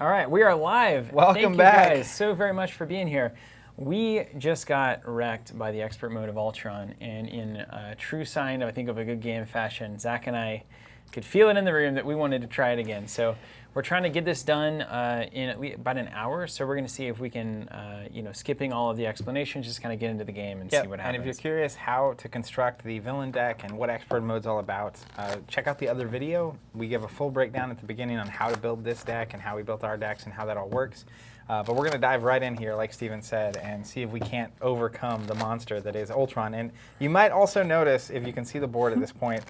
All right, we are live. Welcome back. Thank you guys so very much for being here. We just got wrecked by the expert mode of Ultron, and in a true sign, I think, of a good game fashion, Zach and I could feel it in the room that we wanted to try it again. So we're trying to get this done in at least about an hour. So we're going to see if we can, skipping all of the explanations, just kind of get into the game and see what happens. And if you're curious how to construct the villain deck and what expert mode's all about, check out the other video. We give a full breakdown at the beginning on how to build this deck and how we built our decks and how that all works. But we're going to dive right in here, like Steven said, and see if we can't overcome the monster that is Ultron. And you might also notice, if you can see the board at this point,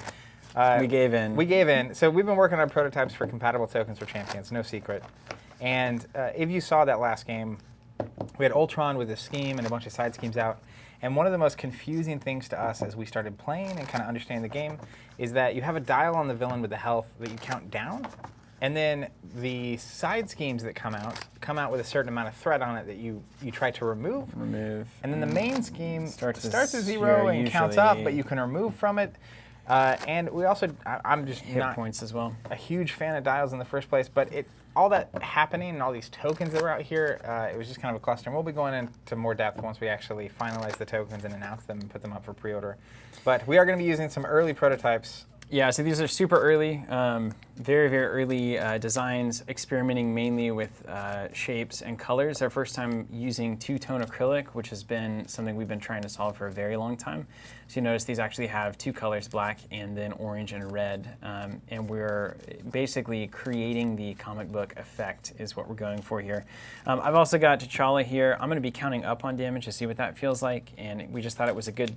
we gave in. We gave in. So we've been working on prototypes for compatible tokens for champions, no secret. And if you saw that last game, we had Ultron with a scheme and a bunch of side schemes out. And one of the most confusing things to us as we started playing and kind of understanding the game is that you have a dial on the villain with the health that you count down. And then the side schemes that come out with a certain amount of threat on it that you try to remove. And then the main scheme starts at 0 zero and counts up, but you can remove from it. And we also, I'm just hit not points as well. A huge fan of dials in the first place, but all that happening and all these tokens that were out here, it was just kind of a cluster. And we'll be going into more depth once we actually finalize the tokens and announce them and put them up for pre-order. But we are going to be using some early prototypes. Yeah, so these are super early, very, very early designs, experimenting mainly with shapes and colors. Our first time using two-tone acrylic, which has been something we've been trying to solve for a very long time. So you notice these actually have two colors, black and then orange and red. And we're basically creating the comic book effect is what we're going for here. I've also got T'Challa here. I'm going to be counting up on damage to see what that feels like. And we just thought it was a good...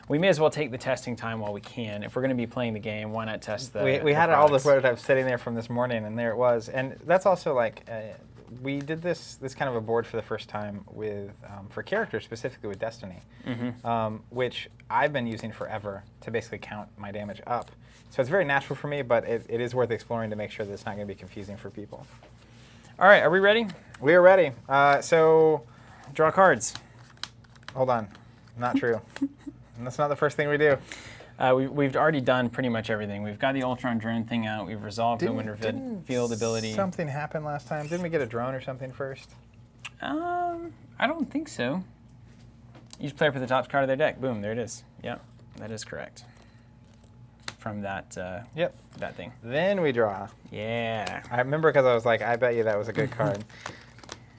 We may as well take the testing time while we can. If we're going to be playing the game, why not test the We had all the prototypes sitting there from this morning, and there it was. And that's also like, we did this kind of a board for the first time with for characters, specifically with Destiny, which I've been using forever to basically count my damage up. So it's very natural for me, but it is worth exploring to make sure that it's not going to be confusing for people. All right, are we ready? We are ready. So draw cards. Hold on. Not true. And that's not the first thing we do. We've already done pretty much everything. We've got the Ultron drone thing out. We've resolved the winter field ability. Something happened last time. Didn't we get a drone or something first? I don't think so. Each player put the top card of their deck. Boom, there it is. Yep, that is correct. From that that thing. Then we draw. Yeah. I remember because I was like, I bet you that was a good card.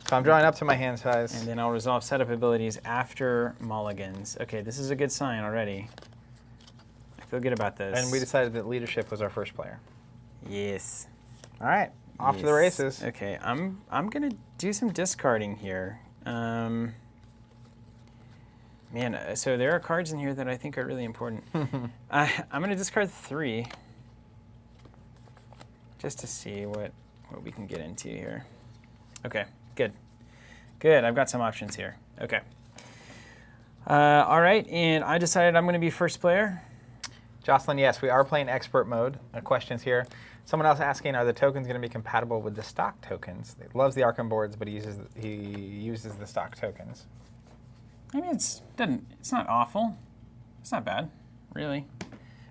So I'm drawing up to my hand size. And then I'll resolve setup abilities after mulligans. Okay, this is a good sign already. I feel good about this. And we decided that leadership was our first player. Yes. All right, off to the races. Okay, I'm gonna do some discarding here. Man, so there are cards in here that I think are really important. I'm gonna discard 3, just to see what we can get into here. Okay. Good. Good. I've got some options here. Okay. All right. And I decided I'm going to be first player. Jocelyn, yes, we are playing expert mode. Questions here. Someone else asking, are the tokens going to be compatible with the stock tokens? He loves the Arkham boards, but he uses the stock tokens. I mean, it's not awful. It's not bad, really.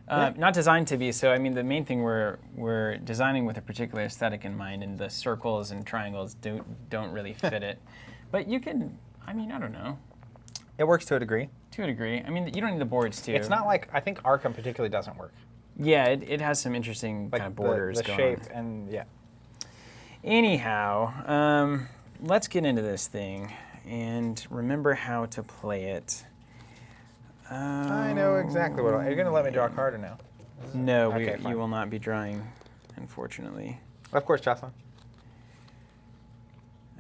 Not designed to be. So I mean, the main thing we're designing with a particular aesthetic in mind, and the circles and triangles don't really fit it. But you can. I mean, I don't know. It works to a degree. To a degree. I mean, you don't need the boards too. It's not like I think Arkham particularly doesn't work. Yeah, it has some interesting kind of borders. The shape and yeah. Anyhow, let's get into this thing and remember how to play it. I know exactly what. Are you going to let me draw a card or no? No, okay, you will not be drawing, unfortunately. Of course, Jocelyn.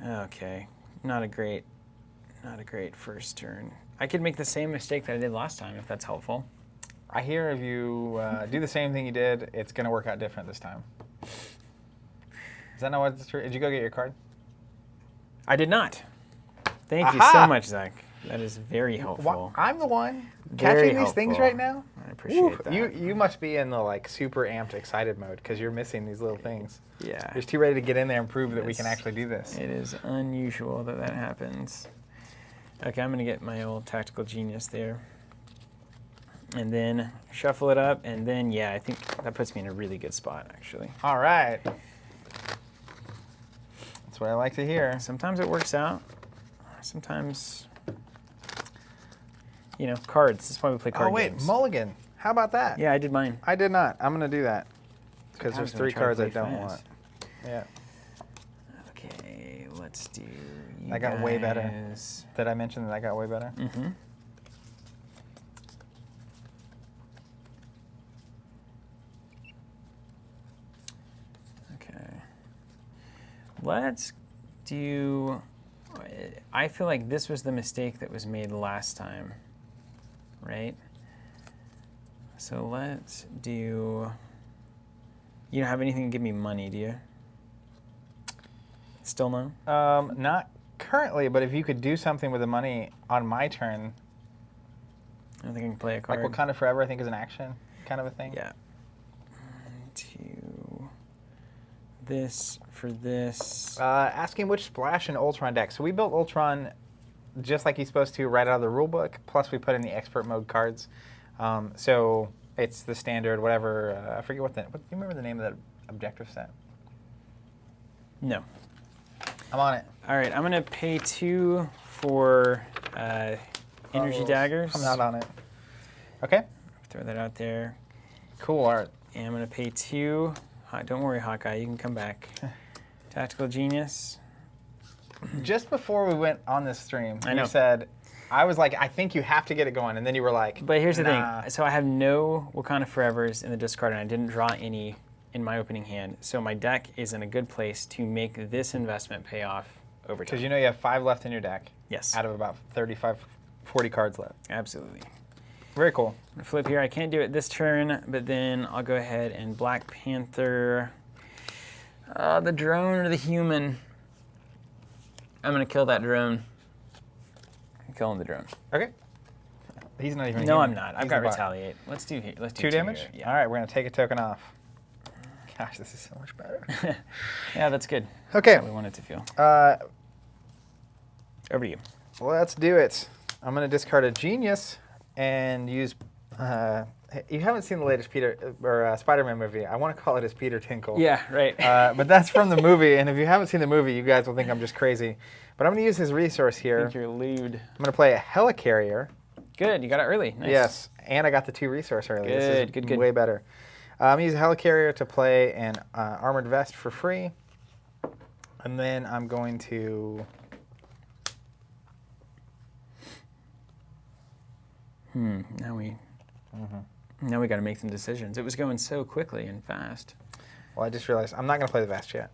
Okay, not a great first turn. I could make the same mistake that I did last time, if that's helpful. I hear if you do the same thing you did, it's going to work out different this time. Is that not what's true? Did you go get your card? I did not. Thank you so much, Zach. That is very helpful. I'm the one catching these things right now. I appreciate that. You must be in the like super amped, excited mode because you're missing these little things. Yeah. You're just too ready to get in there and prove that we can actually do this. It is unusual that happens. Okay, I'm going to get my old tactical genius there. And then shuffle it up, and then, yeah, I think that puts me in a really good spot, actually. All right. That's what I like to hear. Sometimes it works out. Sometimes, you know, cards. That's why we play card games. Mulligan. How about that? Yeah, I did mine. I did not. I'm going to do that because there's Sometimes 3 I'm trying to cards I play don't fast. want. Yeah. Okay, let's do you That got way better. guys. Did I mention that got way better? Mm-hmm. Okay. Let's do... I feel like this was the mistake that was made last time, right? So let's do... You don't have anything to give me money, do you? Still no? Not currently, but if you could do something with the money on my turn, I don't think I can play a card. like Wakanda Forever, I think is an action kind of a thing. Yeah. To this for this. Asking which splash in Ultron deck. So we built Ultron just like he's supposed to right out of the rule book, plus we put in the expert mode cards. So it's the standard whatever, I forget do you remember the name of that objective set? No. I'm on it. All right, I'm gonna pay 2 for energy daggers. I'm not on it. Okay. Throw that out there. Cool art. And I'm gonna pay 2. Don't worry, Hawkeye, you can come back. Tactical Genius. Just before we went on this stream, I know. you said, I was like, I think you have to get it going, and then you were like, But here's the nah. thing. So I have no Wakanda Forevers in the discard, and I didn't draw any in my opening hand. So my deck is in a good place to make this investment pay off over time. Because you know you have 5 left in your deck. Yes. Out of about 35, 40 cards left. Absolutely. Very cool. I'm gonna flip here. I can't do it this turn, but then I'll go ahead and Black Panther. The drone or the human? I'm gonna kill that drone. I'm killing the drone. Okay. He's not even. No, human. I'm not. I've He's got a bot. retaliate. Let's do here. Let's do 2 damage. here. Yeah. All right, we're gonna take a token off. Gosh, this is so much better. Yeah, that's good. Okay. That's how we want it to feel. Over to you. Let's do it. I'm gonna discard a genius and use. You haven't seen the latest Spider-Man movie. I want to call it as Peter Tinkle. Yeah, right. But that's from the movie, and if you haven't seen the movie, you guys will think I'm just crazy. But I'm going to use his resource I here. think you're lewd. I'm going to play a Helicarrier. Good, you got it early. Nice. Yes, and I got the 2 resource early. This is Good. way better. I'm going to use a Helicarrier to play an Armored Vest for free. And then I'm going to... Now we got to make some decisions. It was going so quickly and fast. Well, I just realized I'm not going to play the Vest yet.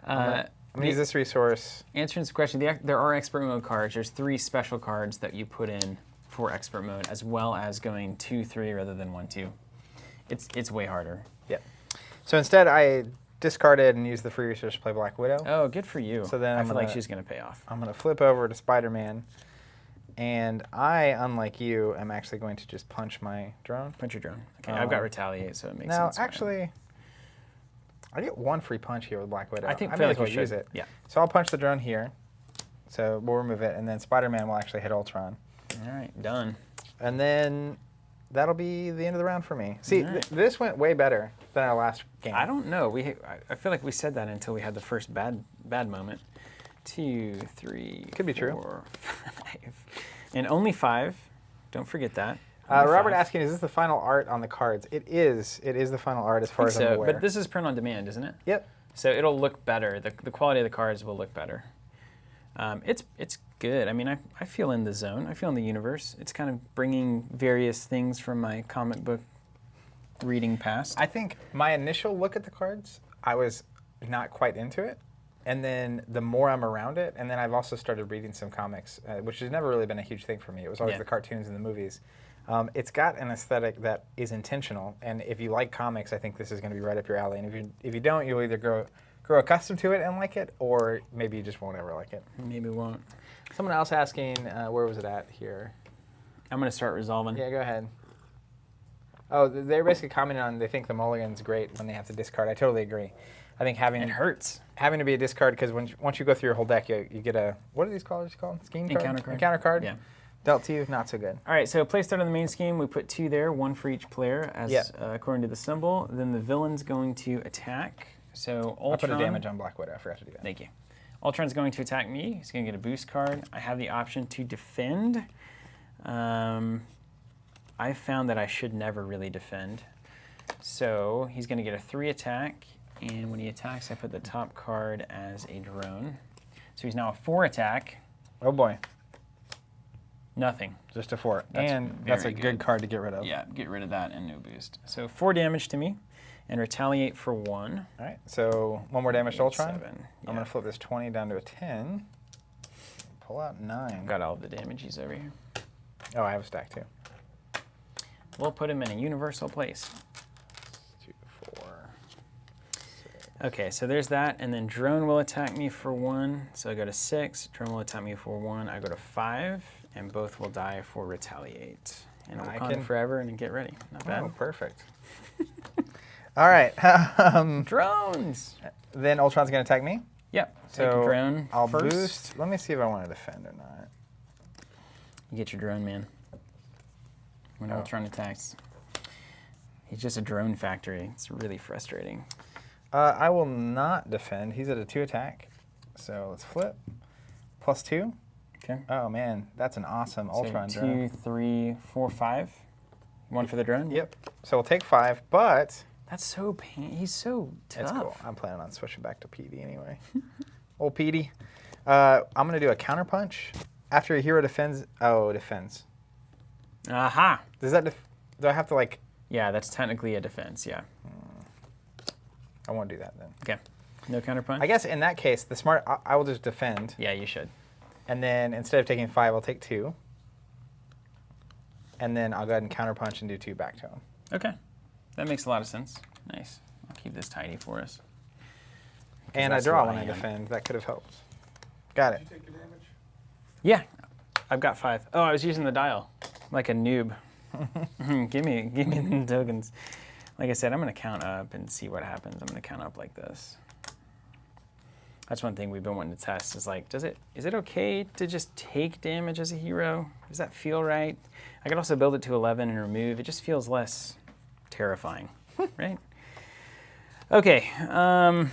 I'm going to use this resource. Answering this question, there are expert mode cards. There's 3 special cards that you put in for expert mode, as well as going 2-3 rather than 1-2. It's way harder. Yeah. So instead, I discarded and used the free resource to play Black Widow. Oh, good for you. So then I feel like she's going to pay off. I'm going to flip over to Spider-Man. And I, unlike you, am actually going to just punch my drone. Punch your drone. Okay, I've got retaliate, so it makes Now, sense. actually, I get 1 free punch here with Black Widow. I think I feel may like as well you should. use it. Yeah. So I'll punch the drone here. So we'll remove it, and then Spider-Man will actually hit Ultron. All right, done. And then that'll be the end of the round for me. See, All right. this went way better than our last game. I don't know. I feel like we said that until we had the first bad moment. 2, 3, Could be true. 4, 5. And only 5. Don't forget that. Only Robert 5. asking, is this the final art on the cards? It is. It is the final art as far as I'm aware. But this is print on demand, isn't it? Yep. So it'll look better. The quality of the cards will look better. It's good. I mean, I feel in the zone. I feel in the universe. It's kind of bringing various things from my comic book reading past. I think my initial look at the cards, I was not quite into it. And then the more I'm around it, and then I've also started reading some comics, which has never really been a huge thing for me. It was always the cartoons and the movies. It's got an aesthetic that is intentional, and if you like comics, I think this is going to be right up your alley. And if you don't, you'll either grow accustomed to it and like it, or maybe you just won't ever like it. Maybe won't. Someone else asking, where was it at here? I'm going to start resolving. Yeah, go ahead. Oh, they're basically commenting on they think the mulligan's great when they have to discard. I totally agree. I think It hurts. having to be a discard, because once you go through your whole deck, you get a, what are these cards called? Scheme card? Encounter card. Encounter card? Yeah. Dealt to you, not so good. All right, so play start on the main scheme. We put 2 there, 1 for each player, as according to the symbol. Then the villain's going to attack So I put Ultron. a damage on Black Widow. I forgot to do that. Thank you. Ultron's going to attack me. He's going to get a boost card. I have the option to defend. I found that I should never really defend. So he's going to get a 3 attack. And when he attacks, I put the top card as a drone. So he's now a 4 attack. Oh boy. Nothing. Just a 4. That's And that's a very good good. card to get rid of. Yeah, get rid of that and no boost. So 4 damage to me and retaliate for 1. All right, so 1 more damage to Ultron. 7. I'm Yeah. going to flip this 20 down to a 10. Pull out 9. Got all of the damages over here. Oh, I have a stack too. We'll put him in a universal place. 2, 4. Okay, so there's that, and then drone will attack me for 1, so I go to 6. Drone will attack me for 1, I go to 5, and both will die for retaliate. And I Wakanda can- forever and get ready. Not bad. Oh, perfect. All right. Drones! Then Ultron's going to attack me. Yep, So take your drone I'll first. boost. Let me see if I want to defend or not. You get your drone, man. When Oh. Ultron attacks. He's just a drone factory. It's really frustrating. I will not defend. He's at a 2 attack. So let's flip. +2. Okay. Oh, man. That's an awesome Ultron so drone. 2, 3, 4, 5. 1 for the drone? Yep. So we'll take 5, but That's so he's so tough. it's cool. I'm planning on switching back to PD anyway. Old PD. I'm going to do a counter punch. After a hero defends. Oh, defends. Aha! Does that do I have to like? Yeah, that's technically a defense, yeah. I won't do that then. Okay. No counterpunch? I guess in that case, the smart. I will just defend, Yeah, you should. and then instead of taking 5, I'll take 2. And then I'll go ahead and counter punch and do 2 back to him. Okay. That makes a lot of sense. Nice. I'll keep this tidy for us. And I that's draw what when I I am. defend. That could have helped. Got it. Did you take your damage? Yeah. I've got 5. Oh, I was using the dial. Like a noob. give me the tokens. Like I said, I'm going to count up and see what happens. I'm going to count up like this. That's one thing we've been wanting to test is like, is it okay to just take damage as a hero? Does that feel right? I could also build it to 11 and remove. It just feels less terrifying, right? Okay. Anything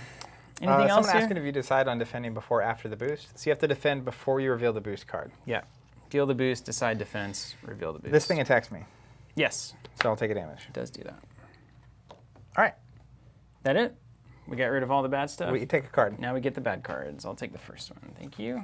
else Someone here? asking if you decide on defending before or after the boost. So you have to defend before you reveal the boost card. Yeah. Deal the boost, decide defense, reveal the boost. This thing attacks me, Yes, so I'll take a damage. it does do that. All right. That it? We got rid of all the bad stuff? We take a card. Now we get the bad cards. I'll take the first one. Thank you.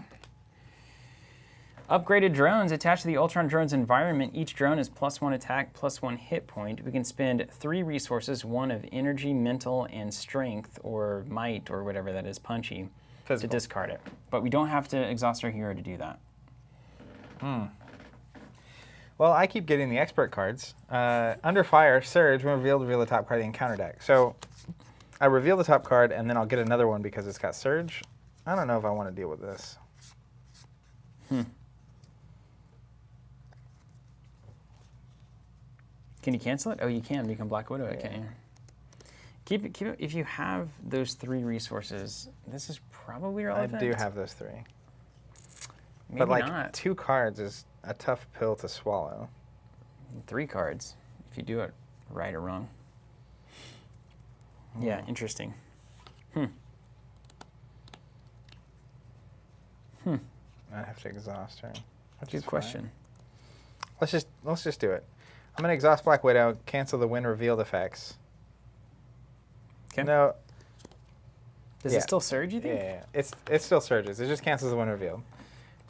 Upgraded drones. Attached to the Ultron drone's environment, each drone is +1 attack, +1 hit point. We can spend 3 resources, 1 of energy, mental, and strength, or might, or whatever that is, punchy, Physical. to discard it. But we don't have to exhaust our hero to do that. Well, I keep getting the expert cards. Under fire, surge, when revealed, reveal the top card and counterattack. So I reveal the top card, and then I'll get another one because it's got surge. I don't know if I want to deal with this. Can you cancel it? Oh, you can become Black Widow, Yeah. can't you? Keep it. If you have those 3 resources, this is probably I relevant. do have those 3. Maybe But like not. 2 cards is a tough pill to swallow. 3 cards, if you do it right or wrong. Yeah, interesting. I have to exhaust her. which is Good fine. question. Let's just do it. I'm gonna exhaust Black Widow, cancel the win revealed effects. Okay. No, Does yeah. it still surge, you yeah, think? it still surges. It just cancels the win revealed.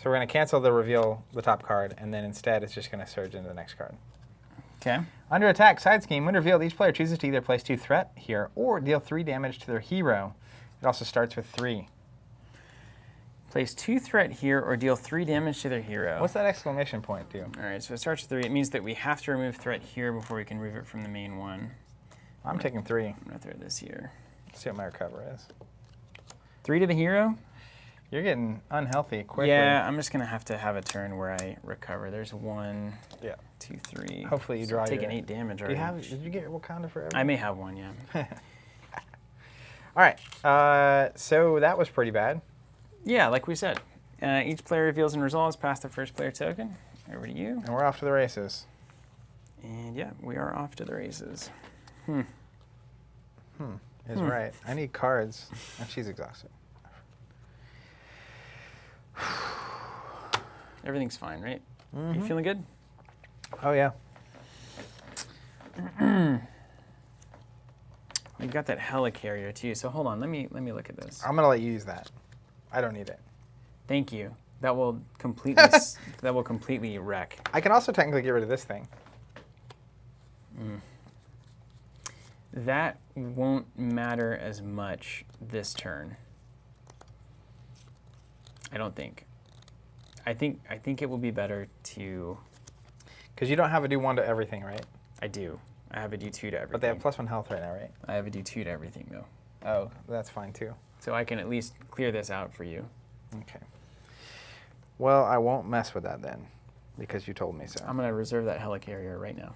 So we're gonna cancel the reveal the top card, and then instead it's just gonna surge into the next card. Okay. Under attack, side scheme, when revealed, each player chooses to either place 2 threat here or deal 3 damage to their hero. It also starts with 3. Place 2 threat here or deal 3 damage to their hero. What's that exclamation point do? All right, so it starts with 3. It means that we have to remove threat here before we can remove it from the main one. I'm taking 3. I'm going to throw this here. Let's see what my recover is. 3 to the hero? You're getting unhealthy quickly. Yeah, I'm just going to have a turn where I recover. There's 1, Yeah. 2, 3. Hopefully you So draw I've taken your- 8 damage Do already. you have? Did you get Wakanda Forever? I may have one, yeah. All right. So that was pretty bad. Yeah, like we said. Each player reveals and resolves past the first player token. Over to you. And we're off to the races. And yeah, we are off to the races. is right. I need cards. And she's exhausted. Everything's fine, right? Mm-hmm. You feeling good? Oh, yeah. We got that helicarrier too. So hold on, let me look at this. I'm going to let you use that. I don't need it. Thank you. That will completely that will completely wreck. I can also technically get rid of this thing. That won't matter as much this turn. I don't think. I think it will be better to. Because you don't have a do 1 to everything, right? I do. I have a do 2 to everything. But they have +1 health right now, right? I have a do 2 to everything though. Oh, that's fine too. So I can at least clear this out for you. Okay. Well, I won't mess with that then, because you told me so. I'm gonna reserve that helicarrier right now.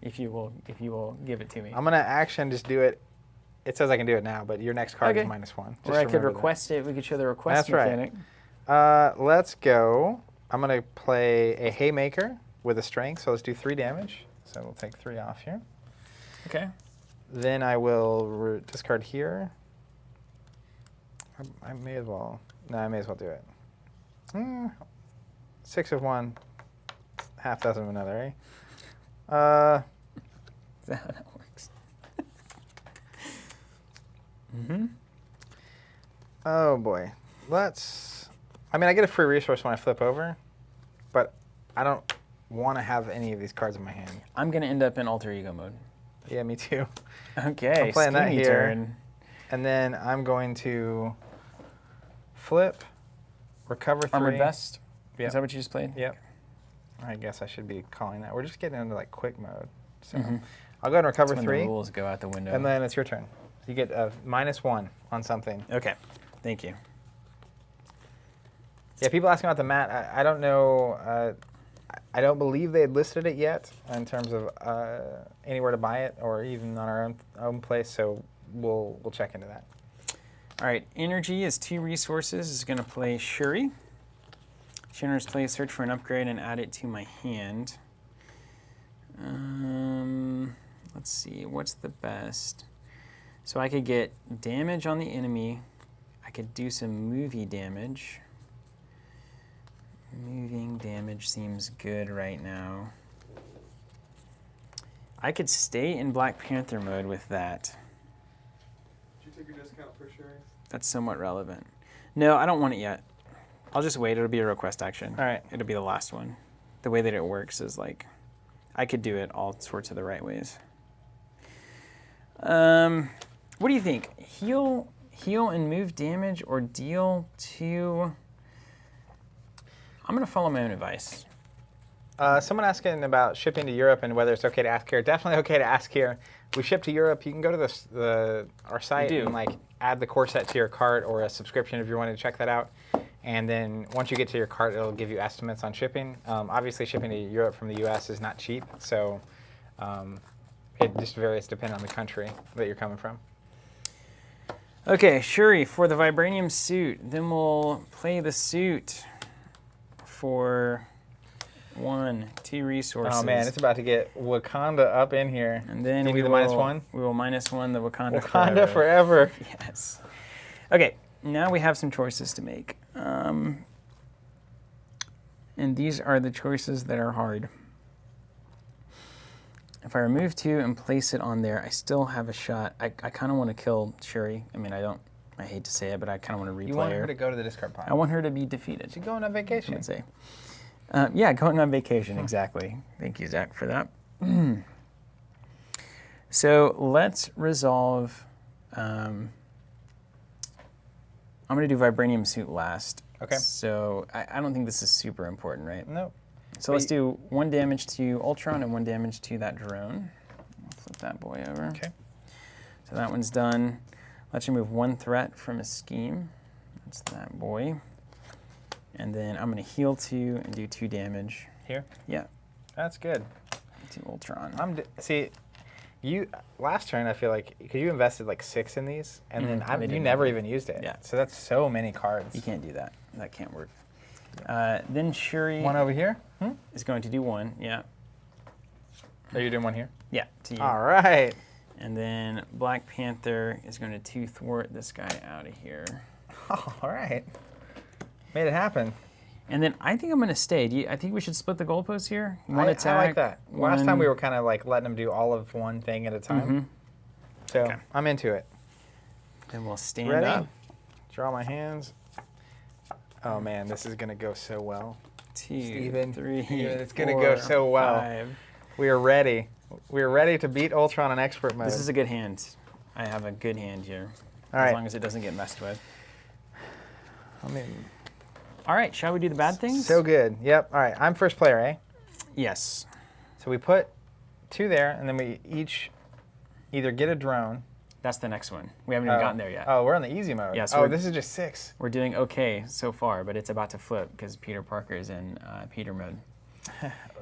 If you will give it to me. I'm gonna action just do it. It says I can do it now, but your next card is -1. Or I could request it. We could show the request mechanic. Right. Let's go. I'm gonna play a Haymaker with a strength, so let's do 3 damage. So we'll take 3 off here. Okay. Then I will discard here. I may as well. No, I may as well do it. 6 of one, half dozen of another, eh? Is that how that works? Mm-hmm. Oh boy. I mean, I get a free resource when I flip over, but I don't want to have any of these cards in my hand. I'm gonna end up in alter ego mode. Yeah, me too. Okay. I'm playing that skinny here. turn. And then I'm going to flip, recover 3. Armored vest. Yep. Is that what you just played? Yep. I guess I should be calling that. We're just getting into like quick mode. So Mhm. I'll go ahead and recover That's when 3. the rules go out the window. And then it's your turn. You get a -1 on something. Okay. Thank you. Yeah, people asking about the mat. I don't know. I don't believe they had listed it yet in terms of anywhere to buy it or even on our own place. So we'll check into that. All right. Energy is 2 resources. Is going to play Shuri. She enters play, search for an upgrade, and add it to my hand. Let's see. What's the best? So I could get damage on the enemy. I could do some movie damage. Moving damage seems good right now. I could stay in Black Panther mode with that. Did you take your discount for Shuri? That's somewhat relevant. No, I don't want it yet. I'll just wait. It'll be a request action. All right. It'll be the last one. The way that it works is like, I could do it all sorts of the right ways. What do you think? Heal and move damage, or deal 2? I'm going to follow my own advice. Someone asking about shipping to Europe and whether it's okay to ask here. Definitely okay to ask here. We ship to Europe. You can go to our site and like add the core set to your cart or a subscription if you're wanting to check that out. And then once you get to your cart, it'll give you estimates on shipping. Obviously, shipping to Europe from the U.S. is not cheap, so it just varies depending on the country that you're coming from. Okay, Shuri for the vibranium suit. Then we'll play the suit for 1, 2 resources. Oh man, it's about to get Wakanda up in here. And then we we the will -1. We will -1 the Wakanda. Wakanda forever. Yes. Okay, now we have some choices to make. And these are the choices that are hard. If I remove 2 and place it on there, I still have a shot. I kind of want to kill Shuri. I mean, I hate to say it, but I kind of want to replay You want her to go to the discard pile. I want her to be defeated. She's going on vacation. I would say. Yeah, going on vacation, exactly. Thank you, Zach, for that. So let's resolve. I'm going to do vibranium suit last. Okay. So I don't think this is super important, right? No. So let's do 1 damage to Ultron and 1 damage to that drone. I'll flip that boy over. Okay. So that one's done. Let's remove 1 threat from a scheme. That's that boy. And then I'm going to heal 2 and do 2 damage. Here? Yeah, That's good. to Ultron. See, you last turn I feel like because you invested like 6 in these and They then you didn't never have even used it. Yeah. So that's so many cards. You can't do that. That can't work. Then Shuri One over here? is going to do 1. Yeah. Are you doing one here? Yeah, to you. All right. And then Black Panther is going to thwart this guy out of here. Oh, all right. Made it happen. And then I think I'm going to stay. I think we should split the goalposts here. One I attack. like that. Last time we one- were kind of like letting them do all of one thing at a time. Mhm. So Okay. I'm into it. Then we'll stand Ready? up. Draw my hands. Oh man, this is gonna go so well. 2, Steven, 3, it's gonna 4, go so well. 5. We are ready. We are ready to beat Ultron in expert mode. This is a good hand. I have a good hand here. All as right. long as it doesn't get messed with. I mean, All right, shall we do the bad things? so good. Yep. All right. I'm first player, eh? Yes. So we put 2 there, and then we each either get a drone. That's the next one. We haven't even gotten there yet. Oh, we're on the easy mode. Yeah, so oh, we're- this is just 6. We're doing okay so far, but it's about to flip because Peter Parker is in Peter mode.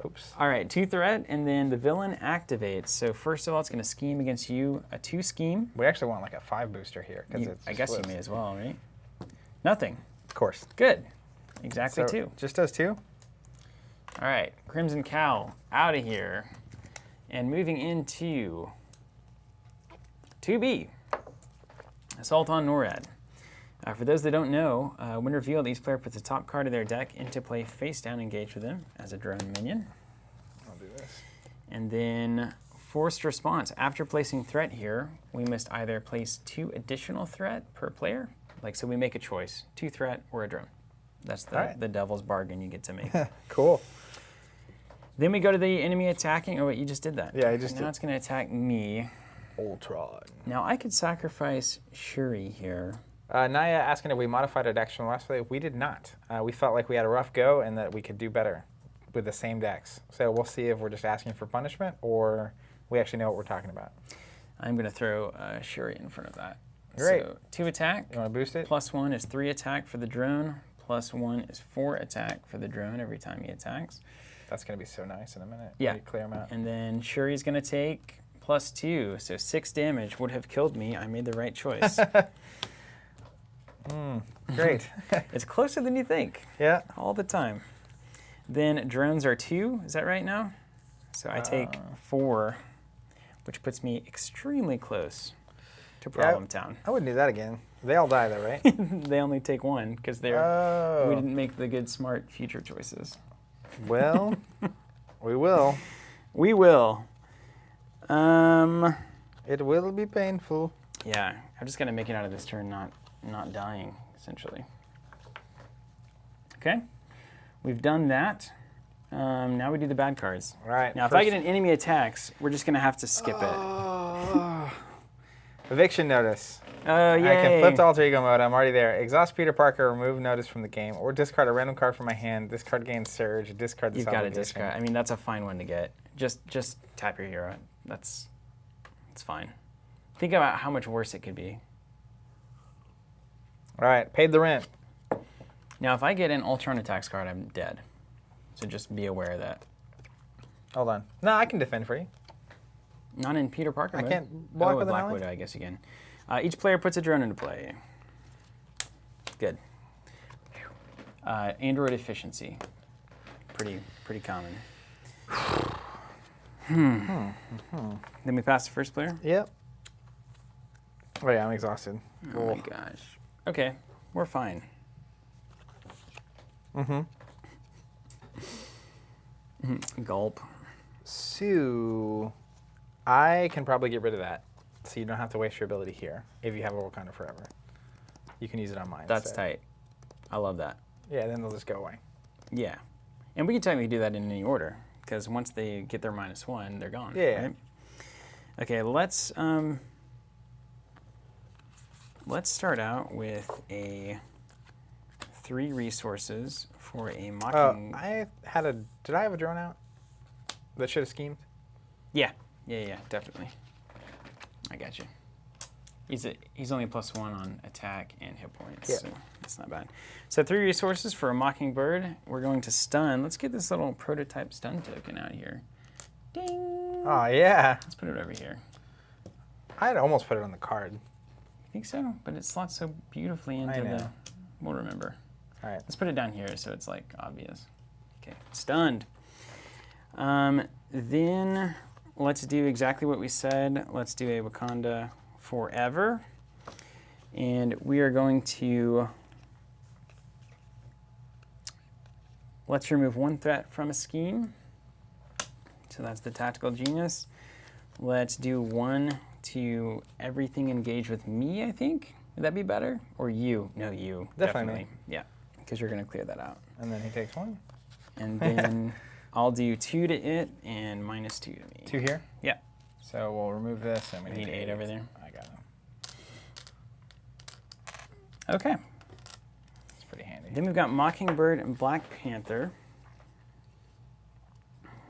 Oops. All right, 2 threat, and then the villain activates. So first of all, it's going to scheme against you. A 2 scheme. We actually want like a 5 booster here. I guess you may as well, right? Nothing. Of course. Good. Exactly So 2. just does 2? All right, Crimson Cowl out of here. And moving into 2B, Assault on NORAD. For those that don't know, when revealed, each player puts the top card of their deck into play face down, engaged with them as a drone minion. I'll do this. And then forced response. After placing threat here, we must either place 2 additional threat per player. Like, so we make a choice, 2 threat or a drone. That's the devil's bargain you get to make. Cool. Then we go to the enemy attacking. Oh wait, you just did that. Yeah, I just Now did. it's going to attack me. Ultron. Now I could sacrifice Shuri here. Naya asking if we modified our decks from last play. We did not. We felt like we had a rough go and that we could do better with the same decks. So we'll see if we're just asking for punishment or we actually know what we're talking about. I'm going to throw Shuri in front of that. Great. So 2 attack. You want to boost it? +1 is 3 attack for the drone. +1 is 4 attack for the drone every time he attacks. That's going to be so nice in a minute. Yeah. You clear them out. And then Shuri's going to take +2, so 6 damage would have killed me. I made the right choice. Great. It's closer than you think, Yeah. all the time. Then drones are 2, is that right now? So I take 4, which puts me extremely close to Problem Town. I wouldn't do that again. They all die though, right? They only take 1 because we Oh. didn't make the good, smart future choices. Well, we will. We will. It will be painful. Yeah, I'm just gonna make it out of this turn, not dying, essentially. Okay, we've done that. Now we do the bad cards. All right. Now, if I get an enemy attacks, we're just gonna have to skip Eviction notice. it. Oh, I yay! can flip to alter ego mode. I'm already there. Exhaust Peter Parker, remove notice from the game, or discard a random card from my hand. This card gains surge. Discard this You've got to obligation. discard. I mean, that's a fine one to get. Just tap your hero. It's fine. Think about how much worse it could be. All right. Paid the rent. Now, if I get an Ultron attacks card, I'm dead. So just be aware of that. Hold on. No, I can defend for you. Not in Peter Parker I mode. can't block with an Black ally? Widow, I guess you can. Each player puts a drone into play. Good. Android efficiency. Pretty common. Then we pass the first player. Yep. Oh yeah, I'm exhausted. Oh my gosh. Okay, we're fine. Gulp. So, I can probably get rid of that, so you don't have to waste your ability here. If you have a Wakanda Forever, you can use it on mine. That's instead. tight. I love that. Yeah, then they'll just go away. Yeah. And we can technically do that in any order, because once they get their -1, they're gone. Yeah. Right? Okay, let's start out with a 3 resources for a mocking. Did I have a drone out that should have schemed? Yeah, definitely. I got you. He's only +1 on attack and hit points, Yeah. so that's not bad. So 3 resources for a mockingbird. We're going to stun. Let's get this little prototype stun token out here. Ding! Oh yeah, Let's put it over here. I'd almost put it on the card. I think so, but it slots so beautifully into I know. the. We'll remember. All right. Let's put it down here so it's like obvious. Okay, stunned. Then let's do exactly what we said. Let's do a Wakanda Forever. And we are going to, let's remove 1 threat from a scheme. So that's the Tactical Genius. Let's do 1 to everything engage with me, I think. Would that be better? Or you? No, you. Definitely. Yeah, because you're going to clear that out. And then he takes 1. And then I'll do 2 to it and -2 to me. 2 here? Yeah. So we'll remove this and we We need 8 over there. I got it. Okay. It's pretty handy. Then we've got Mockingbird and Black Panther.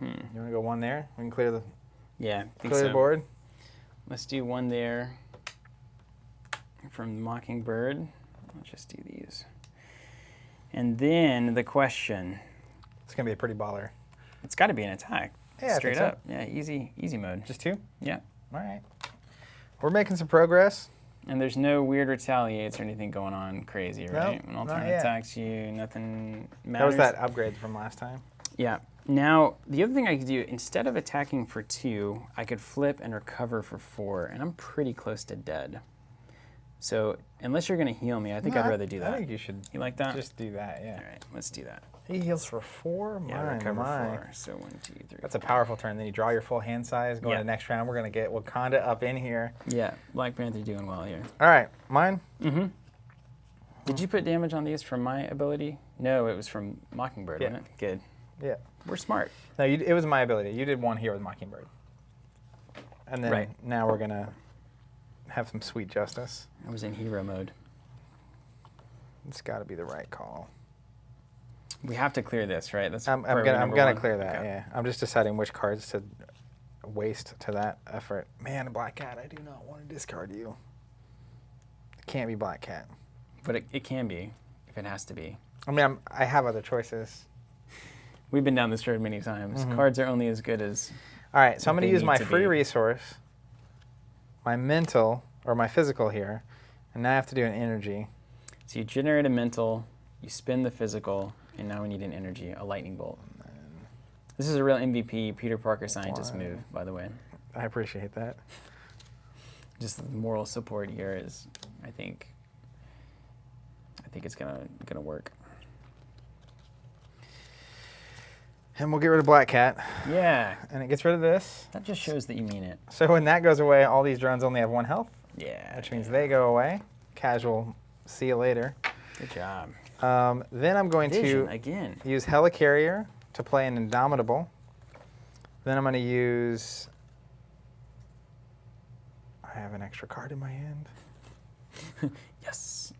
You want to go 1 there? We can clear the Yeah, I think clear so. the board. Let's do 1 there from Mockingbird. Let's just do these. And then the question. It's gonna be a pretty baller. It's got to be an attack. Yeah, I Straight think so. up. Yeah, easy mode. Just 2? Yeah. All right. We're making some progress. And there's no weird retaliates or anything going on crazy, right? When not Ultron yet. attacks you, nothing That matters. was that upgrade from last time. Yeah. Now, the other thing I could do, instead of attacking for 2, I could flip and recover for 4, and I'm pretty close to dead. So, unless you're going to heal me, I think I'd rather do that. I think you should You like that? just do that, yeah. All right, let's do that. He heals for 4? Yeah, My, recover my. 4. So 1, 2, 3. That's a powerful turn. Then you draw your full hand size. Going Yeah. to the next round, we're going to get Wakanda up in here. Yeah, Black Panther doing well here. All right, mine? Mm-hmm. Did you put damage on these from my ability? No, it was from Mockingbird, Yeah. wasn't it? Good. Yeah. We're smart. No, it was my ability. You did 1 here with Mockingbird. And then Right. now we're going to have some sweet justice. I was in hero mode. It's got to be the right call. We have to clear this, right? That's I'm priority gonna number gonna 1. clear that. Okay. Yeah, I'm just deciding which cards to waste to that effort. Man, Black Cat, I do not want to discard you. It can't be Black Cat. But it can be, if it has to be. I mean, I have other choices. We've been down this road many times. Mhm. Cards are only as good as... All right, so I'm What going they to use need my to free be. resource, my mental, or my physical here, and now I have to do an energy. So you generate a mental, you spin the physical, and now we need an energy, a lightning bolt. This is a real MVP, Peter Parker scientist Why? move, by the way. I appreciate that. Just the moral support here is, I think it's gonna work. And we'll get rid of Black Cat, Yeah, and it gets rid of this. that just shows that you mean it. So when that goes away, all these drones only have 1 health, Yeah. which means they go away. Casual, see you later. Good job. Then I'm going Vision, to again. use Helicarrier to play an Indomitable. Then I'm going to use... I have an extra card in my hand. Yes.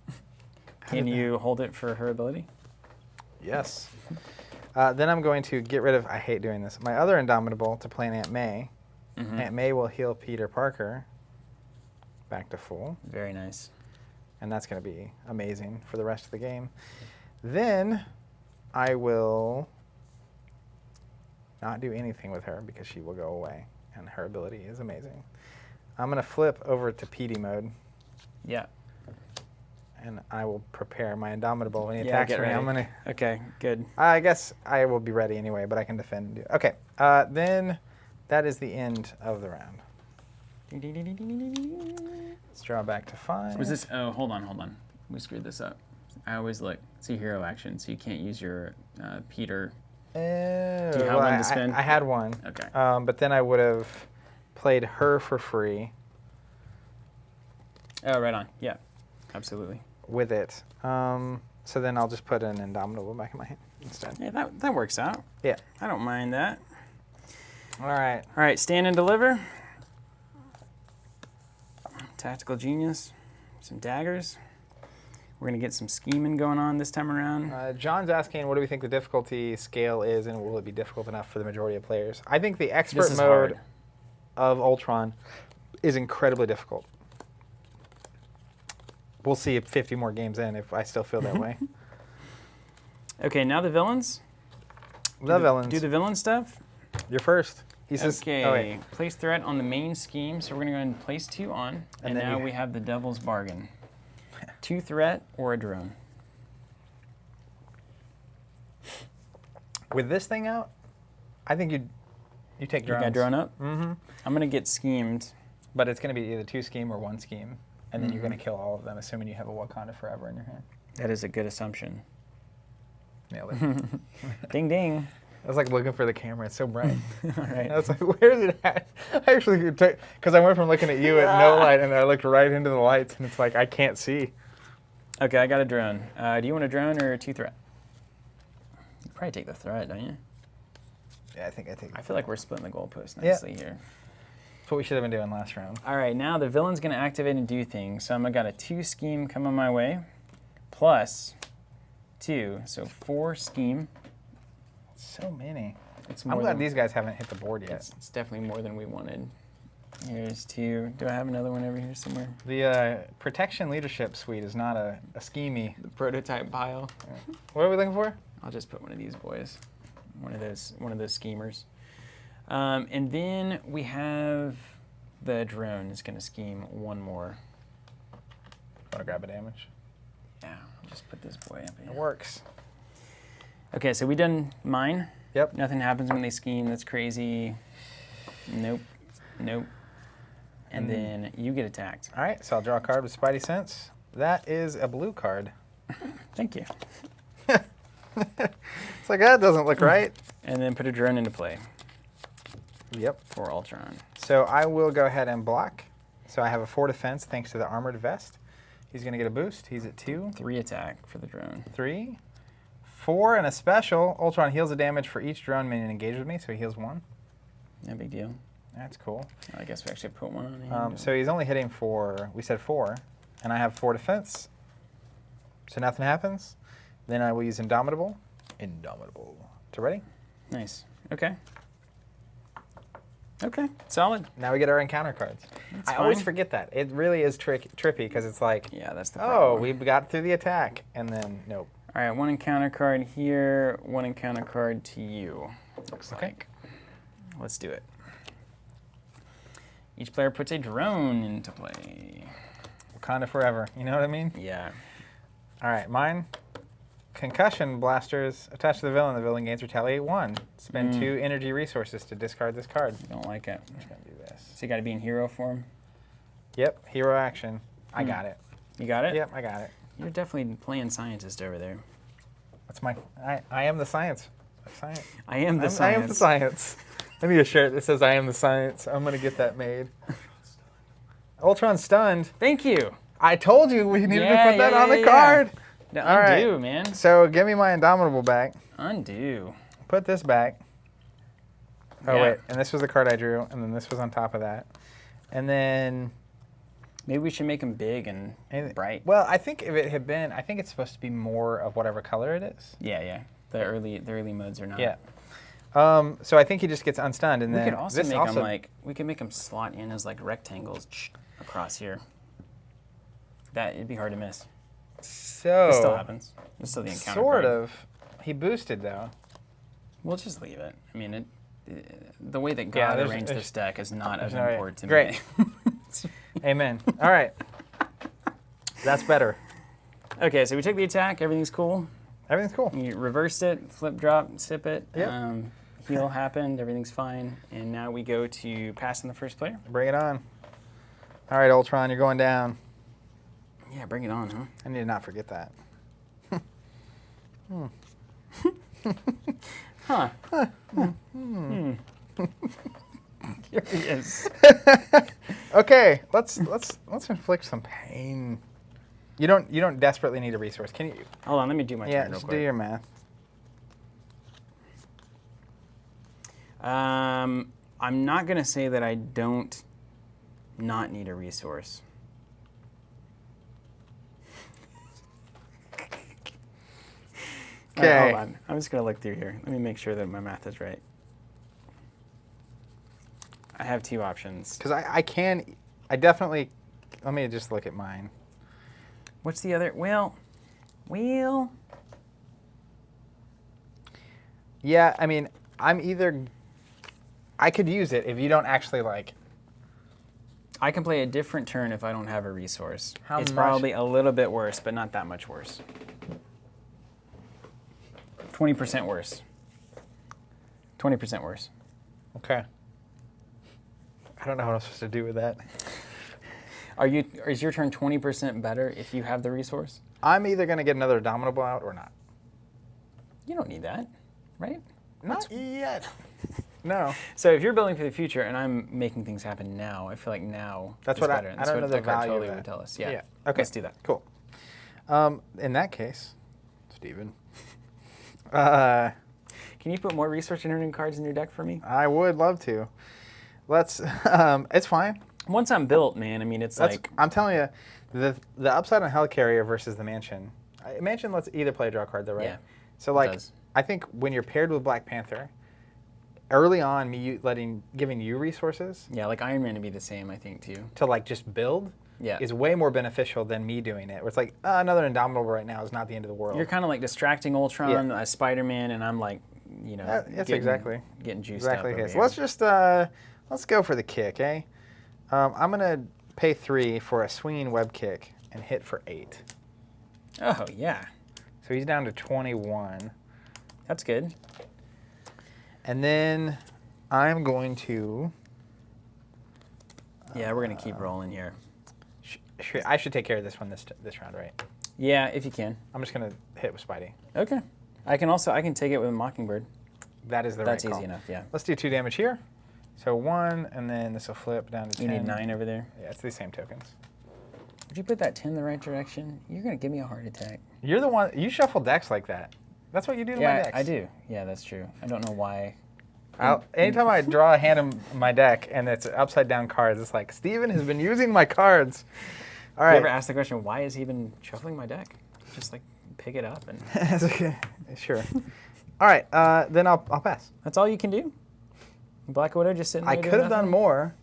How Can did you hold it for her ability? Yes. Then I'm going to get rid of... I hate doing this. My other Indomitable to play an Aunt May. Mhm. Aunt May will heal Peter Parker back to full. Very nice. And that's going to be amazing for the rest of the game. Then I will not do anything with her because she will go away, and her ability is amazing. I'm going to flip over to PD mode, Yeah. and I will prepare my Indomitable. When he Yeah, attacks get me, I'm ready. going to... Okay, good. I guess I will be ready anyway, but I can defend and do... Okay, then that is the end of the round. Let's draw back to 5. Was this? Oh, hold on. We screwed this up. I always look. See hero action, so you can't use your Peter. Do you have one to spend? I had one. Okay. But then I would have played her for free Oh, right on. Yeah, absolutely. with it. So then I'll just put an Indomitable back in my hand instead. Yeah, that works out. Yeah. I don't mind that. All right. All right, stand and deliver. Tactical Genius. Some daggers. We're gonna get some scheming going on this time around. John's asking, what do we think the difficulty scale is, and will it be difficult enough for the majority of players? I think the expert This is mode hard. of Ultron is incredibly difficult. We'll see if 50 more games in if I still feel that way. Okay, now the villains. The villains. Do the villain stuff. You're first. He says, Okay, oh, wait. place threat on the main scheme. So we're gonna go ahead and place 2 on, and then now you- we have the devil's bargain. 2 threat or a drone. With this thing out, I think You take You drones. got drone up? Mm-hmm. I'm going to get schemed. But it's going to be either 2 scheme or 1 scheme. And then you're going to kill all of them, assuming you have a Wakanda Forever in your hand. That is a good assumption. Nailed it. Ding, ding. I was like looking for the camera. It's so bright. All right. I was like, where is it at? I actually took, because I went from looking at you at no light, and I looked right into the lights, and it's like, I can't see. Okay, I got a drone. Do you want a drone or a 2 threat? You probably take the threat, don't you? Yeah, I think I take it. I feel like we're splitting the goalpost nicely here. That's what we should have been doing last round. All right, now the villain's going to activate and do things. So I've got a 2 scheme coming my way, plus 2, so 4 scheme. So many. It's I'm more glad than, these guys haven't hit the board yet. it's definitely more than we wanted. Here's 2. Do I have another one over here somewhere? The protection leadership suite is not a schemey. The prototype pile. What are we looking for? I'll just put one of these boys, one of those schemers. And then we have the drone is going to scheme 1 more. Want to grab a damage? Yeah, I'll just put this boy up It here. works. Okay, so we done mine. Yep. Nothing happens when they scheme. That's crazy. Nope. Nope. And then you get attacked. All right, so I'll draw a card with Spidey Sense. That is a blue card. Thank you. It's like, that doesn't look right. And then put a drone into play Yep. for Ultron. So I will go ahead and block. So I have a 4 defense thanks to the armored vest. He's going to get a boost. He's at 2, 3 attack for the drone. 3, 4, and a special. Ultron heals the damage for each drone minion engaged with me, so he heals 1. No big deal. That's cool. I guess we actually put 1 on here. So he's only hitting for, we said 4, and I have 4 defense. So nothing happens. Then I will use Indomitable. Indomitable. To ready? Nice. Okay. Okay. Solid. Now we get our encounter cards. That's I always fine. forget that. It really is trippy because it's like, Yeah, that's the oh, problem. we got through the attack, and then nope. All right, 1 encounter card here, 1 encounter card to you. Looks Okay. like. Let's do it. Each player puts a drone into play. Wakanda forever. You know what I mean? Yeah. All right, mine. Concussion blasters attached to the villain. The villain gains retaliate 1. Spend 2 energy resources to discard this card. Don't like it. I'm just gonna do this. So you got to be in hero form. Yep, hero action. I got it. You got it? Yep, I got it. You're definitely playing scientist over there. That's my. I am the science. Science. I am the I science. am the science. I need a shirt that says "I am the science." I'm gonna get that made. Ultron stunned. Thank you. I told you we needed to Yeah, put that yeah, on the yeah, card. No, All right. undo, man. So give me my Indomitable back. Undo. Put this back. Oh Yeah. wait, and this was the card I drew, and then this was on top of that, and then. Maybe we should make them big and bright. Well, I think if it had been, I think it's supposed to be more of whatever color it is. Yeah, yeah. The early modes are not. Yeah. So I think he just gets unstunned, and We then could also this make also them like we could make them slot in as like rectangles across here. It'd be hard to miss. so This still happens. This is still the encounter sort card. of. He boosted though. We'll just leave it. I mean, the way that Yeah, God there's- arranged this deck is not of no way. import to Great. me. Amen. All right. That's better. Okay, so we took the attack. Everything's cool. Everything's cool. You reversed it, flip, drop, sip it. Yep. Heal happened. Everything's fine. And now we go to pass in the first player. Bring it on. All right, Ultron, you're going down. Yeah, bring it on, huh? I need to not forget that. Huh. Here he is. Okay, let's inflict some pain. You don't desperately need a resource. Can you? Hold on, let me do my Yeah, turn real just quick. do your math. I'm not going to say that I don't not need a resource. All right, Okay. hold on. I'm just going to look through here. Let me make sure that my math is right. I have 2 options. Because I definitely, let me just look at mine. What's the other? Well. Yeah, I mean, I could use it if you don't actually like. I can play a different turn if I don't have a resource. How it's much? probably a little bit worse, but not that much worse. 20% worse. 20% worse. Okay. I don't know what I'm supposed to do with that. Is your turn 20% better if you have the resource? I'm either going to get another Abominable out or not. You don't need that, right? Not yet. No. So if you're building for the future and I'm making things happen now, I feel like now That's is what better. I That's don't what know the that card value totally of would that. tell us. Yeah. Okay. Let's do that. Cool. In that case, Steven. Can you put more resource generating cards in your deck for me? I would love to. Let's. It's fine. Once I'm built, man, I mean, I'm telling you, the upside on Helicarrier versus the Mansion. Mansion lets either player draw a card, though, right? Yeah. So I think when you're paired with Black Panther, early on, giving you resources. Yeah, like Iron Man would be the same, I think, too. To just build. Yeah. Is way more beneficial than me doing it. Where it's like another Indomitable right now is not the end of the world. You're kind of like distracting Ultron as Spider-Man, and I'm like, that's getting juiced up. Exactly. Over So here. let's just let's go for the kick, eh? I'm gonna pay 3 for a swinging web kick and hit for 8. Oh yeah. So he's down to 21. That's good. And then I'm going to. Yeah, we're gonna keep rolling here. I should take care of this one this round, right? Yeah, if you can. I'm just gonna hit with Spidey. Okay. I can take it with a Mockingbird. That is the That's right call. easy enough. Yeah. Let's do 2 damage here. So 1, and then this will flip down to 10. You need 9 over there. Yeah, it's the same tokens. Would you put that 10 in the right direction? You're gonna give me a heart attack. You're the one. You shuffle decks like that. That's what you do to my decks. I do. Yeah, that's true. I don't know why. Anytime I draw a hand in my deck and it's upside down cards, it's like, Steven has been using my cards. All right. You ever ask the question, why is he been shuffling my deck? Just like pick it up and. That's okay. Sure. All right. Then I'll pass. That's all you can do? Black Widow just sitting there I doing could have done nothing? more.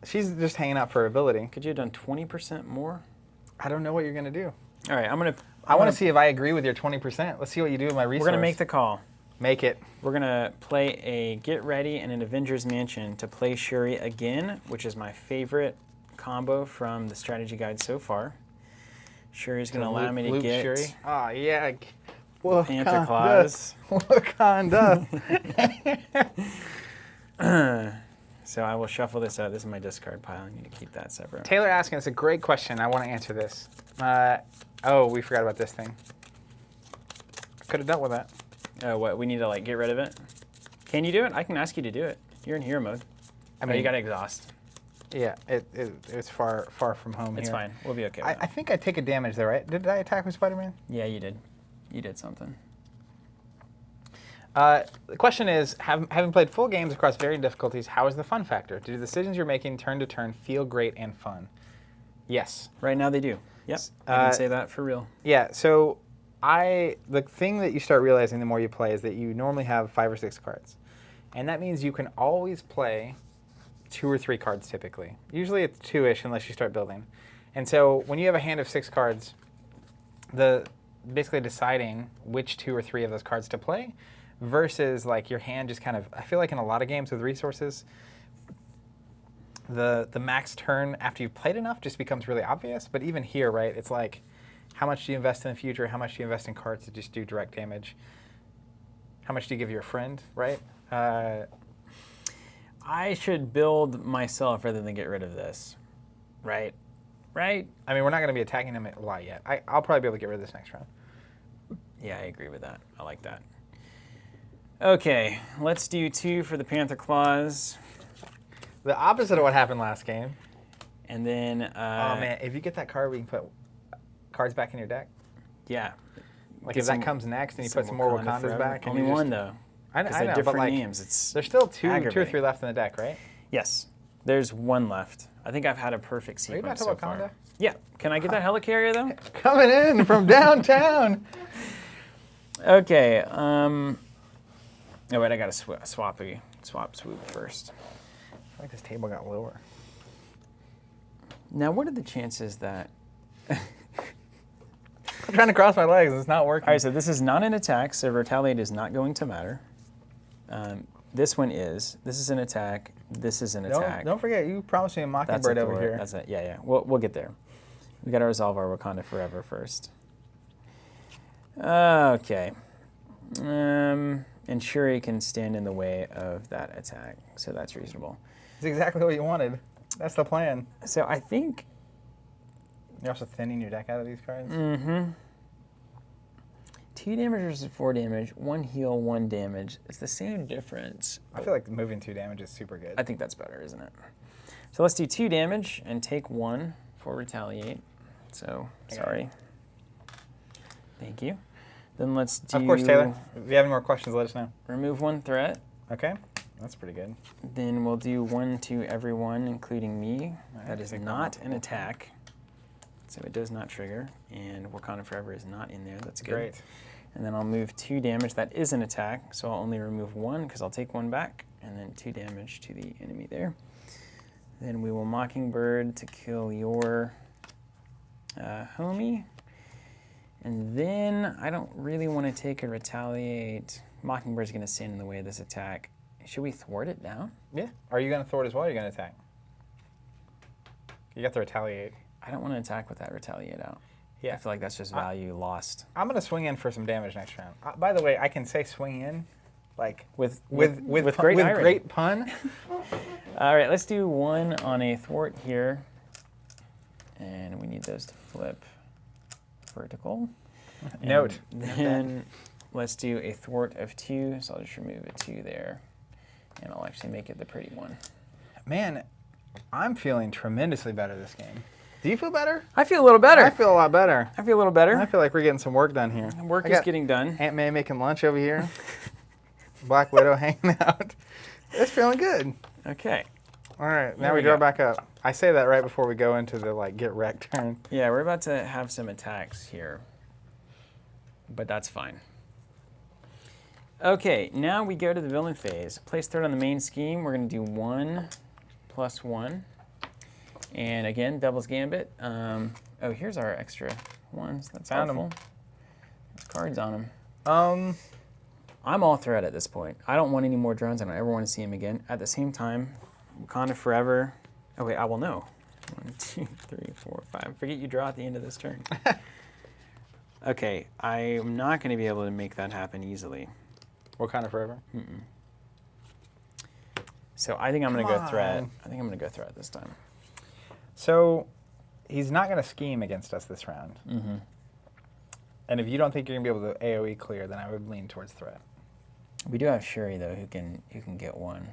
She's just hanging out for ability. Could you have done 20% more? I don't know what you're going to do. All right, I want to see if I agree with your 20%. Let's see what you do with my resource. We're going to make the call. Make it. We're going to play a Get Ready and an Avengers Mansion to play Shuri again, which is my favorite combo from the strategy guide so far. Shuri's going to allow me to get Shuri. Oh, yeah. Panther Claws. Wakanda. So I will shuffle this out. This is my discard pile. I need to keep that separate. Taylor asking, it's a great question. I want to answer this. We forgot about this thing. Could have dealt with that. Oh, what? We need to get rid of it? Can you do it? I can ask you to do it. You're in hero mode. I mean, you got to exhaust. Yeah, it's far from home It's here. fine. We'll be okay with I think I take a damage there, right? Did I attack with Spider-Man? Yeah, you did. You did something. The question is, having played full games across varying difficulties, how is the fun factor? Do the decisions you're making turn to turn feel great and fun? Yes. Right now they do. Yep. I can say that for real. Yeah, so the thing that you start realizing the more you play is that you normally have 5 or 6 cards. And that means you can always play 2 or 3 cards typically. Usually it's 2-ish unless you start building. And so when you have a hand of 6 cards, basically deciding which 2 or 3 of those cards to play versus your hand just kind of, I feel like in a lot of games with resources, the max turn after you've played enough just becomes really obvious. But even here, right, it's like, how much do you invest in the future? How much do you invest in cards to just do direct damage? How much do you give your friend, right? I should build myself rather than get rid of this. Right? Right? I mean, we're not going to be attacking them a lot yet. I'll probably be able to get rid of this next round. Yeah, I agree with that. I like that. Okay, let's do 2 for the Panther Claws. The opposite of what happened last game. And then... oh, man, if you get that card, we can put cards back in your deck. Yeah. If that comes next and you put some more Wakandas forever. back. Only one, though. I Because know, they're different but names. There's still 2 or 3 left in the deck, right? Yes. There's 1 left. I think I've had a perfect sequence Are you so about to far. Wakanda? Yeah. Can I get that helicarrier, though? Coming in from downtown. Okay. Oh, wait. I got to swap swoop first. I feel like this table got lower. Now, what are the chances that... I'm trying to cross my legs. It's not working. All right, so this is not an attack, so retaliate is not going to matter. This one is. This is an attack. This is an attack. Don't forget, you promised me a Mockingbird over here. That's it. Yeah. We'll get there. We got to resolve our Wakanda Forever first. Okay. And Shuri can stand in the way of that attack, so that's reasonable. It's exactly what you wanted. That's the plan. So I think... You're also thinning your deck out of these cards? Mm-hmm. 2 damage versus 4 damage, 1 heal, 1 damage. It's the same difference. I feel like moving 2 damage is super good. I think that's better, isn't it? So let's do 2 damage and take 1 for retaliate. So, sorry. Thank you. Then let's do... Of course, Taylor. If you have any more questions, let us know. Remove 1 threat. Okay. That's pretty good. Then we'll do 1 to everyone, including me. Right, That is not an attack. So it does not trigger. And Wakanda Forever is not in there. That's good. Great. And then I'll move 2 damage. That is an attack, so I'll only remove 1 because I'll take 1 back. And then 2 damage to the enemy there. Then we will Mockingbird to kill your homie. And then I don't really want to take a retaliate. Mockingbird's going to stand in the way of this attack. Should we thwart it down? Yeah. Are you going to thwart as well, or are you going to attack? You got the retaliate. I don't want to attack with that retaliate out. Yeah. I feel like that's just value lost. I'm going to swing in for some damage next round. By the way, I can say swing in like With great pun. All right, let's do 1 on a thwart here. And we need those to flip vertical. Note. Then let's do a thwart of 2. So I'll just remove a 2 there. And I'll actually make it the pretty one. Man, I'm feeling tremendously better this game. Do you feel better? I feel a little better. I feel a lot better. I feel a little better. I feel like we're getting some work done here. Work is getting done. Aunt May making lunch over here. Black Widow hanging out. It's feeling good. Okay. All right, Here now we we draw go. back up. I say that right before we go into the get wrecked turn. Yeah, we're about to have some attacks here. But that's fine. Okay, now we go to the villain phase. Place third on the main scheme. We're going to do 1 + 1. And again, Devil's Gambit. Oh, here's our extra ones. That's Found 'em. helpful. There's cards on them. I'm all threat at this point. I don't want any more drones. I don't ever want to see him again. At the same time, Wakanda Forever. Oh, wait, I will know. 1, 2, 3, 4, 5. Forget you draw at the end of this turn. Okay, I'm not going to be able to make that happen easily. Wakanda Forever? Mm-mm. So I think I'm going to Come go threat. on. I think I'm going to go threat this time. So he's not going to scheme against us this round. Mm-hmm. And if you don't think you're going to be able to AoE clear, then I would lean towards threat. We do have Shuri though, who can get 1.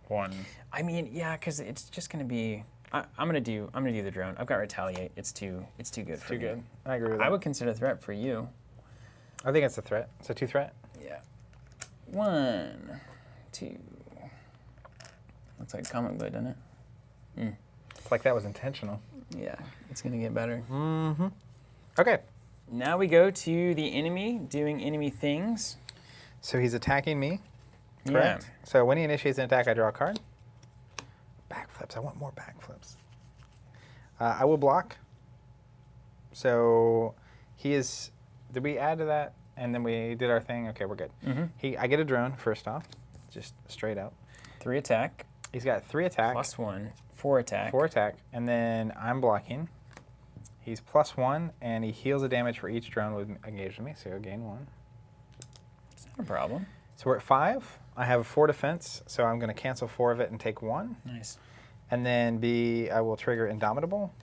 1. I mean, yeah, because it's just going to be. I'm gonna do the drone. I've got retaliate. It's too good for Too me. good. I agree with that. I would consider threat for you. I think it's a threat. It's a 2 threat. Yeah. 1, 2. Looks like a comic book, doesn't it? It's like that was intentional. Yeah, it's gonna get better. Mm-hmm. Okay. Now we go to the enemy doing enemy things. So he's attacking me. Correct. Yeah. So when he initiates an attack, I draw a card. Backflips. I want more backflips. I will block. So he is. Did we add to that? And then we did our thing. Okay, we're good. Mm-hmm. I get a drone first off, just straight out. 3 attack. He's got 3 attack. +1. 4 attack. 4 attack, and then I'm blocking. He's +1, and he heals a damage for each drone with engaged with me, so he'll gain 1. It's not a problem. So we're at 5. I have a 4 defense, so I'm going to cancel 4 of it and take 1. Nice. And then B, I will trigger Indomitable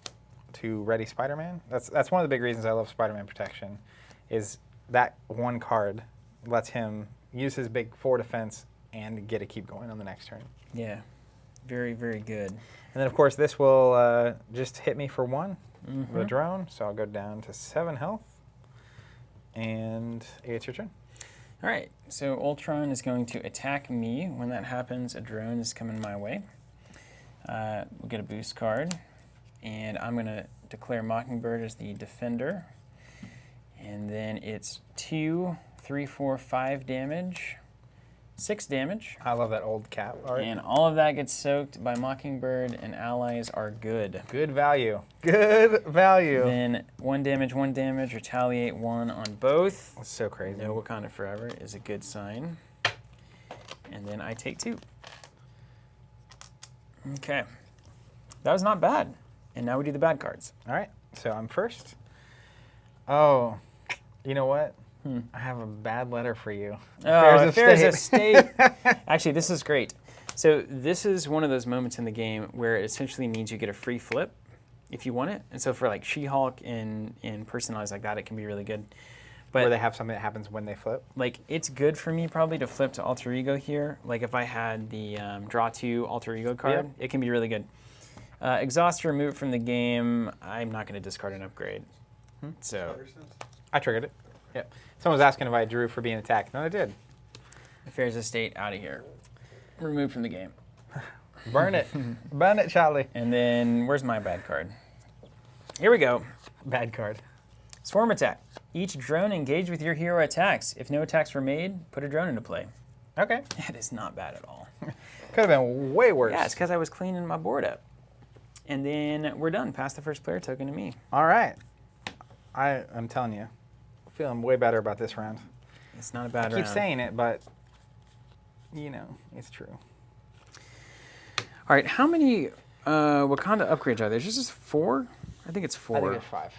to ready Spider-Man. That's one of the big reasons I love Spider-Man Protection, is that 1 card lets him use his big 4 defense and get to keep going on the next turn. Yeah. Very, very good. And then, of course, this will just hit me for 1 Mm-hmm. with a drone, so I'll go down to 7 health. And it's your turn. All right, so Ultron is going to attack me. When that happens, a drone is coming my way. We'll get a boost card, and I'm going to declare Mockingbird as the defender. And then it's 2, 3, 4, 5 damage, 6 damage. I love that old cap art. And all of that gets soaked by Mockingbird, and allies are good. Good value. Good value. Then 1 damage, retaliate 1 on both. That's so crazy. No Wakanda Forever is a good sign. And then I take 2. Okay. That was not bad. And now we do the bad cards. All right, so I'm first. Oh, you know what? I have a bad letter for you. Oh, Affairs of State. Actually, this is great. So this is one of those moments in the game where it essentially means you get a free flip if you want it. And so for like She-Hulk and personalized like that, it can be really good. But Where they have something that happens when they flip. like it's good for me probably to flip to Alter Ego here. Like if I had the draw 2 Alter Ego card, it can be really good. Exhaust remove from the game. I'm not going to discard an upgrade. So I triggered it. Yep. Someone was asking if I drew for being attacked. No, I did. Affairs of State out of here. Removed from the game. Burn it. Burn it, Charlie. And then where's my bad card? Here we go. Bad card. Swarm attack. Each drone engaged with your hero attacks. If no attacks were made, put a drone into play. Okay. That is not bad at all. Could have been way worse. Yeah, it's because I was cleaning my board up. And then we're done. Pass the first player token to me. All right. I'm telling you, feeling way better about this round. It's not a bad I round. keep saying it, but you know, it's true. All right, how many Wakanda upgrades are there? There's just 4? I think it's 4. I think it's 5.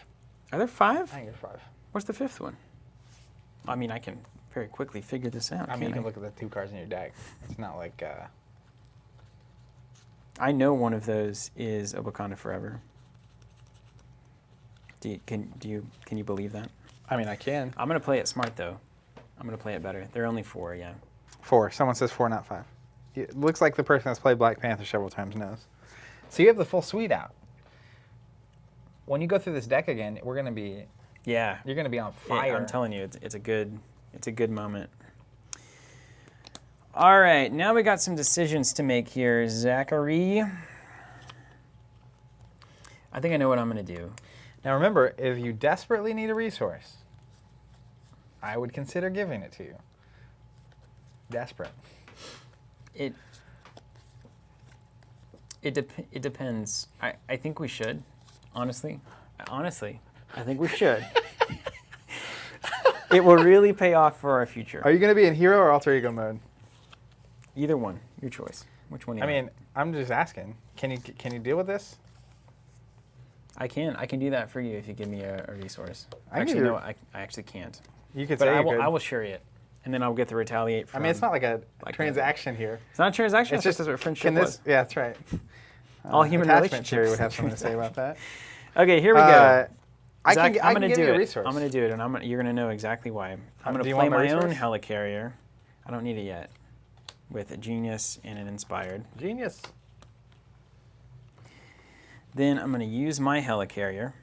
Are there 5? I think it's 5. What's the 5th one? I mean, I can very quickly figure this out. I mean, you can look at the 2 cards in your deck. It's not like. I know one of those is a Wakanda Forever. Can you believe that? I mean, I can. I'm gonna play it smart though. I'm gonna play it better. There are only 4, yeah. 4. Someone says 4, not 5. It looks like the person that's played Black Panther several times knows. So you have the full suite out. When you go through this deck again, we're gonna be. Yeah. You're gonna be on fire. I'm telling you, it's a good moment. All right, now we got some decisions to make here, Zachary. I think I know what I'm gonna do. Now remember, if you desperately need a resource, I would consider giving it to you. Desperate. It depends. I think we should, honestly. Honestly, I think we should. It will really pay off for our future. Are you going to be in hero or alter ego mode? Either one, your choice. Which one? Do you I want? mean, I'm just asking. Can you deal with this? I can do that for you if you give me a resource. I Actually, can do no, I actually can't. You could But say I you could. will share it, and then I'll get to retaliate from. I mean, it's not like a Black transaction here. It's not a transaction. It's It's just what friendship can this? was. Yeah, that's right. All human attachment relationships. theory would have something to say about that. Okay, here we go. I'm I'm gonna gonna give do you a it. resource. I'm gonna do it, and you're gonna know exactly why. I'm gonna do you play want my my own resource? helicarrier. I don't need it yet. With a genius and an inspired. Genius. Then I'm gonna use my helicarrier,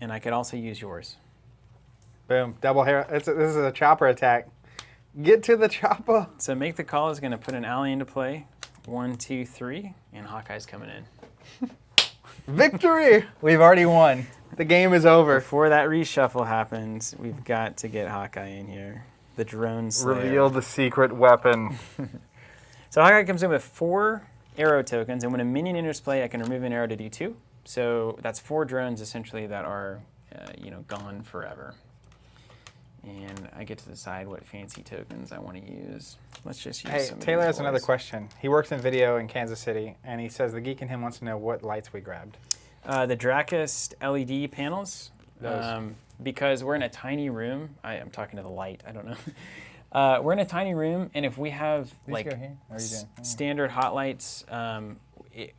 and I could also use yours. Boom. Double hair. This is a chopper attack. Get to the chopper. So make the call is gonna put an ally into play. 1, 2, 3, and Hawkeye's coming in. Victory! We've already won. The game is over. Before that reshuffle happens, we've got to get Hawkeye in here. The drone slayer. Reveal the secret weapon. So Hawkeye comes in with 4 arrow tokens, and when a minion enters play, I can remove an arrow to do 2. So that's 4 drones essentially that are, gone forever. And I get to decide what fancy tokens I want to use. Let's just use Hey, some of Taylor these has another boys. question. He works in video in Kansas City, and he says the geek in him wants to know what lights we grabbed. The Dracust LED panels. Those. Because we're in a tiny room. I'm talking to the light. I don't know. We're in a tiny room, and if we have like go here? Or are you doing? standard hot lights,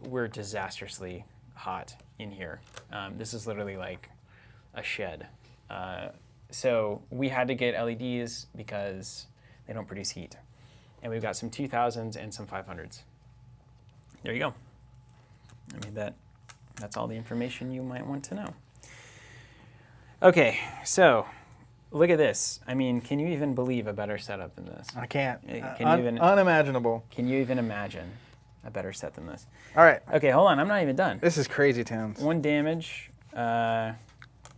we're disastrously hot in here. This is literally like a shed. So we had to get LEDs because they don't produce heat. And we've got some 2000s and some 500s. There you go. I mean, that's all the information you might want to know. Okay, so look at this. I mean, can you even believe a better setup than this? I can't. Unimaginable. Unimaginable. Can you even imagine a better set than this? All right. Okay, hold on. I'm not even done. This is crazy towns. 1 damage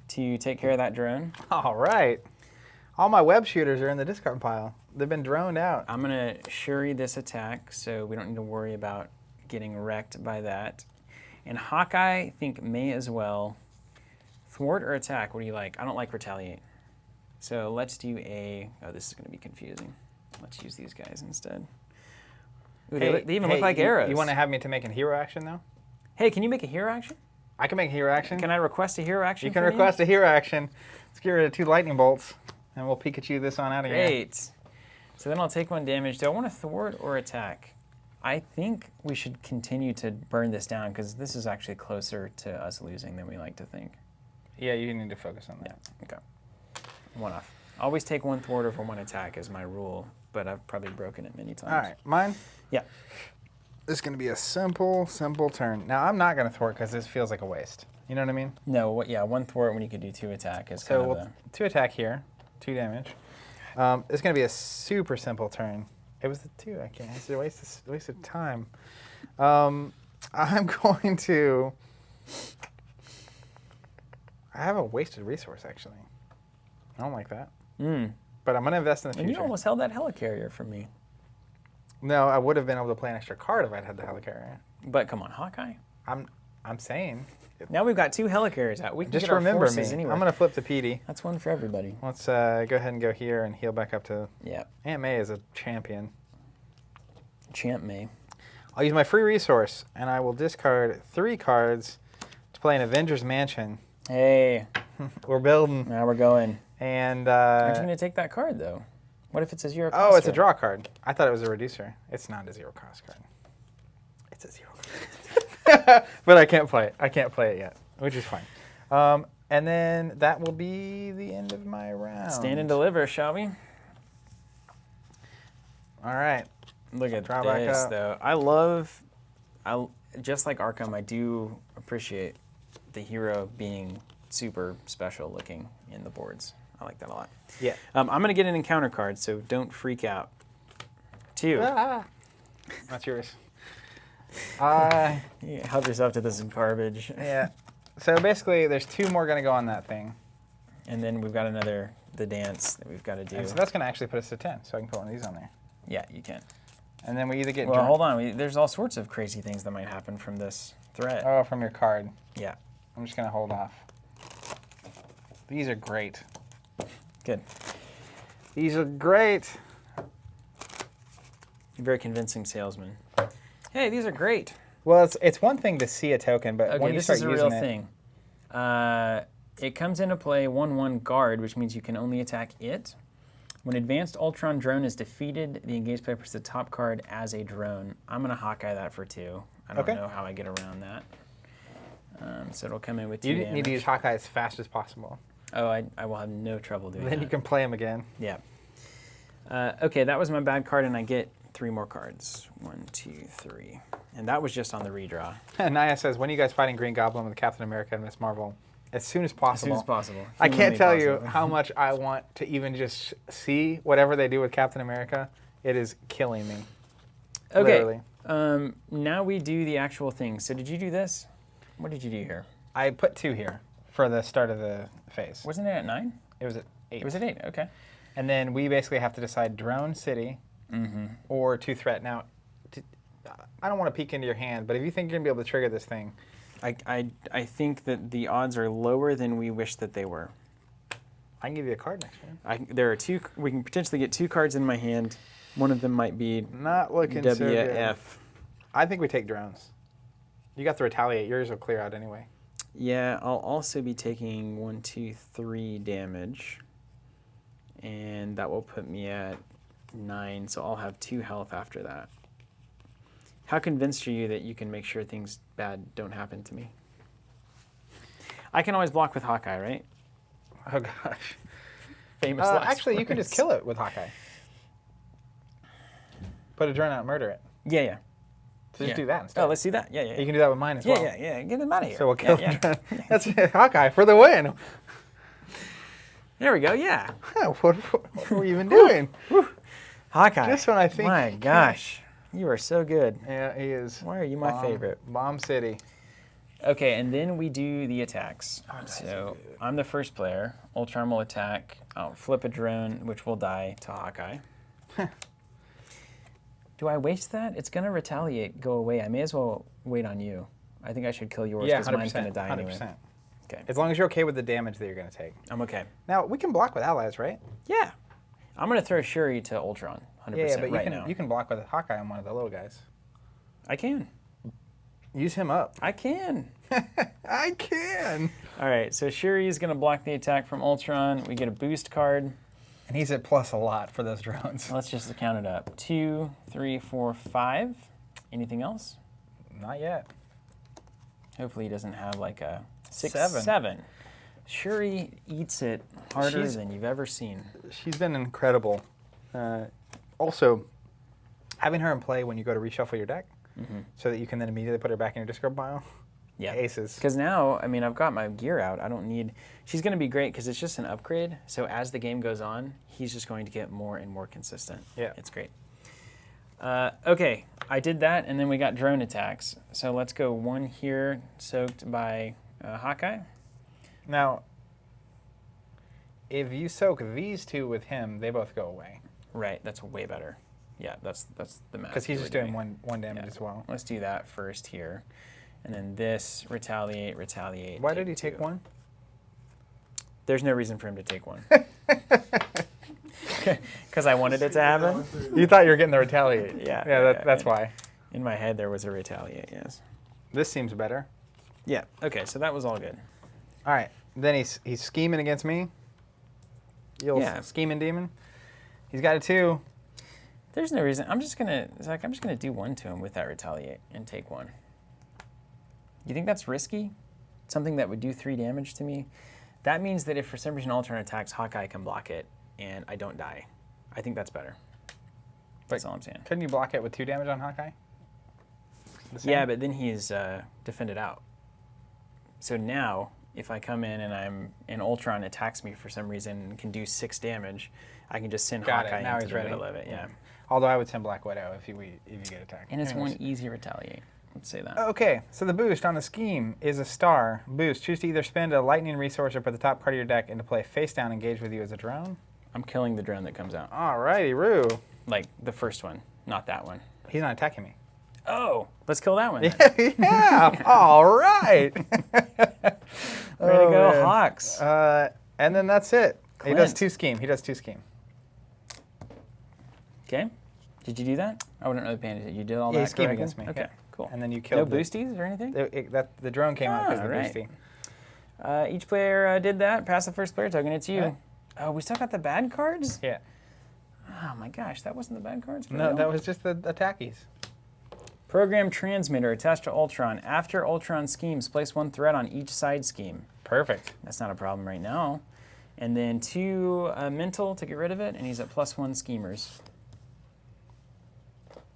to take care of that drone. All right. All my web shooters are in the discard pile. They've been droned out. I'm going to Shuri this attack, so we don't need to worry about getting wrecked by that. And Hawkeye, I think, may as well. Thwart or attack? What do you like? I don't like retaliate. So let's do oh, this is going to be confusing. Let's use these guys instead. Ooh, they even look like arrows. You want to have me to make a hero action, though? Hey, can you make a hero action? I can make a hero action. Can I request a hero action? You can request a hero action. Let's get rid of 2 lightning bolts. And we'll Pikachu this on out of here. Great. So then I'll take 1 damage. Do I want to thwart or attack? I think we should continue to burn this down because this is actually closer to us losing than we like to think. Yeah, you need to focus on that. Okay. 1 off. Always take 1 thwart over 1 attack is my rule, but I've probably broken it many times. All right, mine? Yeah. This is going to be a simple turn. Now, I'm not going to thwart because this feels like a waste. You know what I mean? No, yeah, 1 thwart when you could do 2 attack is So kind we'll of 2 attack here, 2 damage. It's going to be a super simple turn. It was the 2. I can't. It's a waste of time. I'm going to. I have a wasted resource actually. I don't like that. But I'm going to invest in the future. And you almost held that helicarrier from me. No, I would have been able to play an extra card if I'd had the helicarrier. But come on, Hawkeye. I'm saying. Now we've got 2 helicarriers out. We can Just get our remember me. forces anywhere. I'm going to flip to Petey. That's 1 for everybody. Let's go ahead and go here and heal back up to. Yeah. Aunt May is a champion. Champ May. I'll use my free resource, and I will discard 3 cards to play an Avengers Mansion. Hey, We're building. now we're going. And Aren't you going to take that card, though? What if it's a 0 cost? oh, it's a draw card. I thought it was a reducer. It's not a 0 cost card. It's a 0 cost. But I can't play it. I can't play it yet, which is fine. And then that will be the end of my round. Stand and deliver, shall we? All right. Look at Draw back this, up. though. Just like Arkham, I do appreciate the hero being super special looking in the boards. I like that a lot. Yeah. I'm going to get an encounter card, so don't freak out. 2. Ah. That's yours. You help yourself to this garbage. Yeah. So basically, there's 2 more going to go on that thing. And then we've got the dance that we've got to do. And so that's going to actually put us to 10, so I can put one of these on there. Yeah, you can. And then we either get... Well, hold on. There's all sorts of crazy things that might happen from this threat. Oh, from your card. Yeah. I'm just going to hold off. These are great. Good. These are great. You're a very convincing salesman. Hey, these are great. Well, it's one thing to see a token, but Okay, when you this start is a using real thing. It comes into play 1/1 guard, which means you can only attack it. When advanced Ultron drone is defeated, the engaged player puts the top card as a drone. I'm going to Hawkeye that for 2. I don't know how I get around that. So it'll come in with 2 You damage. need to use Hawkeye as fast as possible. Oh, I will have no trouble doing Then that. you can play him again. Yeah. Okay, that was my bad card, and I get 3 more cards. 1, 2, 3. And that was just on the redraw. Naya says, when are you guys fighting Green Goblin with Captain America and Miss Marvel? As soon as possible. As soon as possible. I can't Humanly tell you possible. how much I want to even just see whatever they do with Captain America. It is killing me. Okay. Literally. Now we do the actual thing. So did you do this? What did you do here? I put 2 here for the start of the phase. Wasn't it at 9? It was at 8. It was at 8. Okay. And then we basically have to decide drone city or 2 threat. Now, I don't want to peek into your hand, but if you think you're going to be able to trigger this thing. I think that the odds are lower than we wish that they were. I can give you a card next turn. There are 2. We can potentially get 2 cards in my hand. One of them might be Not looking so good. WF. I think we take drones. You got to retaliate. Yours will clear out anyway. Yeah, I'll also be taking 1, 2, 3 damage. And that will put me at 9, so I'll have 2 health after that. How convinced are you that you can make sure things bad don't happen to me? I can always block with Hawkeye, right? Oh, gosh. Famous last Actually, you can just words. kill it with Hawkeye. Put a drone out and murder it. Yeah. So just do that instead. Oh, let's do that. Yeah. You can do that with mine as well. Yeah. Get him out of here. So we'll kill Yeah. the drone. That's it. Hawkeye for the win. There we go. Yeah. What were we even doing? Hawkeye. Just when I think. My gosh, you are so good. Yeah, he is. Why are you my favorite? Bomb City. Okay, and then we do the attacks. So I'm the first player. Ultron will attack. I'll flip a drone, which will die to Hawkeye. Do I waste that? It's going to retaliate, go away. I may as well wait on you. I think I should kill yours Yeah, because 100%. mine's going to die 100%. anyway. Okay, As long as you're okay with the damage that you're going to take. I'm okay. Now, we can block with allies, right? Yeah. I'm going to throw Shuri to Ultron 100% Yeah, but right now. you can block with Hawkeye on one of the little guys. I can. Use him up. I can. I can. All right, so Shuri is going to block the attack from Ultron. We get a boost card. And he's at plus a lot for those drones. Let's just count it up. 2, 3, 4, 5. Anything else? Not yet. Hopefully he doesn't have like a 6, 7. 7. Shuri eats it harder She's- than you've ever seen. She's been incredible. Also, having her in play when you go to reshuffle your deck, so that you can then immediately put her back in your discard pile. Yeah. Aces. Because now, I mean, I've got my gear out. I don't need... She's going to be great because it's just an upgrade. So as the game goes on, he's just going to get more and more consistent. Yeah. It's great. Okay, I did that, and then we got drone attacks. So let's go 1 here, soaked by Hawkeye. Now, if you soak these 2 with him, they both go away. Right, that's way better. Yeah, that's the math. Because he's you just were doing one damage as well. Let's do that first here. And then this, retaliate, retaliate. Why did he take 1? There's no reason for him to take 1. Because I wanted it to happen. You thought you were getting the retaliate. Yeah. Yeah, that's why. In my head, there was a retaliate, yes. This seems better. Yeah, okay, so that was all good. All right. Then he's scheming against me. You Yeah. scheming demon. He's got a 2. There's no reason. I'm just gonna do 1 to him with that retaliate and take 1. You think that's risky? Something that would do 3 damage to me? That means that if for some reason Ultron attacks, Hawkeye can block it and I don't die. I think that's better. That's all I'm saying. Couldn't you block it with 2 damage on Hawkeye? Yeah, but then he's defended out. So now, if I come in and Ultron attacks me for some reason and can do 6 damage, I can just send Got it. Hawkeye Now into he's the ready. middle of it. Yeah. Although I would send Black Widow if you get attacked. And it's Anyways. 1 easy retaliate. Let's say that. Okay, so the boost on the scheme is a star boost. Choose to either spend a lightning resource or put the top card of your deck into play face down, engage with you as a drone. I'm killing the drone that comes out. Alrighty, Roo. Like the first one, not that one. He's not attacking me. Oh, let's kill that one then. Yeah, all right. Way to go, man. Hawks. And then that's it. He does Clint. 2 scheme. He does 2 scheme. Okay. Did you do that? I wouldn't really pay attention. You did all Yeah, he that schemed correct? against me. Okay, Yeah. cool. And then you No killed boosties or anything? the drone came out because of the right. boosty. Each player did that. Pass the first player token. It's you. Yeah. Oh, we still got the bad cards? Yeah. Oh my gosh, that wasn't the bad cards? For No, real? that was just the attackies. Program transmitter attached to Ultron. After Ultron schemes, place 1 threat on each side scheme. Perfect. That's not a problem right now. And then 2 mental to get rid of it, and he's at +1 schemers.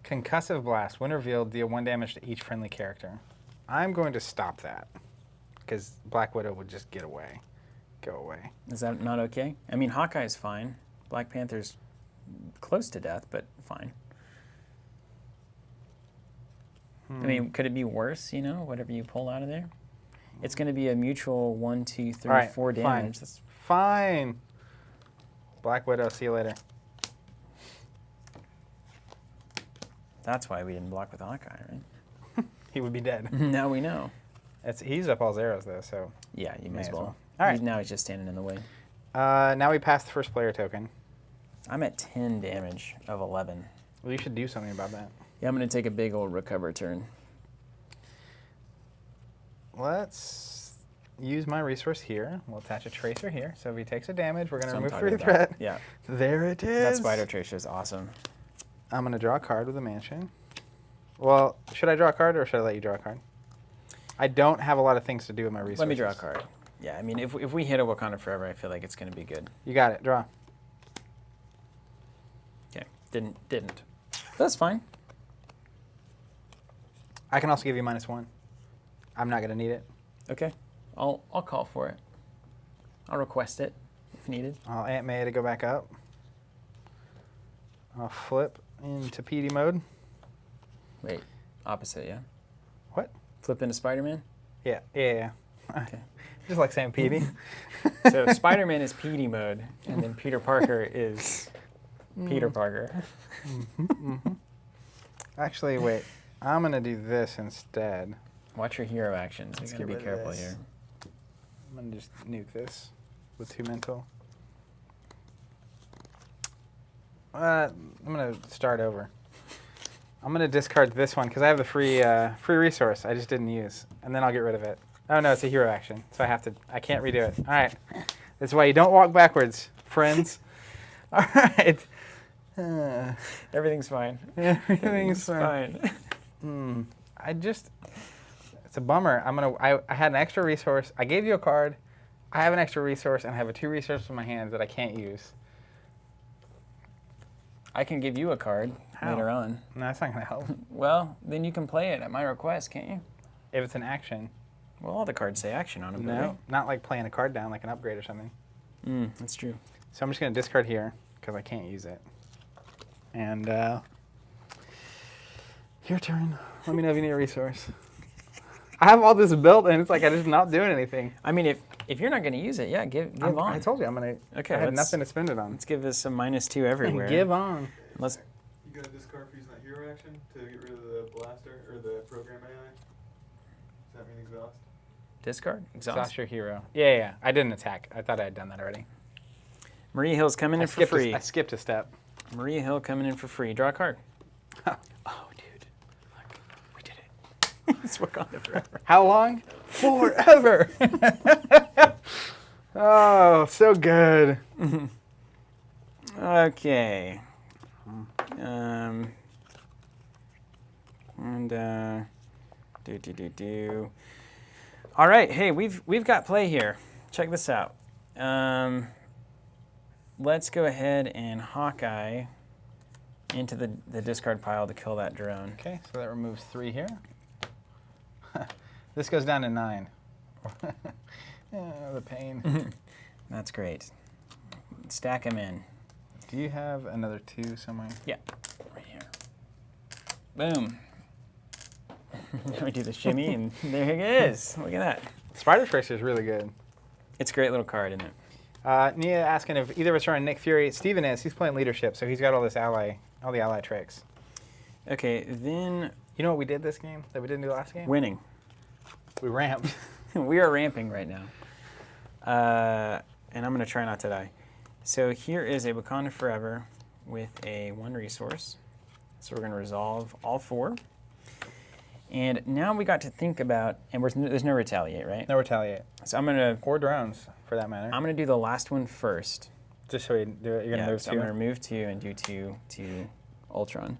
Concussive blast. When revealed, deal 1 damage to each friendly character. I'm going to stop that because Black Widow would just get away. Go away. Is that not okay? I mean, Hawkeye's fine. Black Panther's close to death, but fine. I mean, could it be worse, you know, whatever you pull out of there? It's going to be a mutual 1, 2, 3, All right, 4 fine. damage. That's Fine. Black Widow, see you later. That's why we didn't block with Hawkeye, right? He would be dead. Now we know. He's up all zeros though, so. Yeah, you may as well. All right. Now he's just standing in the way. Now we passed the first player token. I'm at 10 damage of 11. Well, you should do something about that. Yeah, I'm going to take a big old recover turn. Let's use my resource here. We'll attach a tracer here. So if he takes a damage, we're going to So I'm remove talking 3 about. threat. Yeah, There it is. that Spider Tracer is awesome. I'm going to draw a card with a mansion. Well, should I draw a card or should I let you draw a card? I don't have a lot of things to do with my resources. Let me draw a card. Yeah, I mean, if we hit a Wakanda Forever, I feel like it's going to be good. You got it. Draw. Okay, didn't. That's fine. I can also give you -1. I'm not going to need it. Okay, I'll call for it. I'll request it if needed. I'll Aunt May to go back up. I'll flip into PD mode. Wait, opposite, yeah? What? Flip into Spider-Man? Yeah. Okay. Just like saying PD. So Spider-Man is PD mode, and then Peter Parker is Peter Parker. Actually, wait. I'm going to do this instead. Watch your hero actions. You Let's gotta get be rid of careful this. here. I'm going to just nuke this with 2 mental. I'm going to start over. I'm going to discard this one because I have the free resource I just didn't use, and then I'll get rid of it. Oh no, it's a hero action, so I can't redo it. All right, that's why you don't walk backwards, friends. All right. Everything's fine. Everything's fine. It's a bummer. I had an extra resource. I gave you a card. I have an extra resource, and I have a 2 resources in my hands that I can't use. I can give you a card later on. No, that's not going to help. Well, then you can play it at my request, can't you? If it's an action. Well, all the cards say action on them. No, not like playing a card down, like an upgrade or something. That's true. So I'm just going to discard here, because I can't use it. And your turn. Let me know if you need a resource. I have all this built, and it's like I'm just not doing anything. I mean, if you're not going to use it, yeah, give on. I told you I'm going to. Okay, I had nothing to spend it on. Let's give this a -2 everywhere. Give on. Let's. You got to discard for using that hero action to get rid of the blaster or the program AI. Does that mean exhaust? Discard? Exhaust your hero. Yeah. I didn't attack. I thought I had done that already. Maria Hill's coming in for free. I skipped a step. Maria Hill coming in for free. Draw a card. Oh, dude. Look, we did it. It's Wakanda forever. How long? Forever. Oh, so good. Okay. All right. Hey, we've got play here. Check this out. Let's go ahead and Hawkeye into the discard pile to kill that drone. Okay, so that removes 3 here. This goes down to 9. The pain. That's great. Stack them in. Do you have another 2 somewhere? Yeah, right here. Boom. Now we do the shimmy, and there it is. Look at that. Spider Tracer is really good. It's a great little card, isn't it? Nia asking if either of us are on Nick Fury. Steven is. He's playing leadership, so he's got all the ally tricks. Okay, then You know what we did this game that we didn't do last game? winning. We ramped. We are ramping right now. And I'm going to try not to die. So here is a Wakanda Forever with a 1 resource. So we're going to resolve all 4. And now we got to think about, and there's no retaliate, right? No retaliate. So I'm going to, Or drones, for that matter. I'm going to do the last one first. Just so we do it, you're going to move so 2? I'm going to remove 2 and do 2 to Ultron.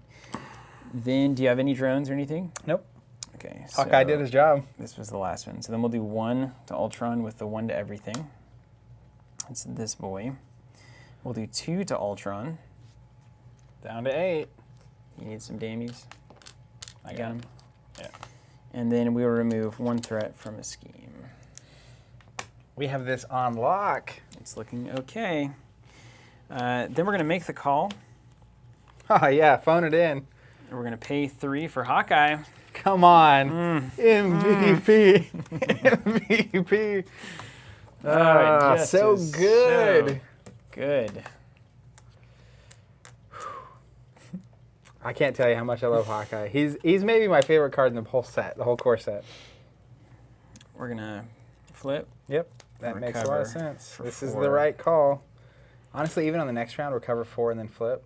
Then, do you have any drones or anything? Nope. Okay. Hawkeye did his job. This was the last one. So then we'll do 1 to Ultron with the 1 to everything. That's this boy. We'll do 2 to Ultron. Down to 8. You need some dammies? I got him. Yeah. And then we will remove 1 threat from a scheme. We have this on lock. It's looking okay. Then we're going to make the call. Oh, yeah, phone it in. We're going to pay 3 for Hawkeye. Come on. MVP. MVP. Just So is good. so good. I can't tell you how much I love Hawkeye. He's maybe my favorite card in the whole set, the whole core set. We're going to flip. Yep, that makes a lot of Recover sense. for This is 4. the right call. Honestly, even on the next round, recover 4 and then flip.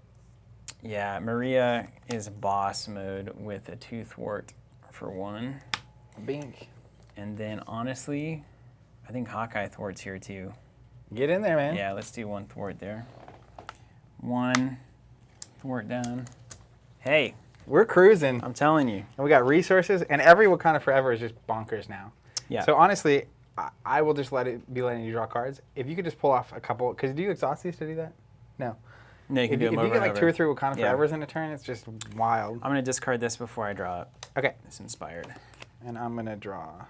Yeah, Maria is boss mode with a 2 thwart for 1. Bink. And then honestly, I think Hawkeye thwarts here too. Get in there, man. Yeah, let's do 1 thwart there. 1 thwart down. Hey, We're cruising. I'm telling you. And we got resources, and every Wakanda Forever is just bonkers now. Yeah. So honestly, I will just letting you draw cards. If you could just pull off a couple, because do you exhaust these to do that? No. No, you can If do you them over get and like over. 2 or 3 Wakanda Yeah. Forevers in a turn, it's just wild. I'm gonna discard this before I draw it. Okay. It's inspired. And I'm gonna draw.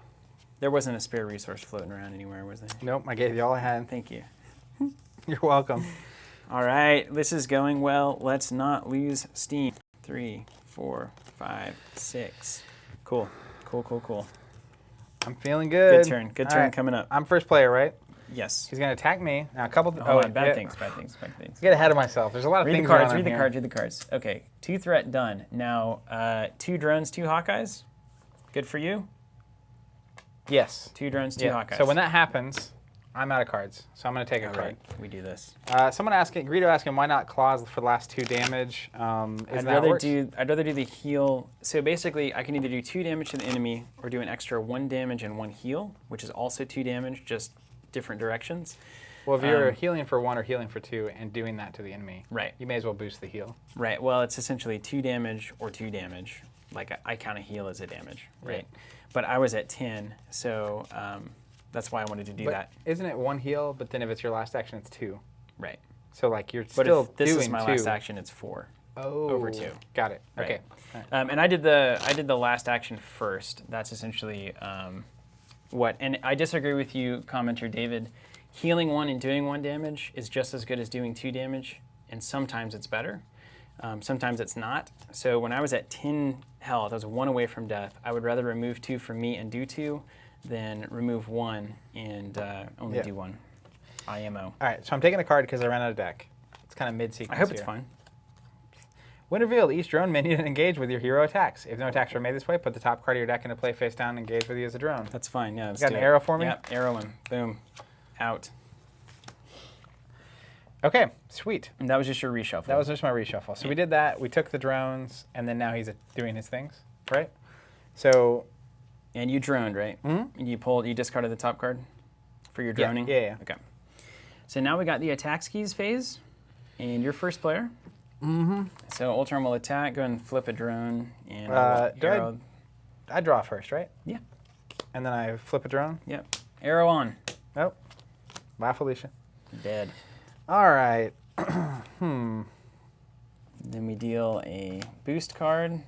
There wasn't a spare resource floating around anywhere, was there? Nope, I gave you all I had. Thank you. You're welcome. All right, this is going well. Let's not lose steam. 3, 4, 5, 6. Cool. I'm feeling good. Good All turn right. coming up. I'm first player, right? Yes. He's gonna attack me. Now a couple. Hold on, bad yeah. things. Get ahead of myself. There's a lot of Read the things cards, going on here. read the cards. Okay, 2 threat done. Now, 2 drones, 2 Hawkeyes. Good for you? Yes. 2 drones, 2 Yeah. Hawkeyes. So when that happens, I'm out of cards. So I'm gonna take a All card. right, we do this. Someone asking, Greedo asking, why not claws for the last 2 damage? I'd rather do the heal. So basically, I can either do 2 damage to the enemy or do an extra 1 damage and 1 heal, which is also 2 damage, just different directions. Well, if you're healing for 1 or healing for 2 and doing that to the enemy, Right. you may as well boost the heal. Right. Well, it's essentially 2 damage or 2 damage. Like I count a heal as a damage, right? But I was at 10, so that's why I wanted to do that. Isn't it 1 heal, but then if it's your last action, it's 2? Right. So like you're But still if this doing is my 2. last action, it's 4. Oh, over 2. Got it. Right. Okay. And I did the last action first. That's essentially what. And I disagree with you, commenter David. Healing 1 and doing 1 damage is just as good as doing 2 damage, and sometimes it's better. Sometimes it's not. So when I was at 10 health, I was 1 away from death. I would rather remove 2 from me and do 2 than remove 1 and only do 1. IMO. All right, so I'm taking a card because I ran out of deck. It's kind of mid-sequence I hope it's here. fine. When revealed, each drone minion engage with your hero attacks. If no attacks are made this way, put the top card of your deck into play face down and engage with you as a drone. That's fine. Yeah. Let's got do an it. arrow for me? Yep. Arrow him. Boom. Out. Okay, sweet. And that was just your reshuffle. That was just my reshuffle. So we did that. We took the drones, and then now he's doing his things, right? So. And you droned, right? Mm-hmm. And you discarded the top card for your droning? Yeah. Okay. So now we got the attack skis phase, and you're first player. Mm-hmm. So Ultron will attack, go ahead and flip a drone, and I draw first, right? Yeah. And then I flip a drone? Yep. Arrow on. Nope. Bye, Felicia. Dead. All right. Then we deal a boost card.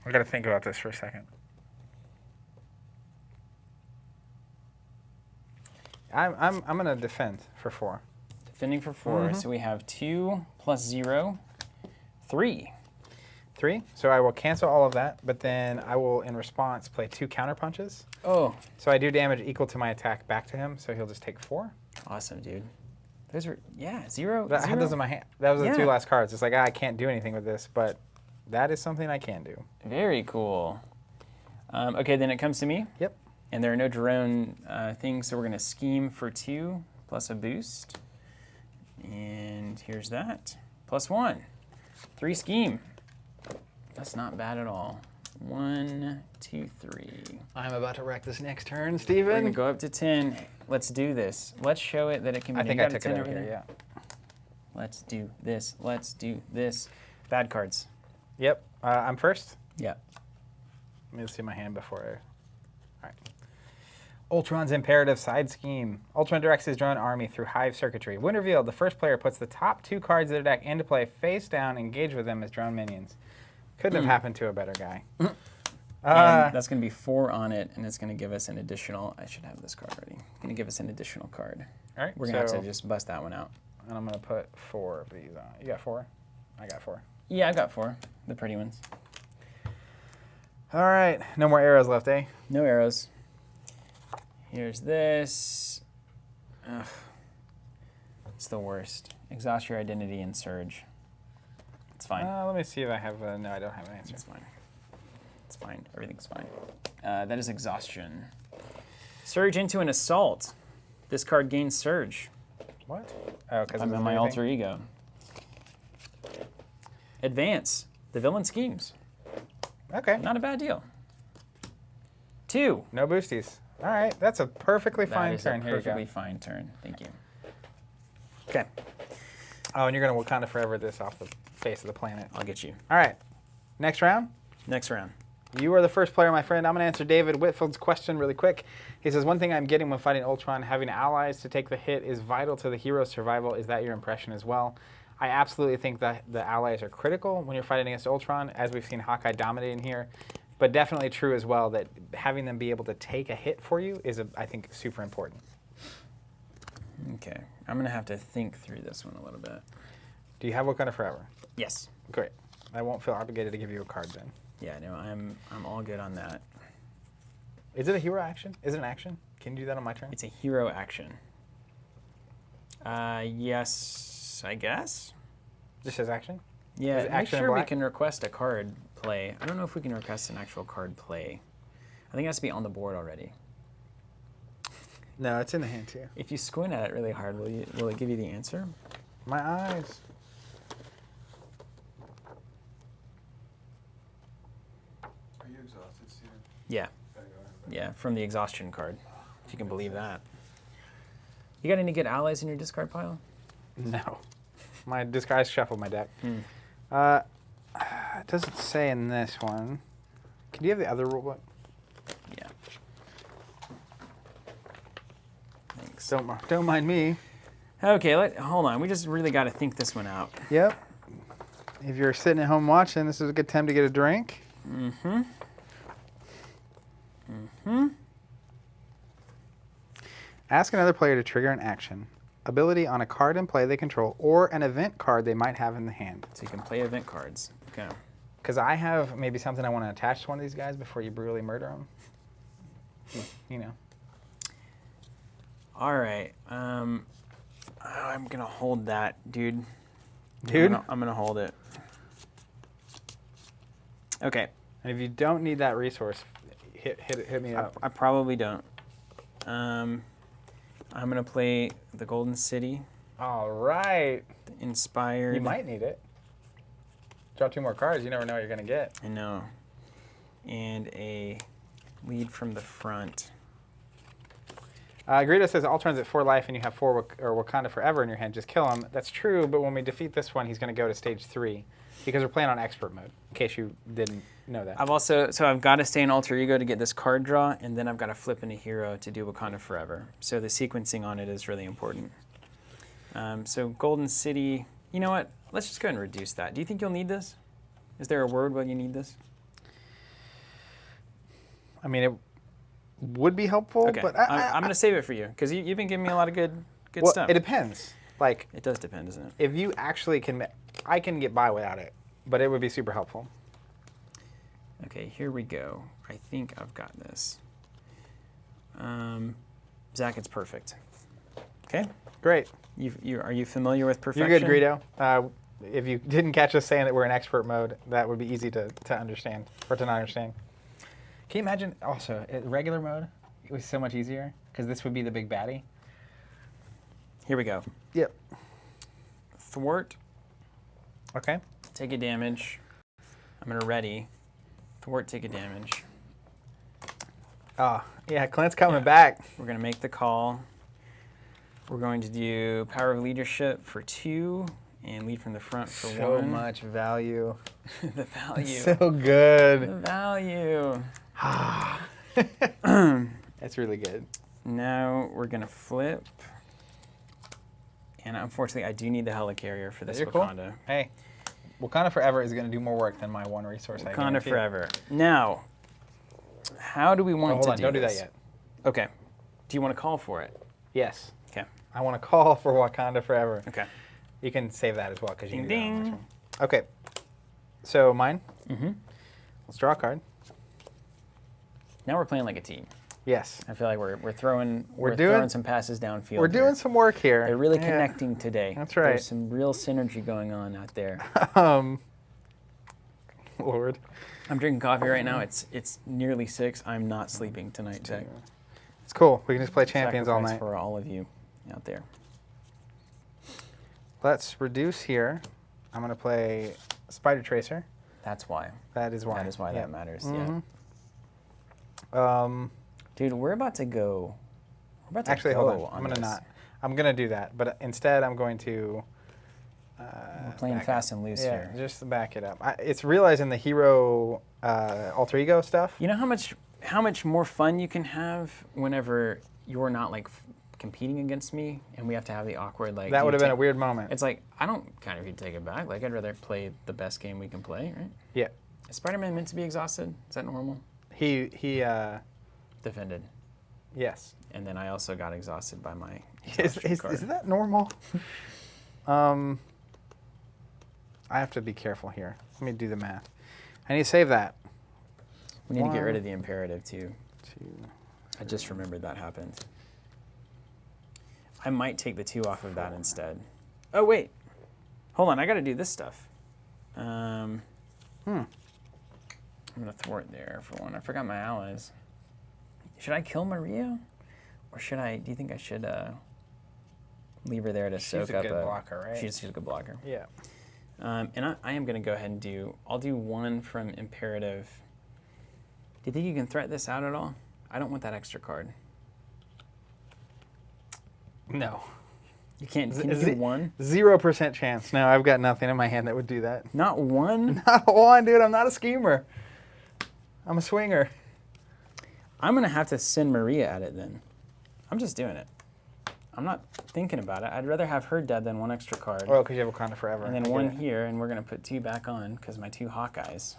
I got to think about this for a second. I'm gonna defend for 4. Defending for 4. So we have 2 plus 0, 3. 3. So I will cancel all of that, but then I will, in response, play 2 counter punches. Oh. So I do damage equal to my attack back to him, so he'll just take 4. Awesome, dude. Those were, 0. I had those in my hand. That was the Yeah. 2 last cards. It's like, I can't do anything with this, but that is something I can do. Very cool. Okay, then it comes to me. Yep. And there are no drone things, so we're going to scheme for 2 plus a boost. And here's that. Plus 1. 3 scheme. That's not bad at all. 1, 2, 3. I'm about to wreck this next turn, We're Steven. going to go up to 10. Let's do this. Let's show it that it can be I think done. I took it over here, yeah. Let's do this. Let's do this. Bad cards. Yep. I'm first. Yeah. Let me see my hand before I... All right. Ultron's Imperative Side Scheme. Ultron directs his drone army through hive circuitry. When revealed, the first player puts the top 2 cards of their deck into play face down, engage with them as drone minions. Couldn't have happened to a better guy. And that's going to be 4 on it, and it's going to give us an additional... I should have this card ready. It's going to give us an additional card. All right. We're going to have to just bust that one out. And I'm going to put 4 of these on. You got 4? I got 4. Yeah, I got 4. The pretty ones. All right. No more arrows left, eh? No arrows. Here's this. Ugh. It's the worst. Exhaust your identity and surge. It's fine. Let me see if I have a... No, I don't have an answer. It's fine. It's fine. Everything's fine. That is exhaustion. Surge into an assault. This card gains surge. What? Oh, because I'm in my alter ego. Advance. The villain schemes. Okay. Not a bad deal. 2. No boosties. All right. That's a perfectly fine turn. Here you go. Perfectly fine turn. Thank you. Okay. Oh, and you're going to Wakanda Forever this off the face of the planet. I'll get you. All right. Next round. Next round. You are the first player, my friend. I'm going to answer David Whitfield's question really quick. He says, one thing I'm getting when fighting Ultron, having allies to take the hit is vital to the hero's survival. Is that your impression as well? I absolutely think that the allies are critical when you're fighting against Ultron, as we've seen Hawkeye dominating here. But definitely true as well that having them be able to take a hit for you is, I think, super important. Okay. I'm going to have to think through this one a little bit. Do you have Wakanda Forever? Yes. Great. I won't feel obligated to give you a card then. Yeah, no, I'm all good on that. Is it a hero action? Is it an action? Can you do that on my turn? It's a hero action. Yes, I guess. Just says action? Yeah, Is it make action in sure we black? can request a card play. I don't know if we can request an actual card play. I think it has to be on the board already. No, it's in the hand too. If you squint at it really hard, will it give you the answer? My eyes. Are you exhausted, Steven? Yeah. Gotta go ahead. Yeah, from the exhaustion card, if you can believe that. You got any good allies in your discard pile? No. My discard, I shuffled my deck. It doesn't say in this one. Can you have the other rulebook? Yeah. Thanks. Don't mind me. Okay, hold on. We just really got to think this one out. Yep. If you're sitting at home watching, this is a good time to get a drink. Mm-hmm. Mm-hmm. Ask another player to trigger an action, ability on a card in play they control, or an event card they might have in the hand. So you can play event cards. Okay. Because I have maybe something I want to attach to one of these guys before you brutally murder them. You know. All right. I'm gonna hold that, dude. Dude? I'm gonna hold it. Okay. And if you don't need that resource, hit me up. I probably don't. I'm gonna play the Golden City. All right. Inspired. You might need it. Draw 2 more cards. You never know what you're going to get. I know. And a lead from the front. Greedo says Ultron's at 4 life and you have 4 or Wakanda Forever in your hand. Just kill him. That's true, but when we defeat this one, he's going to go to stage 3 because we're playing on expert mode, in case you didn't know that. I've got to stay in Alter Ego to get this card draw, and then I've got to flip in a hero to do Wakanda Forever. So the sequencing on it is really important. So Golden City, you know what? Let's just go ahead and reduce that. Do you think you'll need this? Is there a word when you need this? I mean, it would be helpful, Okay. but I'm going to save it for you because you've been giving me a lot of good well, stuff. it depends. Like, It does depend, doesn't it? if you actually can, I can get by without it, but it would be super helpful. Okay, here we go. I think I've got this. Zach, it's perfect. Okay? Great. Are you familiar with perfection? You're good, Greedo. If you didn't catch us saying that we're in expert mode, that would be easy to understand, or to not understand. Can you imagine, also, regular mode, it was so much easier, because this would be the big baddie. Here we go. Yep. Thwart, Okay. take a damage. I'm going to ready. Thwart, take a damage. Oh, yeah, Clint's coming back. We're going to make the call. We're going to do Power of Leadership for 2 and lead from the front for 1. So much value. The value. So The good. value. That's really good. Now we're going to flip. And unfortunately, I do need the helicarrier for this You're cool. Wakanda. Hey, Wakanda Forever is going to do more work than my 1 resource. I Wakanda guarantee. Forever. Now, how do we want Hold to on, do don't do this? that yet. Okay. Do you want to call for it? Yes. Okay. I want to call for Wakanda Forever. Okay. You can save that as well, because you Ding, can do that on this ding. one. Okay. So mine. Mm-hmm. Let's draw a card. Now we're playing like a team. Yes. I feel like we're throwing We're throwing doing- some passes downfield. We're doing here. some work here. They're really Yeah. connecting today. That's right. There's some real synergy going on out there. Lord. I'm drinking coffee right now. It's nearly 6. I'm not sleeping tonight, Jack. It's cool. We can just play champions all Sacrifice night. for all of you out there. Let's reduce here. I'm going to play Spider Tracer. That's why. That is why. That is why Yeah. that matters. Mhm. Yeah. Dude, we're about to go. We're about to Actually, go hold on. I'm going to this. not. I'm going to do that. But instead, I'm going to... We're playing back fast up. and loose Yeah, here. just to back it up. It's realizing the hero alter ego stuff. You know how much more fun you can have whenever you're not like competing against me, and we have to have the awkward like. That you would have been a take- weird moment. It's like I don't kind of you take it back. Like I'd rather play the best game we can play, right? Yeah. Is Spider-Man meant to be exhausted? Is that normal? He Defended, yes. and then I also got exhausted by my. Is exhaustion card. that normal? I have to be careful here. Let me do the math. I need to save that. We need to get 1, rid of the imperative too. 2. I just remembered that happened. I might take the 2 off of that instead. Oh wait, hold on. I got to do this stuff. I'm gonna thwart there for 1. I forgot my allies. Should I kill Maria, or should I? Do you think I should leave her there to soak She's a up good blocker, right? She's a good blocker. Yeah. And I am gonna go ahead and do. I'll do 1 from imperative. Do you think you can threat this out at all? I don't want that extra card. No. You can't. Can you do one? 0% chance. No, I've got nothing in my hand that would do that. Not one. Not one, dude. I'm not a schemer. I'm a swinger. I'm gonna have to send Maria at it then. I'm just doing it. I'm not thinking about it. I'd rather have her dead than one extra card. Well, because you have Wakanda Forever. And then one here, and we're gonna put 2 back on because my 2 Hawkeyes.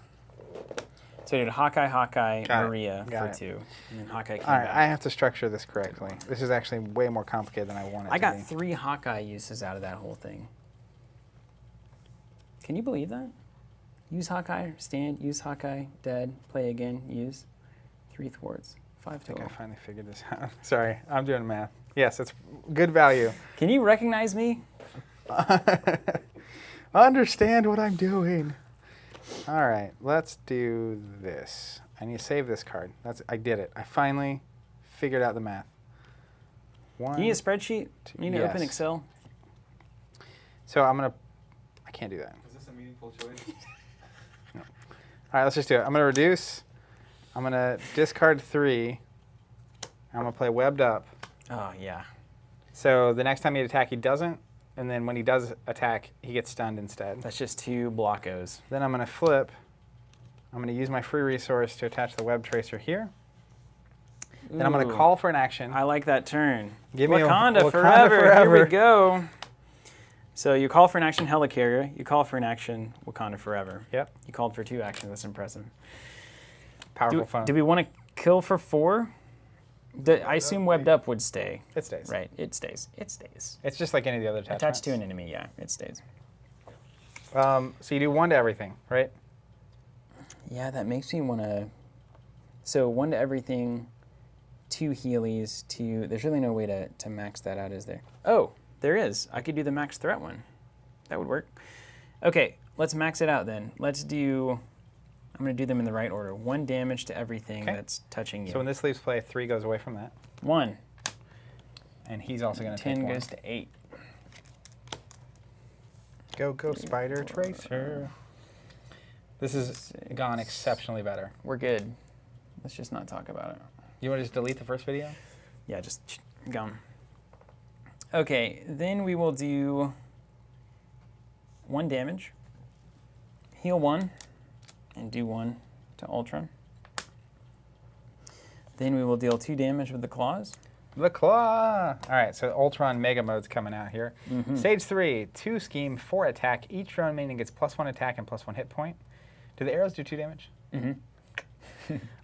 So I did Hawkeye, Maria for 2, and then Hawkeye came All right, back. I have to structure this correctly. This is actually way more complicated than I want it I to got be. 3 Hawkeye uses out of that whole thing. Can you believe that? Use Hawkeye, stand, use Hawkeye, dead, play again, use. 3 thwarts, 5 I think total. I finally figured this out. Sorry, I'm doing math. Yes, it's good value. Can you recognize me? Understand what I'm doing. All right, let's do this. I need to save this card. I did it. I finally figured out the math. One, You need a spreadsheet? You need to open yes. Excel? So I can't do that. Is this a meaningful choice? All right, let's just do it. I'm going to reduce. I'm going to discard 3. I'm going to play webbed up. Oh, yeah. So the next time he attack, he doesn't. And then when he does attack, he gets stunned instead. That's just 2 blockos. Then I'm going to flip. I'm going to use my free resource to attach the web tracer here. Then I'm going to Ooh, call for an action. I like that turn. Give me a Wakanda, Wakanda forever. Here forever. we go. So you call for an action, Helicarrier. You call for an action, Wakanda forever. Yep. You called for 2 actions. That's impressive. Powerful phone. Do we want to kill for 4? I assume webbed up would stay. It stays. Right, it stays. It stays. It's just like any of the other attachments. Attached to an enemy, yeah, it stays. So you do 1 to everything, right? Yeah, that makes me want to... So 1 to everything, 2 Heelys, 2... There's really no way to max that out, is there? Oh, there is. I could do the max threat one. That would work. Okay, let's max it out then. Let's do... I'm going to do them in the right order. 1 damage to everything that's touching you. So when this leaves play, 3 goes away from that. 1. And he's also going to take 10 1. goes to 8. Go, Spider Tracer. This has gone exceptionally better. We're good. Let's just not talk about it. You want to just delete the first video? Yeah, just gum. Okay, then we will do 1 damage, heal 1, and do 1 to Ultron. Then we will deal 2 damage with the claws. The Claw! All right, so Ultron Mega Mode's coming out here. Stage 3, 2 scheme, 4 attack. Each drone minion gets +1 attack and +1 hit point. Do the arrows do 2 damage?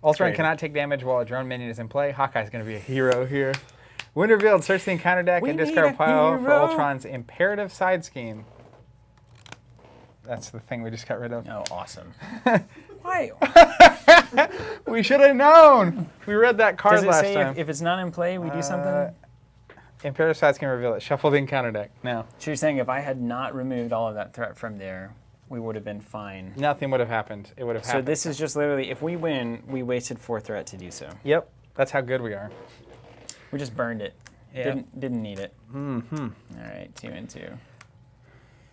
Ultron Great. cannot take damage while a drone minion is in play. Hawkeye's going to be a hero here. When revealed, search the encounter deck We and need discard a a pile for hero. Ultron's imperative side scheme. That's the thing we just got rid of. Oh, awesome. Why? We should have known. We read that card Does it last say time. if it's not in play, we do something? Imperative side scheme reveal it. Shuffle the encounter deck. No. So you're saying if I had not removed all of that threat from there, we would have been fine. Nothing would have happened. It would have So happened. this is just literally, if we win, we wasted 4 threat to do so. Yep. That's how good we are. We just burned it. Yeah. Didn't need it. Mm-hmm. All right, 2 and 2.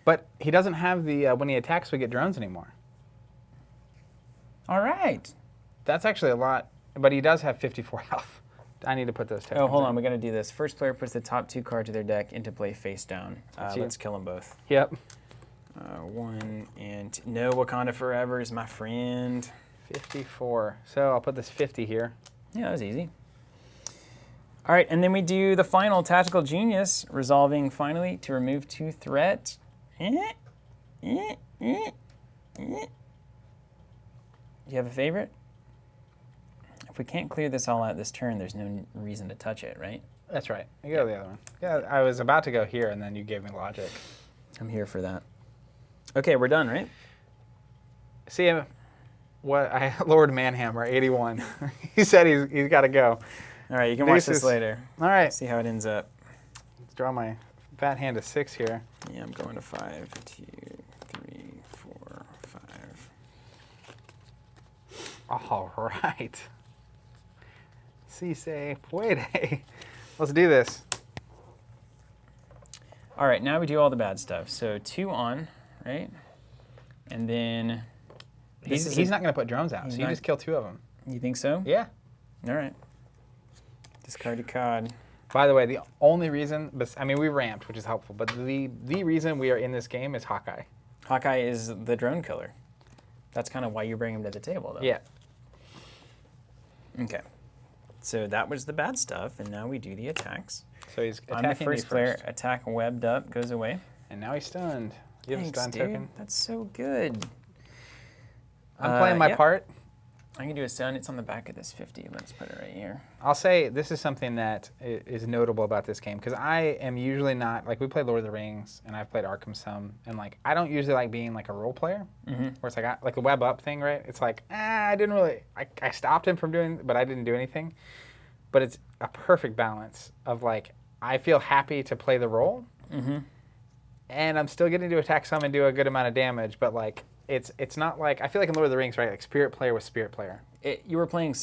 But he doesn't have the when he attacks, we get drones anymore. All right. That's actually a lot. But he does have 54 health. I need to put those tokens Oh, hold on. in. We got to do this. First player puts the top 2 cards of their deck into play face down. That's you. Let's kill them both. Yep. 1 and no Wakanda forever is my friend. 54. So I'll put this 50 here. Yeah, that was easy. All right, and then we do the final Tactical Genius, resolving finally to remove 2 threat. Do you have a favorite? If we can't clear this all out this turn, there's no reason to touch it, right? That's right. You go to the other one. Yeah, I was about to go here, and then you gave me logic. I'm here for that. Okay, we're done, right? See, what I Lord Manhammer, 81. He said he's got to go. All right, you can watch this Deuces. later. All right. See how it ends up. Let's draw my fat hand to 6 here. Yeah, I'm going to 5, 2, 3, 4, 5. All right. Si se puede. Let's do this. All right, now we do all the bad stuff. So 2 on, right? And then... He's not going to put drones out, so you not- just kill 2 of them. You think so? Yeah. All right. Discard a card. By the way, the only reason, I mean, we ramped, which is helpful, but the reason we are in this game is Hawkeye. Hawkeye is the drone killer. That's kind of why you bring him to the table, though. Yeah. Okay. So that was the bad stuff, and now we do the attacks. So he's I'm the attacking me first player. Attack webbed up, goes away. And now he's stunned. You have a Thanks, stun dude. token. That's so good. I'm playing my yeah. part. I can do a stun. It's on the back of this 50. Let's put it right here. I'll say this is something that is notable about this game, because I am usually not, like, we played Lord of the Rings, and I've played Arkham some, and, like, I don't usually like being, like, a role player, where it's like the web up thing, right? It's like, I didn't really, I stopped him from doing, but I didn't do anything. But it's a perfect balance of, like, I feel happy to play the role, and I'm still getting to attack some and do a good amount of damage, but, like, it's not like, I feel like in Lord of the Rings, right, like spirit player with spirit player. You were playing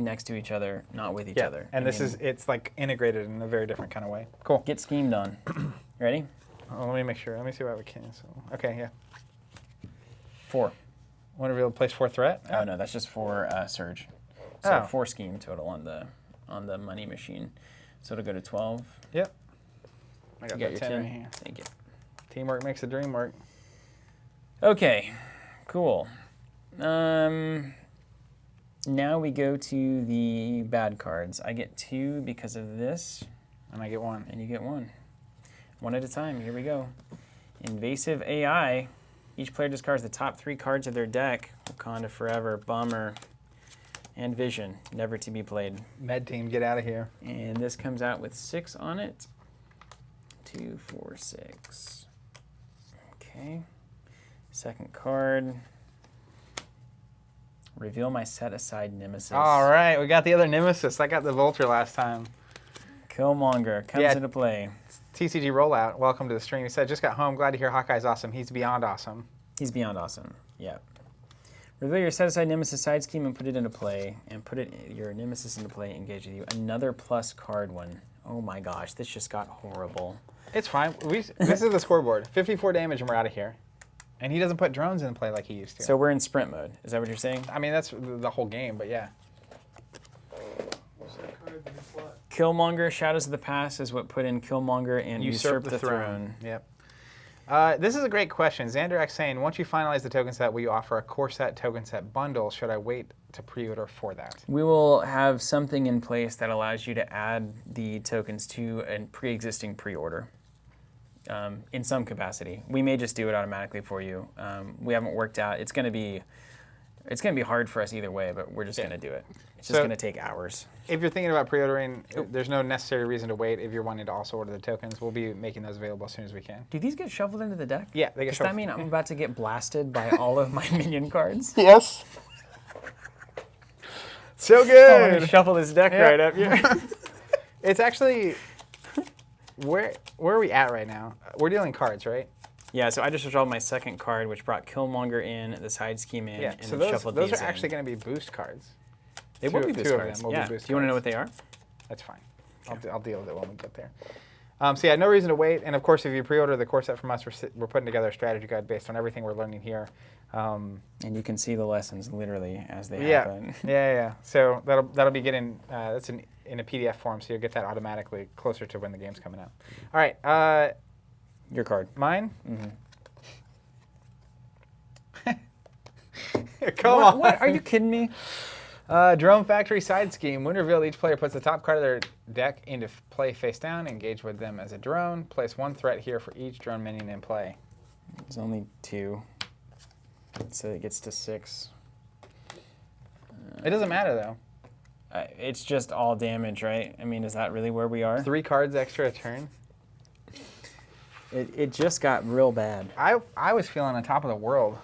next to each other, not with each other. And it's like integrated in a very different kind of way. Cool. Get schemed on. Ready? Oh, let me make sure. Let me see what I have a cancel. Okay, yeah. 4. Want to be able to place 4 threat? Oh no, that's just 4 surge. So Oh. 4 scheme total on the money machine. So it'll go to 12. Yep. I You got got that your 10 10. right here. Thank you. Teamwork makes the dream work. Okay, cool. Now we go to the bad cards. I get 2 because of this, And I get 1. and you get 1. 1 at a time. Here we go. Invasive AI. Each player discards the top 3 cards of their deck. Wakanda Forever, Bummer, and Vision. Never to be played. Med team, get out of here. And this comes out with 6 on it. 2, 4, 6. Okay. Second card. Reveal my set-aside Nemesis. All right, we got the other Nemesis. I got the Vulture last time. Killmonger comes into play. TCG rollout. Welcome to the stream. He said, just got home. Glad to hear Hawkeye's awesome. He's beyond awesome. He's beyond awesome. Yep. Reveal your set-aside Nemesis side scheme and put it into play. And put your Nemesis into play. Engage with you. Another plus card one. Oh my gosh, this just got horrible. It's fine. This is the scoreboard. 54 damage and we're out of here. And he doesn't put drones in play like he used to. So we're in sprint mode. Is that what you're saying? I mean, that's the whole game, but yeah. What's that card in the slot? Killmonger, Shadows of the Past is what put in Killmonger and Usurp the Throne. Yep. This is a great question. Xanderx saying, once you finalize the token set, will you offer a core set token set bundle? Should I wait to pre-order for that? We will have something in place that allows you to add the tokens to a pre-existing pre-order. In some capacity. We may just do it automatically for you. We haven't worked out. It's gonna be hard for us either way, but we're just gonna do it. It's just gonna take hours. If you're thinking about pre-ordering, there's no necessary reason to wait. If you're wanting to also order the tokens, we'll be making those available as soon as we can. Do these get shuffled into the deck? Yeah, they get Does shuffled. that mean I'm about to get blasted by all of my minion cards? Yes. So I'm good. gonna shuffle this deck right up here. It's actually, where are we at right now? We're dealing cards, right? Yeah, so I just shuffled my second card, which brought Killmonger in, the side scheme in, Yeah. and So then shuffled those these are actually in. going to be boost cards. They will be two boost of cards. them will be Yeah. boost Do you want to know cards. what they are? That's fine. I'll deal with it when we get there. So yeah, no reason to wait. And of course, if you pre-order the core set from us, we're putting together a strategy guide based on everything we're learning here. And you can see the lessons literally as they Yeah, happen. yeah. So that'll be getting that's in a PDF form, so you'll get that automatically closer to when the game's coming out. All right, Your card. mine. Mm-hmm. Come on. What? Are you kidding me? Drone Factory side scheme. When revealed, each player puts the top card of their deck into play face down. Engage with them as a drone. Place 1 threat here for each drone minion in play. There's only 2, so it gets to 6. It doesn't matter though. It's just all damage, right? I mean, is that really where we are? 3 cards extra a turn. It just got real bad. I was feeling on top of the world.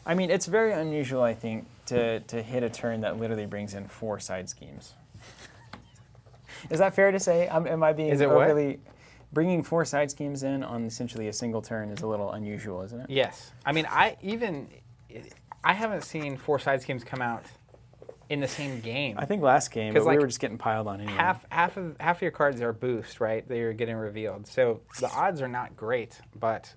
I mean, it's very unusual, I think, to hit a turn that literally brings in 4 side schemes. Is that fair to say? Am I being Is it what? overly... Bringing 4 side schemes in on essentially a single turn is a little unusual, isn't it? Yes. I mean, I haven't seen 4 side schemes come out in the same game. I think last game, 'Cause, but we like, were just getting piled on anyway. Half of your cards are boost, right? They are getting revealed. So the odds are not great, but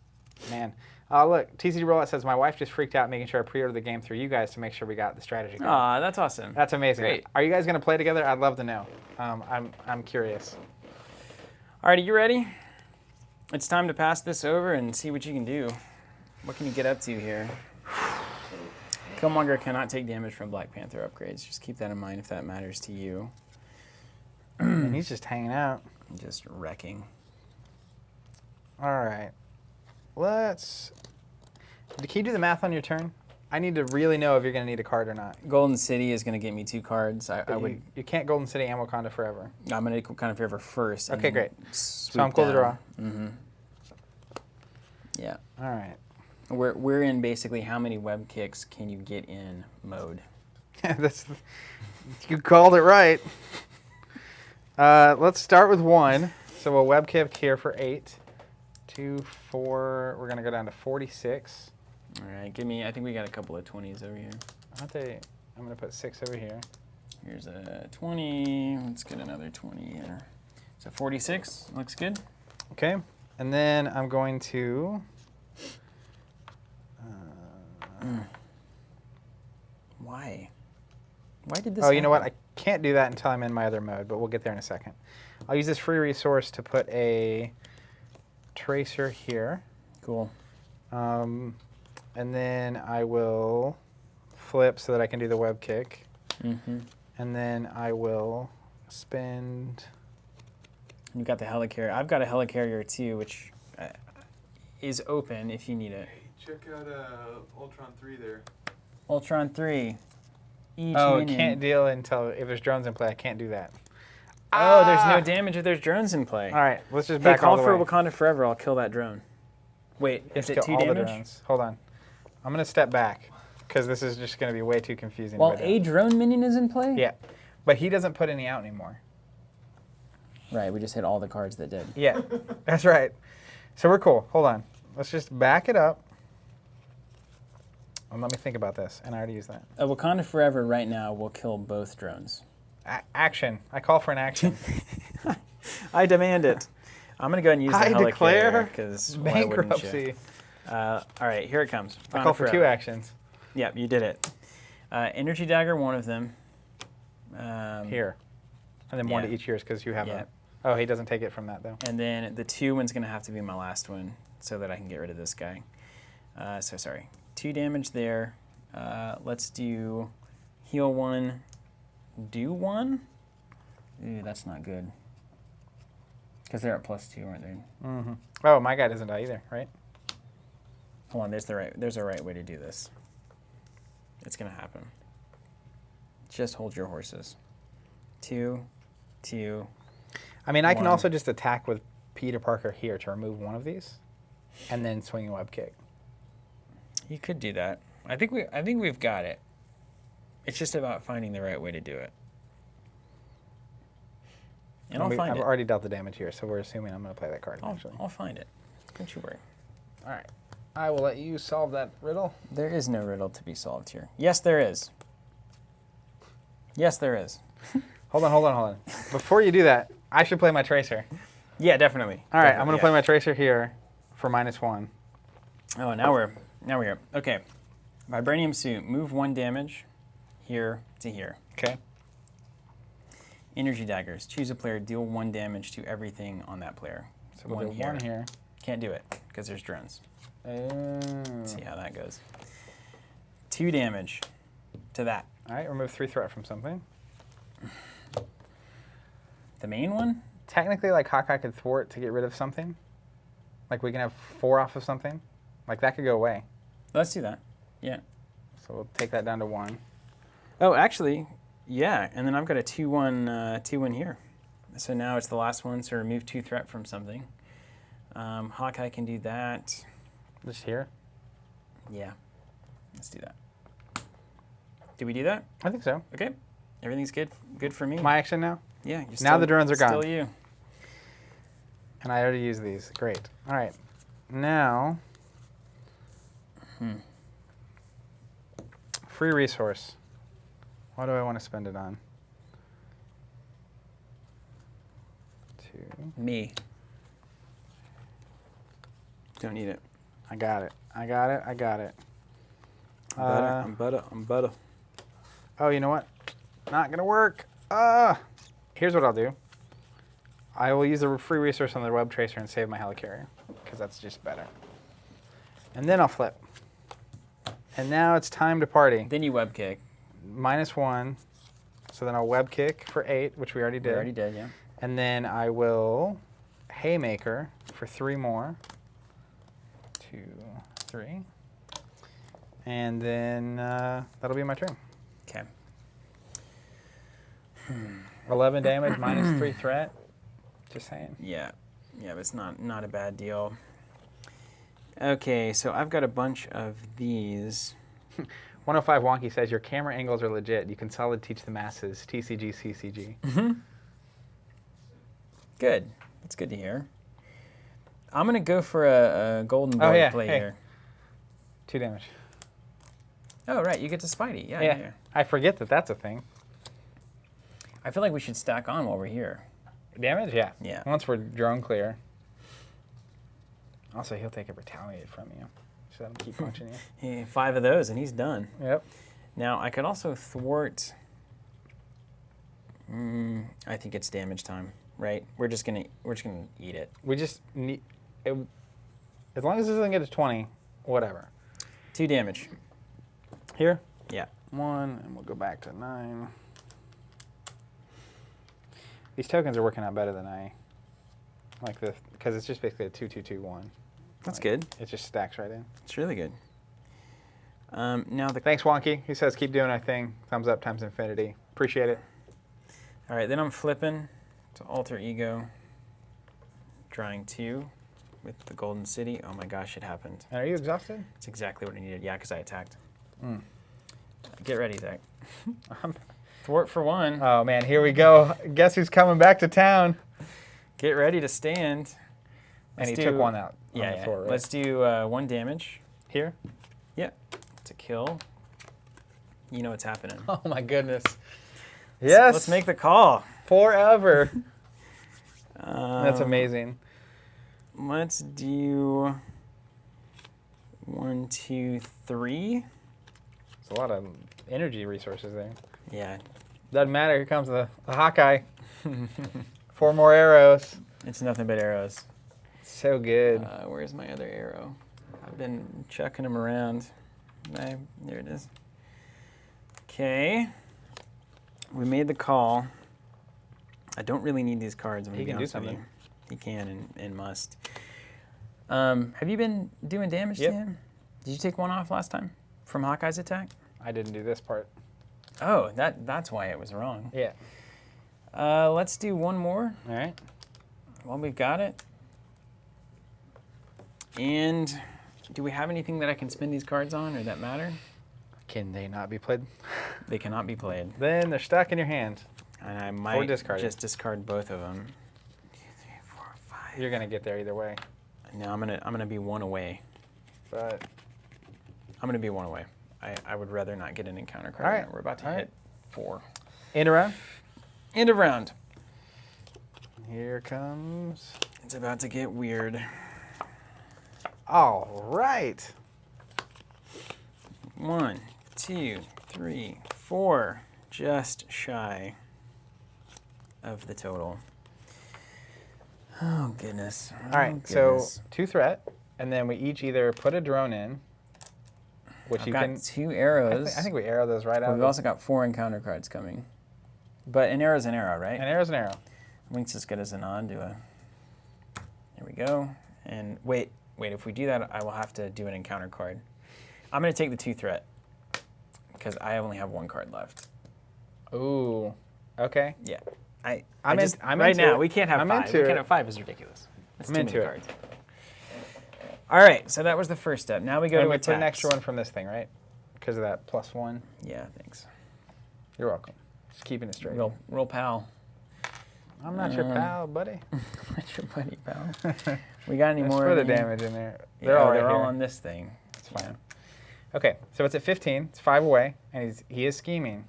man. Look, TCG Rollout says, my wife just freaked out making sure I pre-ordered the game through you guys to make sure we got the strategy guide. Aw, that's awesome. That's amazing. Great. Are you guys going to play together? I'd love to know. I'm curious. Alrighty, you ready? It's time to pass this over and see what you can do. What can you get up to here? Killmonger cannot take damage from Black Panther upgrades. Just keep that in mind if that matters to you. And he's just hanging out. Just wrecking. All right. Can you do the math on your turn? I need to really know if you're going to need a card or not. Golden City is going to get me 2 cards. You can't Golden City and Wakanda forever. I'm going to kind of forever first. Okay, great. So I'm cool to draw. Mm-hmm. Yeah. All right. We're in basically how many web kicks can you get in mode. You called it right. Let's start with 1. So we'll web kick here for 8. 2, 4. We're going to go down to 46. All right, I think we got a couple of 20s over here. I'm going to put 6 over here. Here's a 20. Let's get another 20 here. So 46 looks good. Okay. And then I'm going to... Why? Why did this Oh, you know what? happen? I can't do that until I'm in my other mode, but we'll get there in a second. I'll use this free resource to put a tracer here. Cool. And then I will flip so that I can do the web kick. Mm-hmm. And then I will spend... You got the helicarrier. I've got a helicarrier too, which is open if you need it. Hey, check out Ultron 3 there. Ultron 3. Each Oh, it minion. can't deal until... If there's drones in play, I can't do that. Oh, there's no damage if there's drones in play. All right, let's just Hey, back all call the for way. Wakanda Forever. I'll kill that drone. Wait, is it Kill 2 all the damage? drones. Hold on. I'm going to step back because this is just going to be way too confusing. While right now. a drone minion is in play? Yeah, but he doesn't put any out anymore. Right, we just hit all the cards that did. Yeah, that's right. So we're cool. Hold on. Let's just back it up. And let me think about this. And I already used that. A Wakanda Forever right now will kill both drones. Action. I call for an action. I demand it. I'm going to go ahead and use the I helicarrier declare because why wouldn't you? bankruptcy. All right, here it comes. I call for 2 actions. Yep, you did it. Energy Dagger, one of them. Here. And then 1 to yeah. each yours because you have Yeah. a... Oh, he doesn't take it from that, though. And then the 2 one's going to have to be my last one so that I can get rid of this guy. So sorry. 2 damage there. Let's do heal 1, do 1. Ooh, that's not good. Because they're at +2, aren't they? Mm-hmm. Oh, my guy doesn't die either, right? Hold on, there's a right way to do this. It's going to happen. Just hold your horses. 2, 2. I mean, I can 1. also just attack with Peter Parker here to remove one of these, and then swing a web kick. You could do that. I think we've got it. It's just about finding the right way to do it. And I've I've already dealt the damage here, so we're assuming I'm going to play that card eventually. I'll find it. Don't you worry. All right. I will let you solve that riddle. There is no riddle to be solved here. Yes, there is. Yes, there is. Hold on. Before you do that, I should play my tracer. Yeah, definitely. All right, I'm going to play my tracer here for -1. Oh, now we're here. Okay. Vibranium suit. Move 1 damage here to here. Okay. Energy daggers. Choose a player. Deal 1 damage to everything on that player. So we'll do 1 here. Can't do it because there's drones. Oh. See how that goes. 2 damage to that. All right, remove 3 threat from something. The main one? Technically, like, Hawkeye could thwart to get rid of something. Like, we can have 4 off of something. Like, that could go away. Let's do that. Yeah. So we'll take that down to 1. Oh, actually, yeah. And then I've got a 2-1 here. So now it's the last one, so remove 2 threat from something. Hawkeye can do that. Just here? Yeah. Let's do that. Did we do that? I think so. Okay. Everything's good for me. My action now? Yeah. You're Now still, the drones are gone. Still you. And I already used these. Great. All right. Now, free resource. What do I want to spend it on? 2. Me. Don't need it. I got it. I got it. I got it. I'm better. Oh, you know what? Not going to work. Here's what I'll do. I will use a free resource on the web tracer and save my helicarrier, because that's just better. And then I'll flip. And now it's time to party. Then you web kick. -1. So then I'll web kick for 8, which we already did. We already did, yeah. And then I will haymaker for 3 more. 2, 3. And then that'll be my turn. Okay. 11 damage, -3 threat. Just saying. Yeah, but it's not a bad deal. Okay, so I've got a bunch of these. 105 Wonky says, your camera angles are legit. You can solid teach the masses. TCG, CCG. Good. That's good to hear. I'm going to go for a golden boy play here. 2 damage. Oh, right. You get to Spidey. Yeah. I forget that that's a thing. I feel like we should stack on while we're here. Damage? Yeah. Yeah. Once we're drone clear. Also, he'll take a retaliate from you. So let him keep punching you. 5 of those, and he's done. Yep. Now, I could also thwart... I think it's damage time, right? We're just gonna eat it. We just need... as long as it doesn't get to 20, whatever. 2 damage. Here? Yeah. 1, and we'll go back to 9. These tokens are working out better than I like this, because it's just basically a 2-2-2-1. That's good. It just stacks right in. It's really good. Now the... Thanks, Wonky. He says, keep doing our thing. Thumbs up times infinity. Appreciate it. All right, then I'm flipping to Alter Ego. Drawing 2 with the Golden City. Oh my gosh, it happened. And are you exhausted? It's exactly what I needed. Yeah, because I attacked. Get ready, Zach. Thwart for 1. Oh, man, here we go. Guess who's coming back to town? Get ready to stand. And he took 1 out. Yeah, Thwart, right? Let's do 1 damage. Here? Yeah, to kill. You know what's happening. Oh, my goodness. Yes. Let's make the call. Forever. That's amazing. Let's do 1, 2, 3. There's a lot of energy resources there. Yeah. Doesn't matter. Here comes the Hawkeye. 4 more arrows. It's nothing but arrows. So good. Where's my other arrow? I've been chucking them around. There it is. Okay. We made the call. I don't really need these cards. He can do something. He can and must. Have you been doing damage to him? Did you take 1 off last time from Hawkeye's attack? I didn't do this part. Oh, that's why it was wrong. Yeah. Let's do 1 more. All right. Well, we've got it. And do we have anything that I can spin these cards on or that matter? Can they not be played? They cannot be played. Then they're stuck in your hand. And I might discard just discard both of them. 2, 3, 4, 5. You're gonna get there either way. No, I'm gonna be 1 away. But I'm gonna be 1 away. I would rather not get an encounter card. All right. We're about to hit 4. end around. End of round. Here comes. It's about to get weird. All right. 1, 2, 3, 4. Just shy of the total. Oh, goodness. All right, so 2 threat, and then we each either put a drone in, which I've you got can. 2 arrows. I think we arrow those right out. We've also got 4 encounter cards coming. But an arrow's an arrow, right? An arrow's an arrow. Link's as good as a nod to a... There we go. And wait, if we do that, I will have to do an encounter card. I'm going to take the 2 threat, because I only have 1 card left. Ooh, okay. Yeah. I'm right into now, it. we can't have I'm 5. into We it. can't have 5 is ridiculous. That's I'm too into many it. cards. All right, so that was the first step. Now we go And to we attacks. put an extra 1 from this thing, right? Because of that +1. Yeah, thanks. You're welcome. Just keeping it straight. Real pal. I'm not your pal, buddy. What's your buddy, pal? We got any There's more? further in here? damage in there. Yeah, They're all right they're all here. on this thing. It's fine. Okay, so it's at 15. It's 5 away, and he is scheming.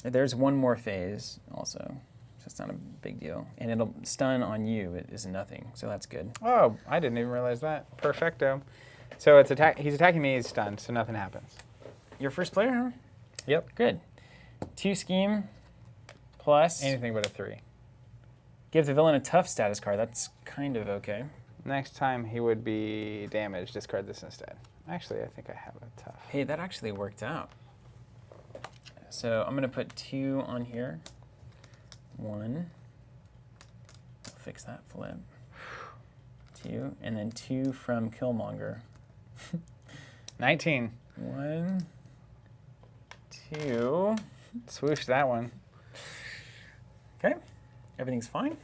There's 1 more phase also. So it's not a big deal. And it'll stun on you. It is nothing, so that's good. Oh, I didn't even realize that. Perfecto. So it's he's attacking me, he's stunned, so nothing happens. Your first player, huh? Yep. Good. 2 scheme plus... Anything but a 3. Give the villain a tough status card. That's kind of okay. Next time he would be damaged, discard this instead. Actually, I think I have a tough. Hey, that actually worked out. So I'm going to put 2 on here. 1. I'll fix that flip. 2. And then 2 from Killmonger. 19. 1, 2. Swoosh that one. Okay. Everything's fine.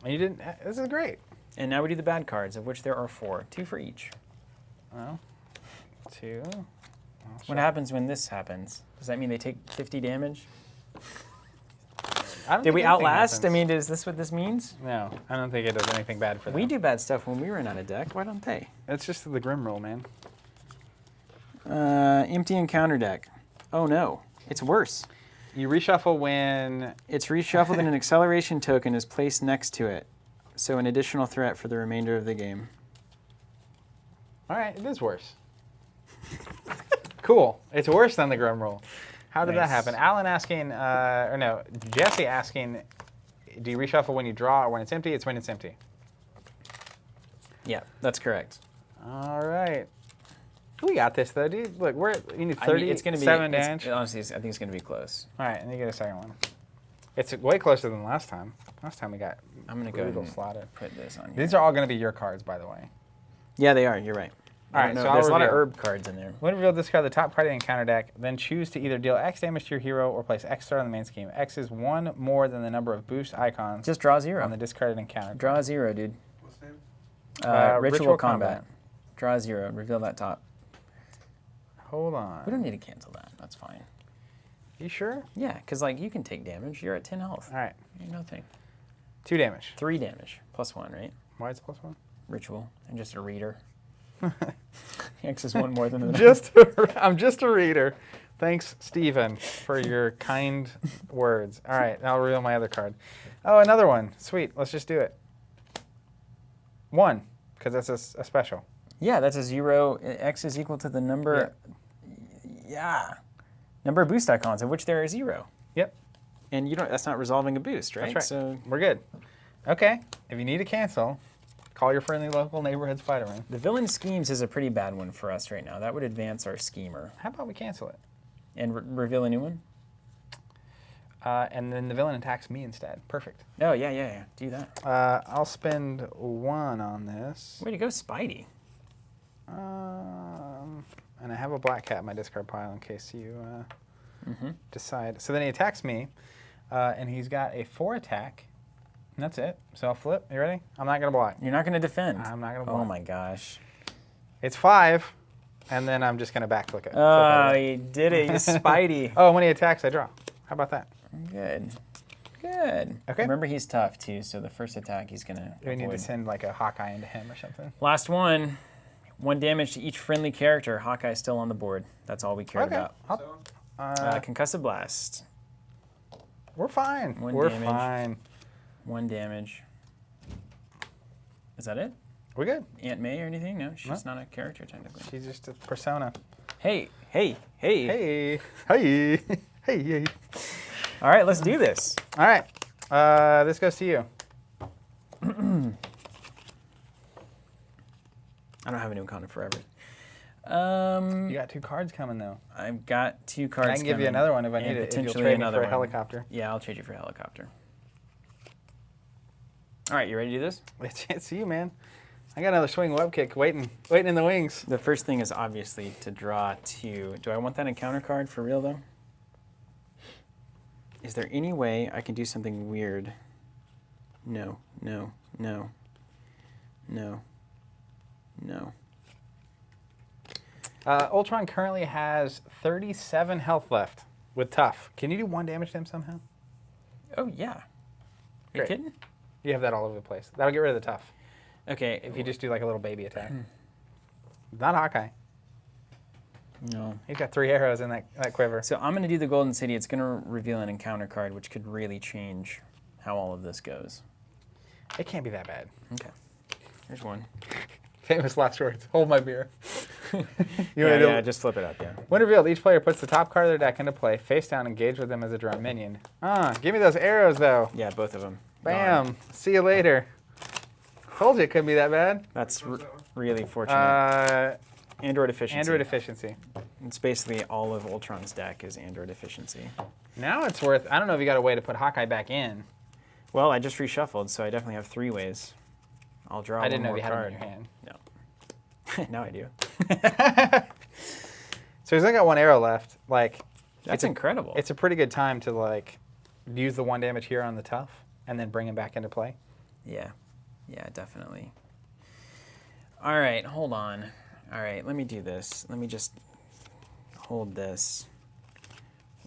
And you didn't. This is great. And now we do the bad cards, of which there are 4. 2 for each. Well, 2. What happens when this happens? Does that mean they take 50 damage? I don't Did think we anything outlast? happens. I mean, is this what this means? No, I don't think it does anything bad for them. We do bad stuff when we run out of deck. Why don't they? It's just the Grim rule, man. Empty encounter deck. Oh no, it's worse. You reshuffle when. It's reshuffled and an acceleration token is placed next to it. So an additional threat for the remainder of the game. All right, it is worse. Cool. It's worse than the Grim rule. How did that Nice. happen? Alan asking, or no, Jesse asking, do you reshuffle when you draw or when it's empty? It's when it's empty. Yeah, that's correct. All right. We got this though, dude. Look, you need I mean, it's going to be 37 damage. Honestly, I think it's going to be close. All right, and you get a second one. It's way closer than last time. Last time we got I'm going to go ahead brutal and slotted. put this on here. These are all going to be your cards, by the way. Yeah, they are. You're right. All right, No, so I'll there's a lot of reveal. herb cards in there. When revealed, discard the top card of the encounter deck, then choose to either deal X damage to your hero or place X star on the main scheme. X is 1 more than the number of boost icons Just draw 0. on the discarded encounter. Draw 0, dude. What's the name? Ritual combat. Draw 0. Reveal that top. Hold on. We don't need to cancel that. That's fine. You sure? Yeah, because like you can take damage. You're at 10 health. All right. Ain't no thing. 2 damage. 3 damage. +1, right? Why is it +1? Ritual. I'm just a reader. X is 1 more than the I'm just a reader. Thanks, Steven, for your kind words. All right, now I'll reveal my other card. Oh, another one. Sweet. Let's just do it. 1, because that's a special. Yeah, that's a 0. X is equal to the number. Yeah. Number of boost icons, of which there are 0. Yep. And you don't. That's not resolving a boost, right? That's right. So We're good. Okay. If you need to cancel, call your friendly local neighborhood Spider-Man. the villain schemes is a pretty bad one for us right now. That would advance our schemer. How about we cancel it? And reveal a new one? And then the villain attacks me instead. Perfect. Oh, yeah. Do that. I'll spend 1 on this. Way to go, Spidey. And I have a black cat in my discard pile in case you Mm-hmm. decide. So then he attacks me, and he's got a 4 attack, and that's it. So I'll flip. You ready? I'm not going to block. You're not going to defend. I'm not going to Oh, block. my gosh. It's 5, and then I'm just going to back flick it. Oh, you did it. You Spidey. Oh, when he attacks, I draw. How about that? Good. Good. Okay. Remember, he's tough, too, so the first attack he's going to We need to avoid. send like a Hawkeye into him or something. Last one. 1 damage to each friendly character. Hawkeye's still on the board. That's all we cared about. I'll- So, Concussive Blast. we're fine. 1 We're damage. fine. 1 damage. Is that it? We're good. Aunt May or anything? No, she's No. not a character, technically. She's just a persona. Hey. Hey. Hey. Hey. All right, let's do this. All right. This goes to you. I don't have a new encounter forever. You got 2 cards coming though. I've got 2 cards. I can give you coming, another one if I and need it. If you'll potentially trade me another for a one. helicopter. Yeah, I'll trade you for a helicopter. All right, you ready to do this? It's you, man. I got another swing web kick waiting in the wings. The first thing is obviously to draw 2. Do I want that encounter card for real, though? Is there any way I can do something weird? No. Ultron currently has 37 health left with tough. Can you do 1 damage to him somehow? Oh, yeah. Are you Great. kidding? You have that all over the place. That'll get rid of the tough. Okay. If you just do like a little baby attack. Not Hawkeye. No. He's got 3 arrows in that quiver. So I'm going to do the Golden City. It's going to reveal an encounter card, which could really change how all of this goes. It can't be that bad. Okay. Here's one. Famous last words. Hold my beer. Yeah, just flip it up, yeah. When revealed, each player puts the top card of their deck into play, face down, engage with them as a drawn minion. Give me those arrows, though. Yeah, both of them. Bam. See you later. Told you it couldn't be that bad. That's really fortunate. Android efficiency. Android efficiency. It's basically all of Ultron's deck is Android efficiency. Now it's worth, I don't know if you got a way to put Hawkeye back in. Well, I just reshuffled, so I definitely have 3 ways. I'll draw I didn't know one you more had it in card. your hand. No. Now I do. So he's only got 1 arrow left. Like, That's incredible. it's a pretty good time to like use the 1 damage here on the tough and then bring him back into play. Yeah, definitely. All right, hold on. All right, let me do this. Let me just hold this.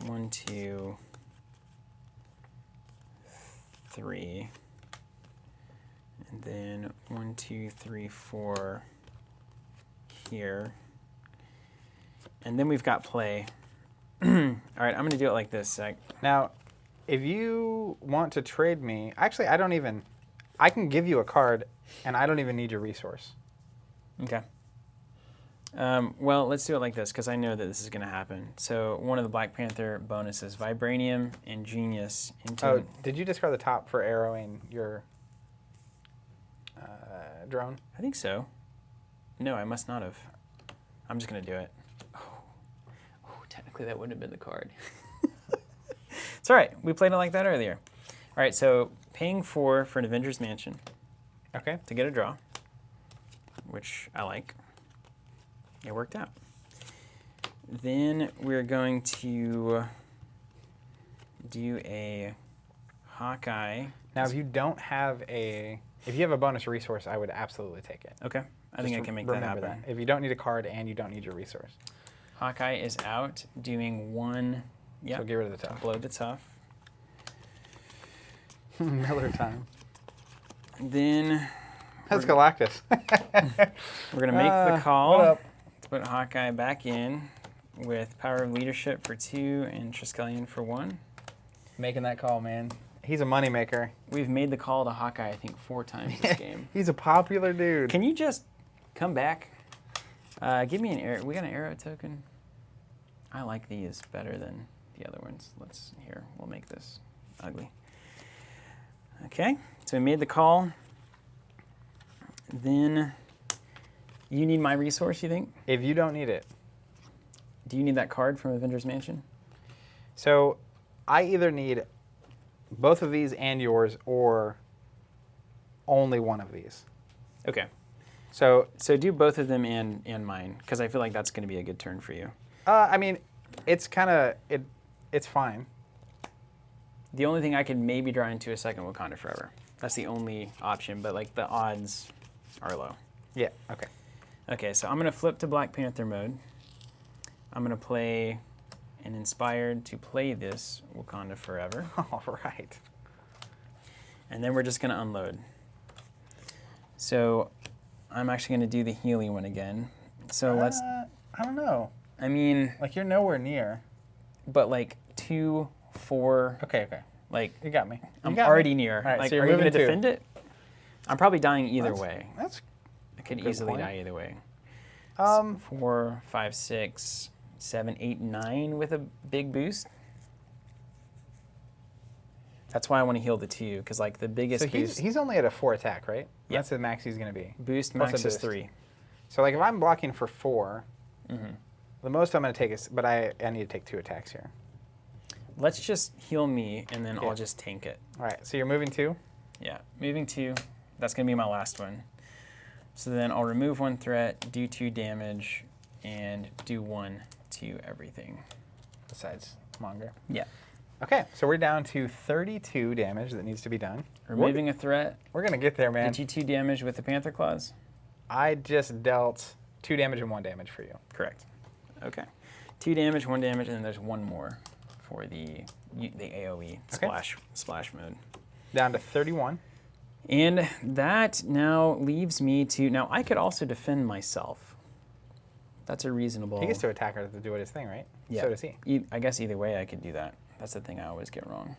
1, 2, 3. And then 1, 2, 3, 4 here. And then we've got play. All right, I'm going to do it like this, Zach. Now, if you want to trade me, actually, I can give you a card, and I don't even need your resource. Okay. Well, let's do it like this, because I know that this is going to happen. So one of the Black Panther bonuses, Vibranium and Genius into... Oh, did you discard the top for arrowing your drone? I think so. No, I must not have. I'm just going to do it. Oh, technically that wouldn't have been the card. It's all right. We played it like that earlier. All right, so paying 4 for an Avengers Mansion Okay. to get a draw, which I like. It worked out. Then we're going to do a Hawkeye. Now, if you have a bonus resource, I would absolutely take it. Okay, I think I can make that happen. If you don't need a card and you don't need your resource. Hawkeye is out, doing 1. Yeah. So get rid of the tough. Blow the tough. Miller time. Then That's Galactus. we're going to make the call What up? to put Hawkeye back in with Power of Leadership for 2 and Triskelion for 1. Making that call, man. He's a moneymaker. We've made the call to Hawkeye, I think, 4 times this game. He's a popular dude. Can you just come back? Give me an arrow. We got an arrow token. I like these better than the other ones. We'll make this ugly. Okay, so we made the call. Then you need my resource, you think? If you don't need it. Do you need that card from Avengers Mansion? So I either need both of these and yours or only one of these. Okay. So do both of them and mine, because I feel like that's going to be a good turn for you. I mean, it's kind of, it's fine. The only thing I could maybe draw into a second Wakanda Forever. That's the only option, but like the odds are low. Yeah, okay. Okay, so I'm going to flip to Black Panther mode. I'm going to play an Inspired to play this Wakanda Forever. All right. And then we're just going to unload. So I'm actually going to do the Healy one again. So let's... I don't know. I mean... Like, you're nowhere near. But like 2, 4... Okay. Like... You got me. I'm already near. All right, like, so you're are you going to moving defend it? I'm probably dying either way. That's I could good easily point. die either way. 4, 4, 5, 6, 7, 8, 9 with a big boost. That's why I want to heal the 2, because like the biggest so boost... he's only at a 4 attack, right? Yeah. That's the max he's going to be. Boost Plus a max is boost. 3. So like if I'm blocking for 4, Mm-hmm. the most I'm going to take is, but I need to take 2 attacks here. Let's just heal me, and then Yeah. I'll just tank it. All right, so you're moving 2? Yeah, moving 2. That's going to be my last one. So then I'll remove 1 threat, do 2 damage, and do 1 to everything. Besides Monger. Yeah. Okay, so we're down to 32 damage that needs to be done. Removing a threat, We're going to get there, man. did you 2 damage with the Panther Claws? I just dealt 2 damage and 1 damage for you. Correct. Okay. 2 damage, 1 damage, and then there's 1 more for the AoE splash mode. Down to 31. And that now leaves me to... Now, I could also defend myself. That's a reasonable... He gets to attack her to do his thing, right? Yeah. So does he. I guess either way I could do that. That's the thing I always get wrong.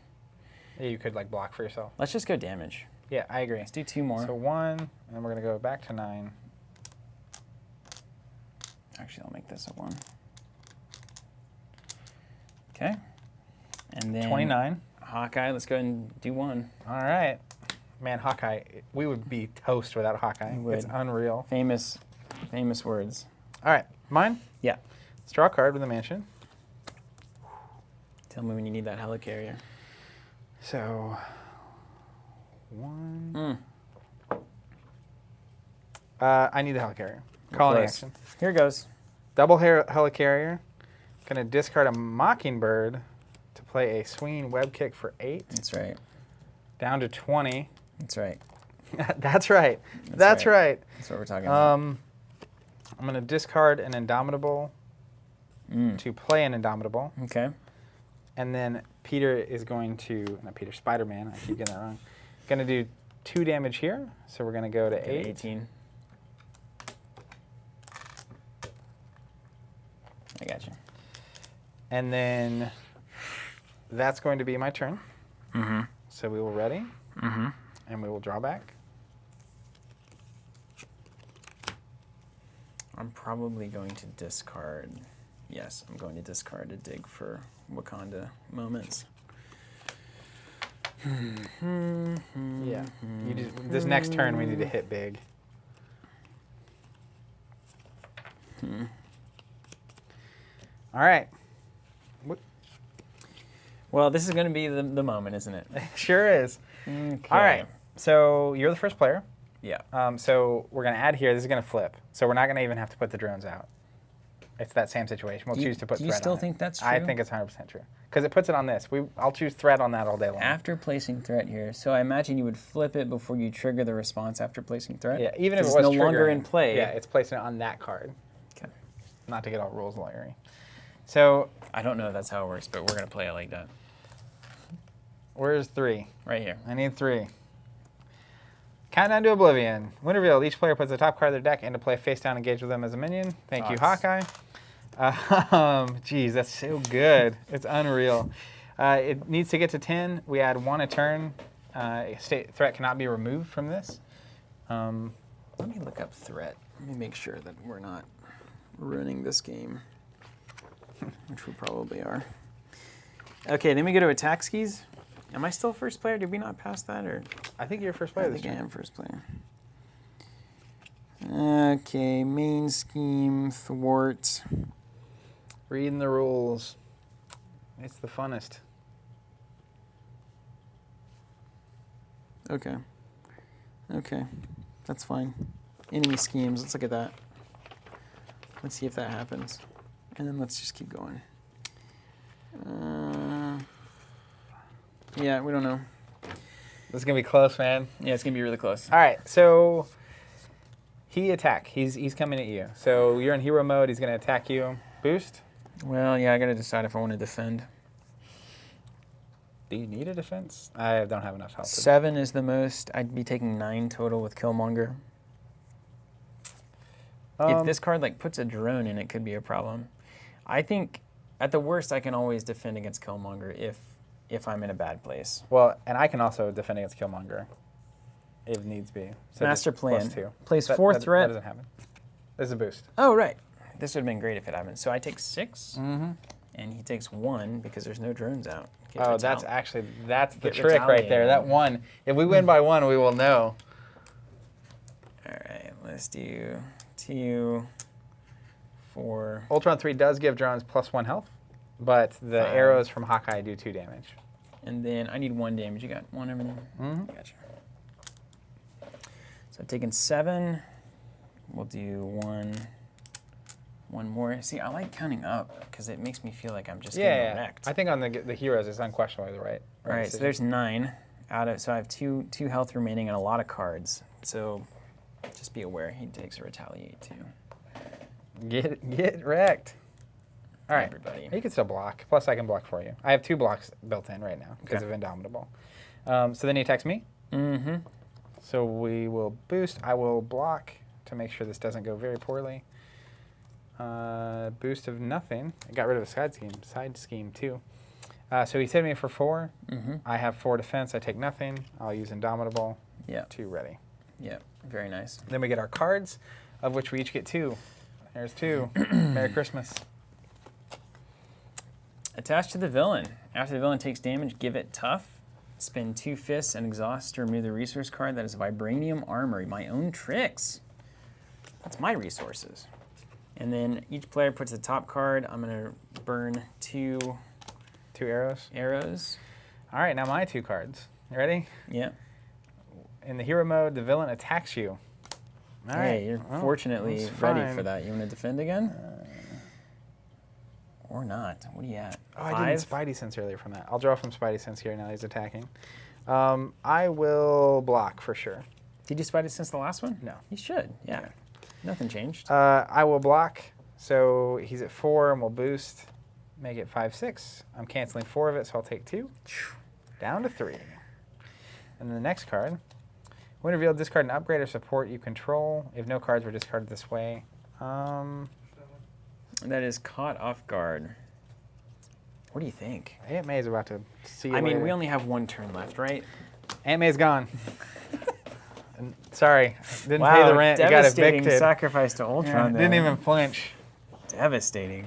Yeah, you could like block for yourself. Let's just go damage. Yeah, I agree. Let's do 2 more. So 1, and then we're going to go back to 9. Actually, I'll make this a 1. Okay. And then... 29. Hawkeye, let's go ahead and do 1. All right. Man, Hawkeye, we would be toast without Hawkeye. We would. It's unreal. Famous words. All right, mine? Yeah. Let's draw a card with a mansion. Tell me when you need that helicarrier. So, one. I need the helicarrier. Call in action. Here goes. Double helicarrier. Gonna discard a Mockingbird to play a swinging web kick for 8. That's right. Down to 20. That's right. That's right. That's right. That's what we're talking about. I'm gonna discard an Indomitable to play an Indomitable. Okay. And then Peter is going to, not Peter, Spider-Man, I keep getting that wrong. Gonna do 2 damage here, so we're gonna go to 8. 18. I got you. And then that's going to be my turn. Mm-hmm. So we will ready, Mm-hmm. and we will draw back. I'm probably going to discard. Yes, I'm going to discard a dig for Wakanda moments. Yeah. This next turn we need to hit big. All right. Well, this is going to be the moment, isn't it? Sure is. Okay. All right. So you're the first player. Yeah. So we're going to add here. This is going to flip. So we're not going to even have to put the drones out. It's that same situation. We'll choose to put Do threat you still on it. think that's true? I think it's 100% true. Because it puts it on this. I'll choose threat on that all day long. After placing threat here, so I imagine you would flip it before you trigger the response after placing threat? Yeah, even if it 'Cause was it's no longer triggering. in play. Yeah, it's placing it on that card. Okay. Not to get all rules lawyery. So I don't know if that's how it works, but we're going to play it like that. where's 3? Right here. I need 3. Countdown to Oblivion. When revealed, each player puts the top card of their deck into play face down, engage with them as a minion. Thank you, Hawkeye. Geez, that's so good. It's unreal. It needs to get to 10. We add 1 a turn. State threat cannot be removed from this. Let me look up threat. Let me make sure that we're not ruining this game, which we probably are. Okay, then we go to attack skis. Am I still first player? Did we not pass that? Or I think you're first player I this think I turn. am first player. Okay, main scheme, thwart. Reading the rules. It's the funnest. Okay. Okay, that's fine. Enemy schemes, let's look at that. Let's see if that happens. And then let's just keep going. Yeah, we don't know. This is going to be close, man. Yeah, it's going to be really close. All right, so he attack. He's coming at you. So you're in hero mode. He's going to attack you. Boost. Well, yeah, I got to decide if I want to defend. Do you need a defense? I don't have enough health. 7 is the most. I'd be taking 9 total with Killmonger. If this card like puts a drone in, it could be a problem. I think at the worst, I can always defend against Killmonger if I'm in a bad place. Well, and I can also defend against Killmonger if needs be. So Master just plan. +2. Plays 4 That threat. doesn't happen. This is a boost. Oh, right. This would have been great if it happened. So I take 6, Mm-hmm. and he takes 1 because there's no drones out. Oh, that's the Get trick right there. retaliated. That 1. If we win by 1, we will know. All right, let's do 2, 4. Ultron 3 does give drones +1 health, but the 5. arrows from Hawkeye do 2 damage. And then I need 1 damage. You got 1 over there? Mm-hmm. Gotcha. So I've taken 7. We'll do 1 more. See, I like counting up because it makes me feel like I'm just getting wrecked. I think on the heroes, it's unquestionably the right All right, so decision. there's 9 out of. So I have two health remaining and a lot of cards. So just be aware he takes a retaliate too. Get wrecked. All right, everybody. you can still block. Plus, I can block for you. I have 2 blocks built in right now because Okay. of Indomitable. So then he attacks me. Mm-hmm. So we will boost. I will block to make sure this doesn't go very poorly. Boost of nothing. I got rid of a side scheme too. So he's hit me for 4. Mm-hmm. I have 4 defense. I take nothing. I'll use Indomitable. Yeah. 2 ready. Yeah. Very nice. Then we get our cards, of which we each get 2. There's 2. Merry Christmas. Attached to the villain. After the villain takes damage, give it tough. Spend 2 fists and exhaust to remove the resource card. That is Vibranium Armor, my own tricks. That's my resources. And then each player puts the top card. I'm going to burn 2 arrows. arrows. All right, now my 2 cards. You ready? Yeah. In the hero mode, the villain attacks you. All right. Hey, you're fortunately that's ready fine. for that. You want to defend again? Or not? What are you at? Oh, I didn't 5? Spidey Sense earlier from that. I'll draw from Spidey Sense here now he's attacking. I will block for sure. Did you Spidey Sense the last one? No. You should. Yeah. Nothing changed. I will block. So he's at 4 and we'll boost. Make it 5, 6. I'm canceling 4 of it, so I'll take 2. Down to 3. And then the next card. When revealed, discard an upgrade or support you control. If no cards were discarded this way. That is Caught Off Guard. What do you think? Aunt May's about to see you I mean, later. we only have 1 turn left, right? Aunt May's gone. And sorry, didn't pay the rent. You got Devastating evicted. sacrifice to Ultron. Didn't there. even flinch. Devastating.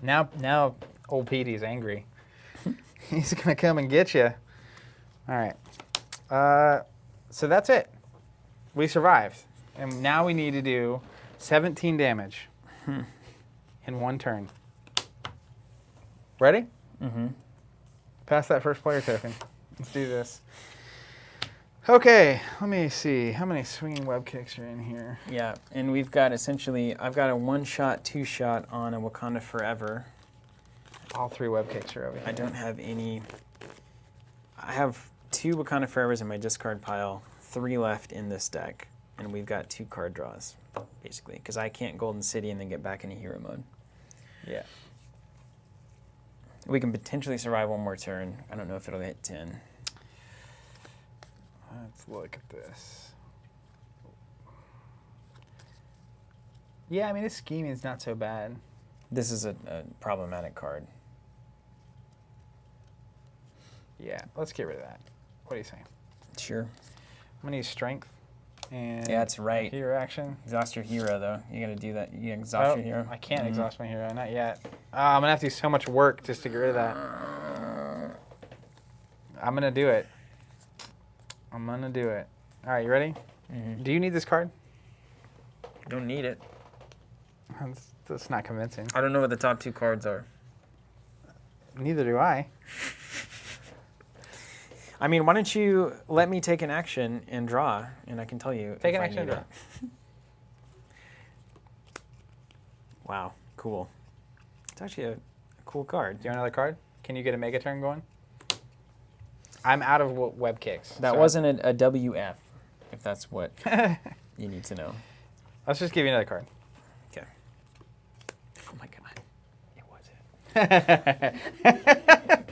Now, old Petey's angry. He's gonna come and get you. All right. So that's it. We survived, and now we need to do 17 damage in 1 turn. Ready? Mm-hmm. Pass that first player token. Let's do this. Okay, let me see. How many swinging web kicks are in here? Yeah, and we've got essentially, I've got a 1-shot, 2-shot on a Wakanda Forever. All 3 web kicks are over here. I don't have any. I have 2 Wakanda Forevers in my discard pile, 3 left in this deck, and we've got 2 card draws, basically, because I can't Golden City and then get back into hero mode. Yeah. We can potentially survive 1 more turn. I don't know if it'll hit 10. Let's look at this. Yeah, I mean, this scheming is not so bad. This is a problematic card. Yeah, let's get rid of that. What do you say? Sure. I'm going to use strength and Yeah, that's right. hero action. Exhaust your hero, though. You got to do that. You exhaust your hero. I can't exhaust my hero. Not yet. I'm going to have to do so much work just to get rid of that. I'm going to do it. I'm going to do it. All right, you ready? Mm-hmm. Do you need this card? Don't need it. That's not convincing. I don't know what the top 2 cards are. Neither do I. I mean, why don't you let me take an action and draw, and I can tell you. Take if an I action and need draw. it. Wow, cool. It's actually a cool card. Do you want another card? Can you get a mega turn going? I'm out of web kicks. That so wasn't a WF, if that's what you need to know. Let's just give you another card. Okay. Oh my god. It was it.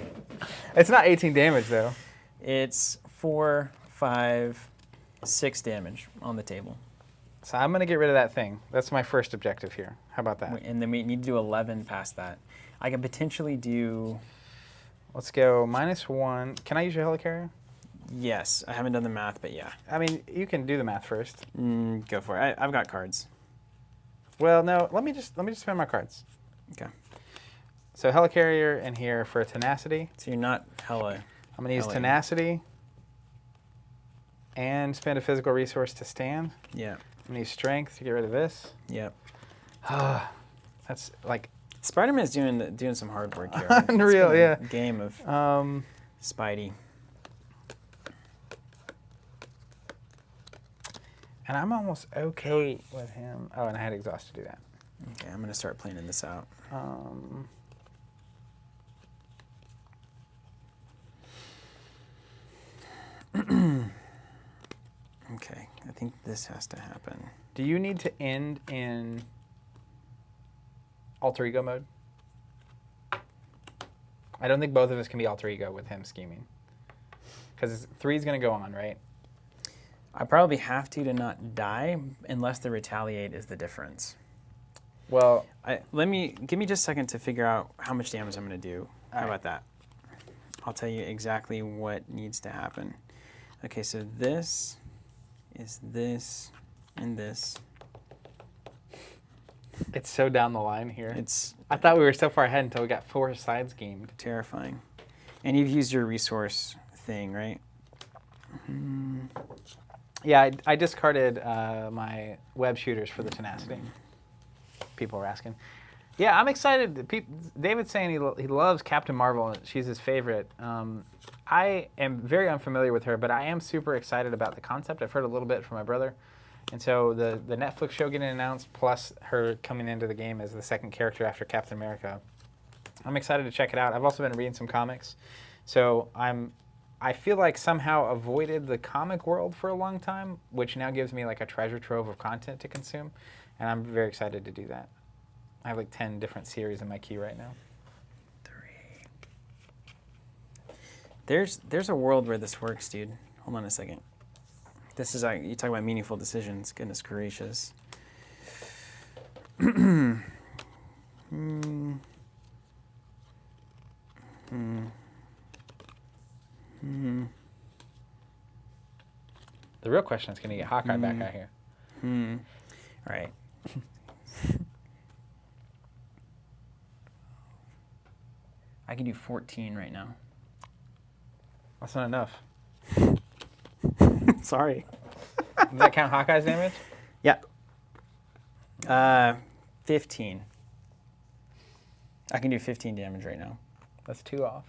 It's not 18 damage, though. It's 4, 5, 6 damage on the table. So I'm going to get rid of that thing. That's my first objective here. How about that? And then we need to do 11 past that. I can potentially do... Let's go -1. Can I use your helicarrier? Yes, I haven't done the math, but yeah. I mean, you can do the math first. Go for it. I've got cards. Well, no. Let me just spend my cards. Okay. So helicarrier in here for tenacity. So you're not hella... I'm going to use LA. tenacity and spend a physical resource to stand. Yeah. I'm going to use strength to get rid of this. Yep. That's like Spider-Man's doing some hard work here. unreal, It's yeah. been a game of Spidey. And I'm almost okay with him. Oh, and I had exhaust to do that. Okay, I'm gonna start planning this out. Okay, I think this has to happen. Do you need to end in alter ego mode? I don't think both of us can be alter ego with him scheming. Because 3 is going to go on, right? I probably have to not die unless the retaliate is the difference. Well, Give me just a second to figure out how much damage I'm gonna do. How about that? I'll tell you exactly what needs to happen. Okay, so this is this and this. it's so down the line here. It's I thought we were so far ahead until we got 4 side schemed. terrifying. And you've used your resource thing, right? Yeah, I discarded my web shooters for the tenacity. People were asking. Yeah, I'm excited. David's saying he loves Captain Marvel. She's his favorite. I am very unfamiliar with her, but I am super excited about the concept. I've heard a little bit from my brother. And so the Netflix show getting announced, plus her coming into the game as the second character after Captain America, I'm excited to check it out. I've also been reading some comics. So I feel like somehow avoided the comic world for a long time, which now gives me like a treasure trove of content to consume. And I'm very excited to do that. I have like 10 different series in my queue right now. 3. There's a world where this works, dude. Hold on a second. This is you talk about meaningful decisions. Goodness gracious. The real question is, can you get Hawkeye back out here? All right. I can do 14 right now. That's not enough. Sorry. Does that count Hawkeye's damage? Yeah. 15. I can do 15 damage right now. That's 2 off.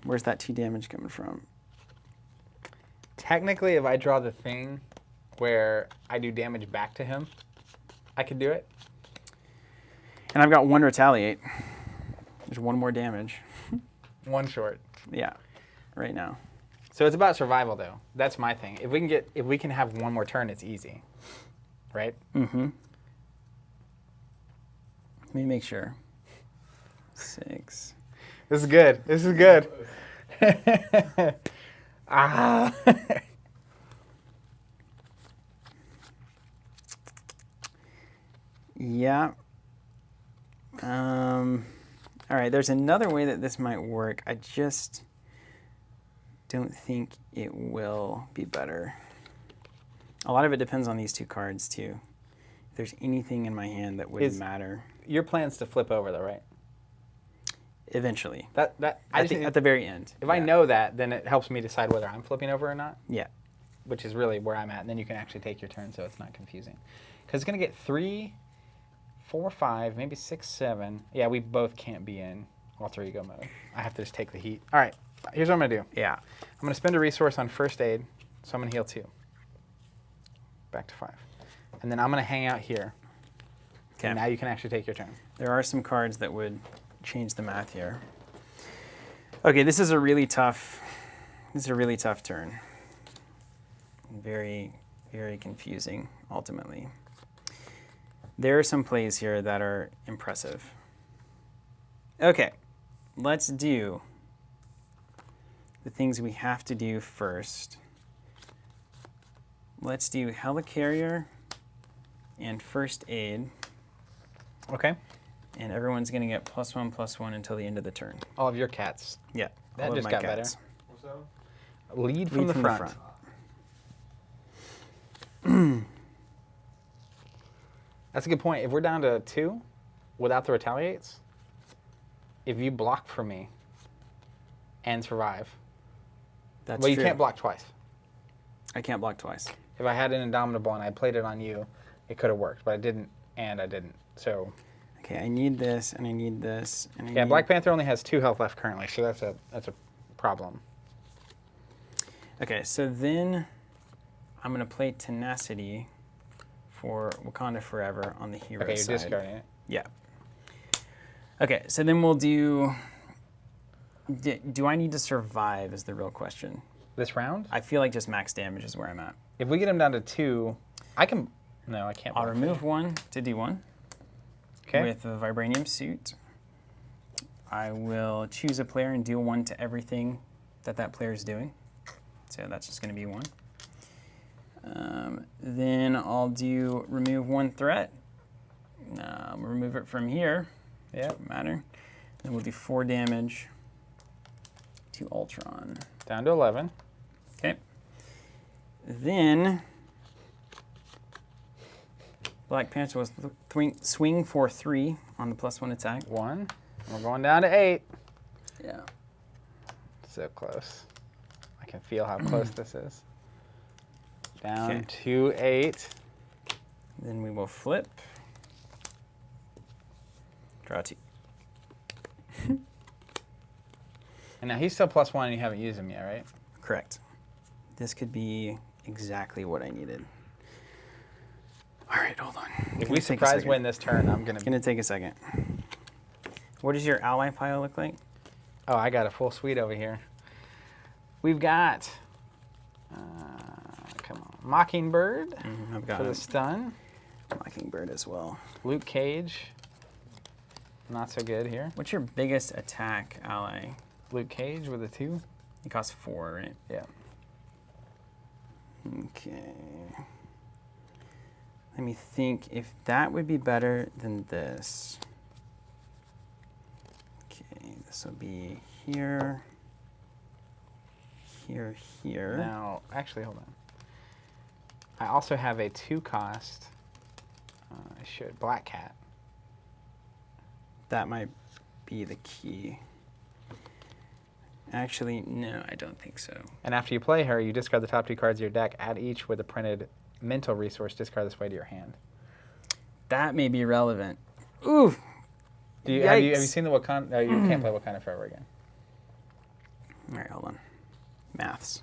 Where's that 2 damage coming from? Technically, if I draw the thing where I do damage back to him, I could do it. And I've got 1 retaliate. There's 1 more damage. 1 short. Yeah, right now. So it's about survival, though. That's my thing. If we can have 1 more turn, it's easy, right? Mm-hmm. Let me make sure. 6. This is good. This is good. Ah. Yeah. All right, there's another way that this might work. I just don't think it will be better. A lot of it depends on these 2 cards, too. If there's anything in my hand that would matter. Your plan's to flip over, though, right? Eventually. At the very end. If I know that, then it helps me decide whether I'm flipping over or not. Yeah. Which is really where I'm at. And then you can actually take your turn, so it's not confusing. Because it's going to get 3, 4, 5, maybe 6, 7. Yeah, we both can't be in all 3 go mode. I have to just take the heat. All right, here's what I'm going to do. Yeah. I'm going to spend a resource on first aid, so I'm going to heal 2. Back to 5. And then I'm going to hang out here. Okay. And now you can actually take your turn. There are some cards that would change the math here. Okay, this is a really tough turn. Very, very confusing, ultimately. There are some plays here that are impressive. Okay, let's do the things we have to do first. Let's do helicarrier and first aid. Okay. And everyone's going to get +1/+1 until the end of the turn. All of your cats. Yeah. That all of just my got cats. better. What's that one? Lead from the front. That's a good point. If we're down to 2 without the retaliates, if you block for me and survive, That's well, you true. can't block twice. I can't block twice. If I had an Indomitable and I played it on you, it could have worked, but I didn't, and I didn't. So. Okay, I need this, and I need this, and I Yeah, need... Black Panther only has 2 health left currently, so that's a problem. Okay, so then I'm going to play Tenacity for Wakanda Forever on the hero Okay, you're side. discarding it. Yeah. Okay, so then we'll do... Do I need to survive is the real question. This round? I feel like just max damage is where I'm at. If we get him down to 2, I can... No, I can't. I'll block remove 1 to D1 with a Vibranium suit. I will choose a player and deal 1 to everything that player is doing. So that's just going to be 1. Then I'll do remove 1 threat. Remove it from here. Yeah. Doesn't matter. Then we'll do 4 damage to Ultron. Down to 11. Okay. Then Black Panther was swing for 3 on the +1 attack. 1. We're going down to 8. Yeah. So close. I can feel how close this is. Down Okay. to 8. Then we will flip. Draw 2. And now he's still +1 and you haven't used him yet, right? Correct. This could be exactly what I needed. All right, hold on. If we surprise win this turn, I'm going It's to... gonna take a second. What does your ally pile look like? Oh, I got a full suite over here. We've got... come on. Mockingbird I've got for the a stun. Mockingbird as well. Luke Cage. Not so good here. What's your biggest attack ally? Luke Cage with a 2. It costs 4, right? Yeah. Okay. Let me think if that would be better than this. Okay, this will be here, here, here. Now, actually, hold on. I also have a 2-cost. I should. Black Cat. That might be the key. Actually, no, I don't think so. And after you play her, you discard the top 2 cards of your deck, add each with a printed mental resource, discard this way to your hand. That may be relevant. Ooh! Have you seen the Wakanda? No, you can't play Wakanda Forever again. All right, hold on. Maths.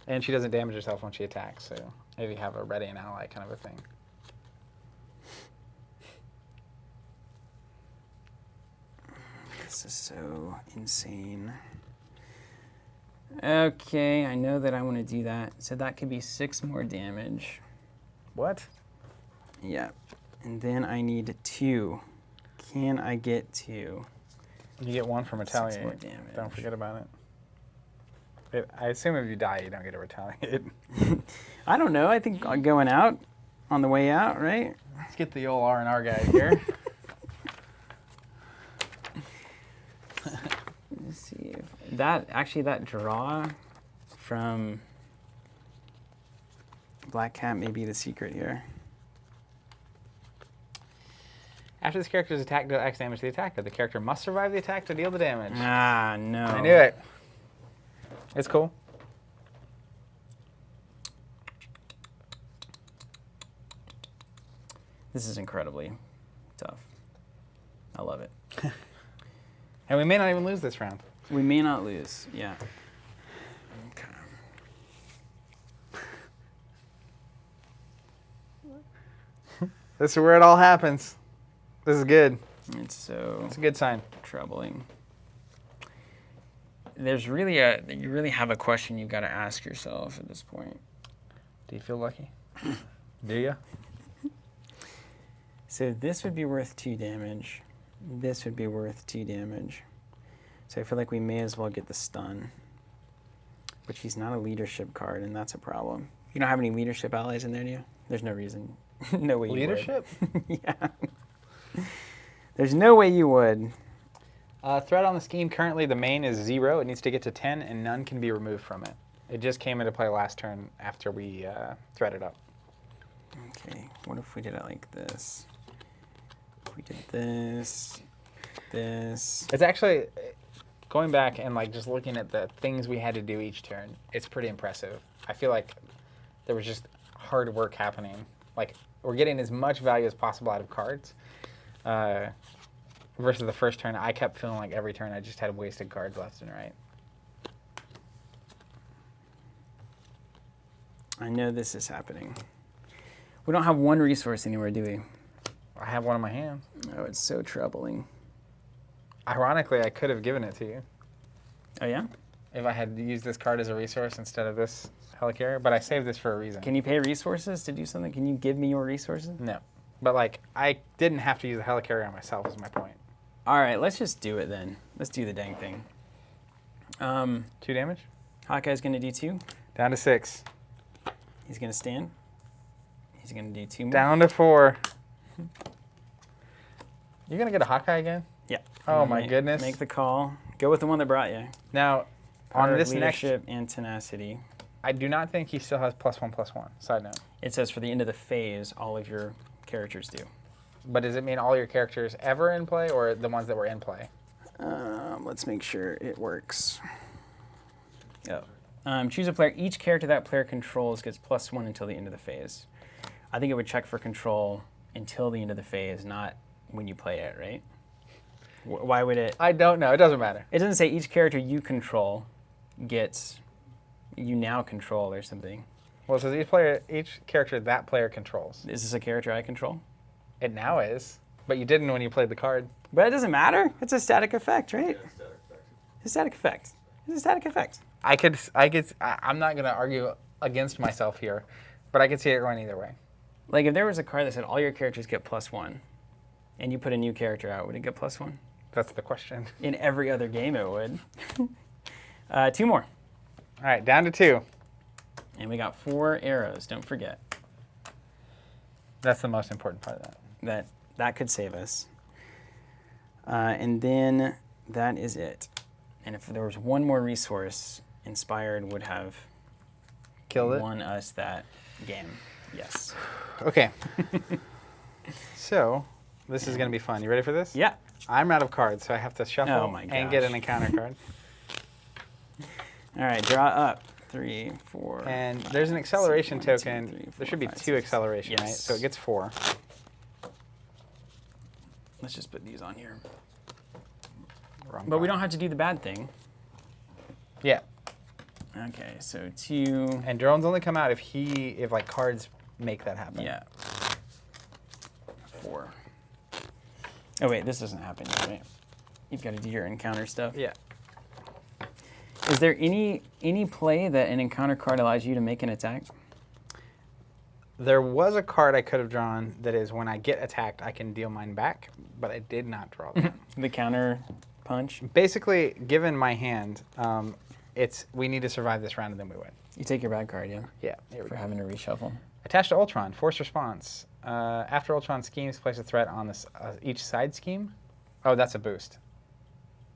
And she doesn't damage herself when she attacks, so maybe have a ready and ally kind of a thing. This is so insane. Okay, I know that I want to do that. So that could be 6 more damage. What? Yeah. And then I need 2. Can I get 2? You get 1 from 6 retaliate. more damage. Don't forget about it. I assume if you die, you don't get to retaliate. I don't know. I think going out on the way out, right? Let's get the old R&R guy here. Let's see if that draw from Black Cat may be the secret here. After this character's attack, deal X damage to the attacker. The character must survive the attack to deal the damage. Ah, no. I knew it. It's cool. This is incredibly tough. I love it. And we may not even lose this round. We may not lose, yeah. Okay. This is where it all happens. This is good. It's so It's a good sign. troubling. You really have a question you've got to ask yourself at this point. Do you feel lucky? Do you? So this would be worth 2 damage. This would be worth 2 damage. So I feel like we may as well get the stun. But she's not a leadership card, and that's a problem. You don't have any leadership allies in there, do you? There's no reason. No way you would. Leadership? Yeah. There's no way you would. Threat on the scheme, currently the main is 0. It needs to get to 10, and none can be removed from it. It just came into play last turn after we threaded up. Okay, what if we did it like this? If we did this, this. It's actually, going back and like just looking at the things we had to do each turn, it's pretty impressive. I feel like there was just hard work happening. Like, we're getting as much value as possible out of cards. Versus the first turn, I kept feeling like every turn I just had wasted cards left and right. I know this is happening. We don't have one resource anywhere, do we? I have one in my hand. Oh, it's so troubling. Ironically, I could have given it to you Oh, yeah? if I had used this card as a resource instead of this helicarrier, but I saved this for a reason. Can you pay resources to do something? Can you give me your resources? No. But like, I didn't have to use the helicarrier on myself is my point. All right, let's just do it then. Let's do the dang thing. 2 damage? Hawkeye's going to do 2. Down to 6. He's going to stand. He's going to do 2 more. Down to 4. You're going to get a Hawkeye again? Yeah. Oh my goodness. Make the call. Go with the one that brought you. Now, Power on of this next, leadership and tenacity. I do not think he still has +1/+1. Side note. It says for the end of the phase, all of your characters do. But does it mean all your characters ever in play, or the ones that were in play? Let's make sure it works. Choose a player. Each character that player controls gets +1 until the end of the phase. I think it would check for control until the end of the phase, not when you play it, right? Why would it? I don't know. It doesn't matter. It doesn't say each character you control gets, you now control or something. Well, it says each character that player controls. Is this a character I control? It now is, but you didn't when you played the card. But it doesn't matter. It's a static effect, right? Yeah, static effect. It's a static effect. It's a static effect. I'm not gonna argue against myself here, but I could see it going either way. Like if there was a card that said all your characters get +1, and you put a new character out, would it get +1? That's the question. In every other game, it would. 2 more. All right, down to 2. And we got 4 arrows. Don't forget. That's the most important part of that. That could save us. And then that is it. And if there was one more resource, Inspired would have Killed it? won us that game. Yes. Okay. So, this is going to be fun. You ready for this? Yeah. I'm out of cards, so I have to shuffle Oh my and get gosh. an encounter card. All right, draw up. 3, 4. And there's an acceleration 1, 2, token. 3, 4, There should be 5, 2 6. acceleration, right? Yes. So it gets 4. Let's just put these on here. Wrong But we card. don't have to do the bad thing. Yeah. Okay, so 2. And drones only come out if like cards make that happen. Yeah. 4. Oh wait, this doesn't happen yet, right? You've got to do your encounter stuff. Yeah. Is there any play that an encounter card allows you to make an attack? There was a card I could have drawn that is when I get attacked, I can deal mine back, but I did not draw that. The counter punch? Basically, given my hand, we need to survive this round and then we win. You take your bad card, yeah? Yeah, here we For go. having to reshuffle. Attached to Ultron, force response. After Ultron schemes, place a threat on each side scheme. Oh, that's a boost.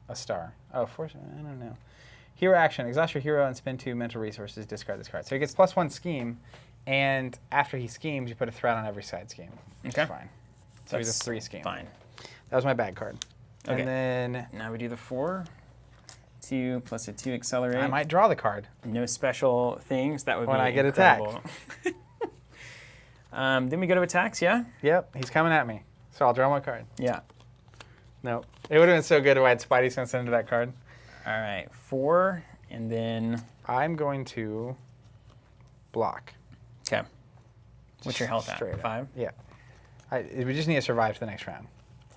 A star. Oh, force, I don't know. Hero action, exhaust your hero and spend 2 mental resources, discard this card. So he gets +1 scheme, and after he schemes, you put a threat on every side scheme. Which Okay. is fine. So he's a That's 3 scheme. Fine. That was my bad card. Okay. And then Now we do the 4. 2 plus a 2 accelerate. I might draw the card. No special things. That would When be I get attacked. incredible. Then we go to attacks, yeah? Yep, he's coming at me. So I'll draw my card. Yeah. No. It would have been so good if I had Spidey sense into that card. All right, 4, and then, I'm going to block. okay. What's your health Straight at? up. 5? Yeah. We just need to survive to the next round.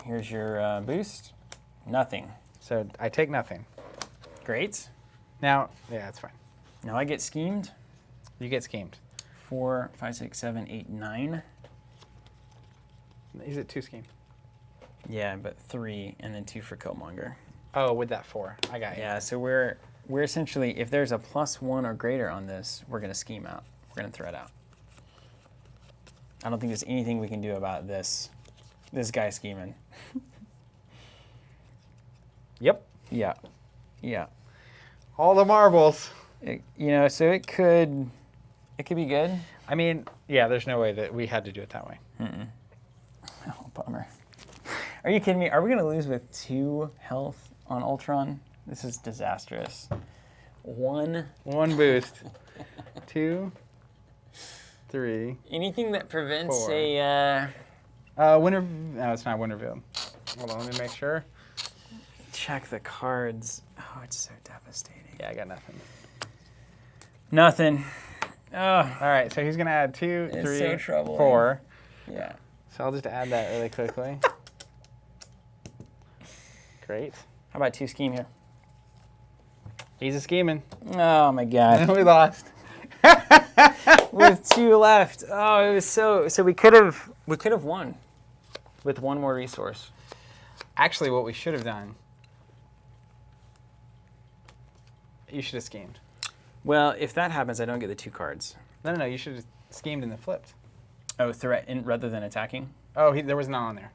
Here's your boost. Nothing. So I take nothing. Great. Now, yeah, that's fine. Now I get schemed. You get schemed. 4, 5, 6, 7, 8, 9. He's at 2 scheme. Yeah, but 3, and then 2 for Killmonger. Oh, with that 4. I got you. Yeah, so we're essentially, if there's a +1 or greater on this, we're going to scheme out. We're going to threat out. I don't think there's anything we can do about this guy scheming. Yep. Yeah. Yeah. All the marbles. So it could be good. I mean, yeah, there's no way that we had to do it that way. Oh, bummer. Are you kidding me? Are we going to lose with 2 health on Ultron? This is disastrous. 1. 1 boost. 2, 3. Anything that prevents 4. a... No, it's not Winterfield. Hold on, let me make sure. check the cards. Oh, it's so devastating. Yeah, I got nothing. Nothing. Oh, All right, so he's going to add 2, It's 3, so troubling. 4. yeah. So I'll just add that really quickly. Great. How about 2 scheme here? He's a scheming. Oh my god. We lost. With 2 left. Oh, it was so we could have won with 1 more resource. Actually, what we should have done, you should have schemed. Well, if that happens, I don't get the 2 cards. No, you should have schemed and then flipped. Oh, threat rather than attacking? Oh, there was none on there.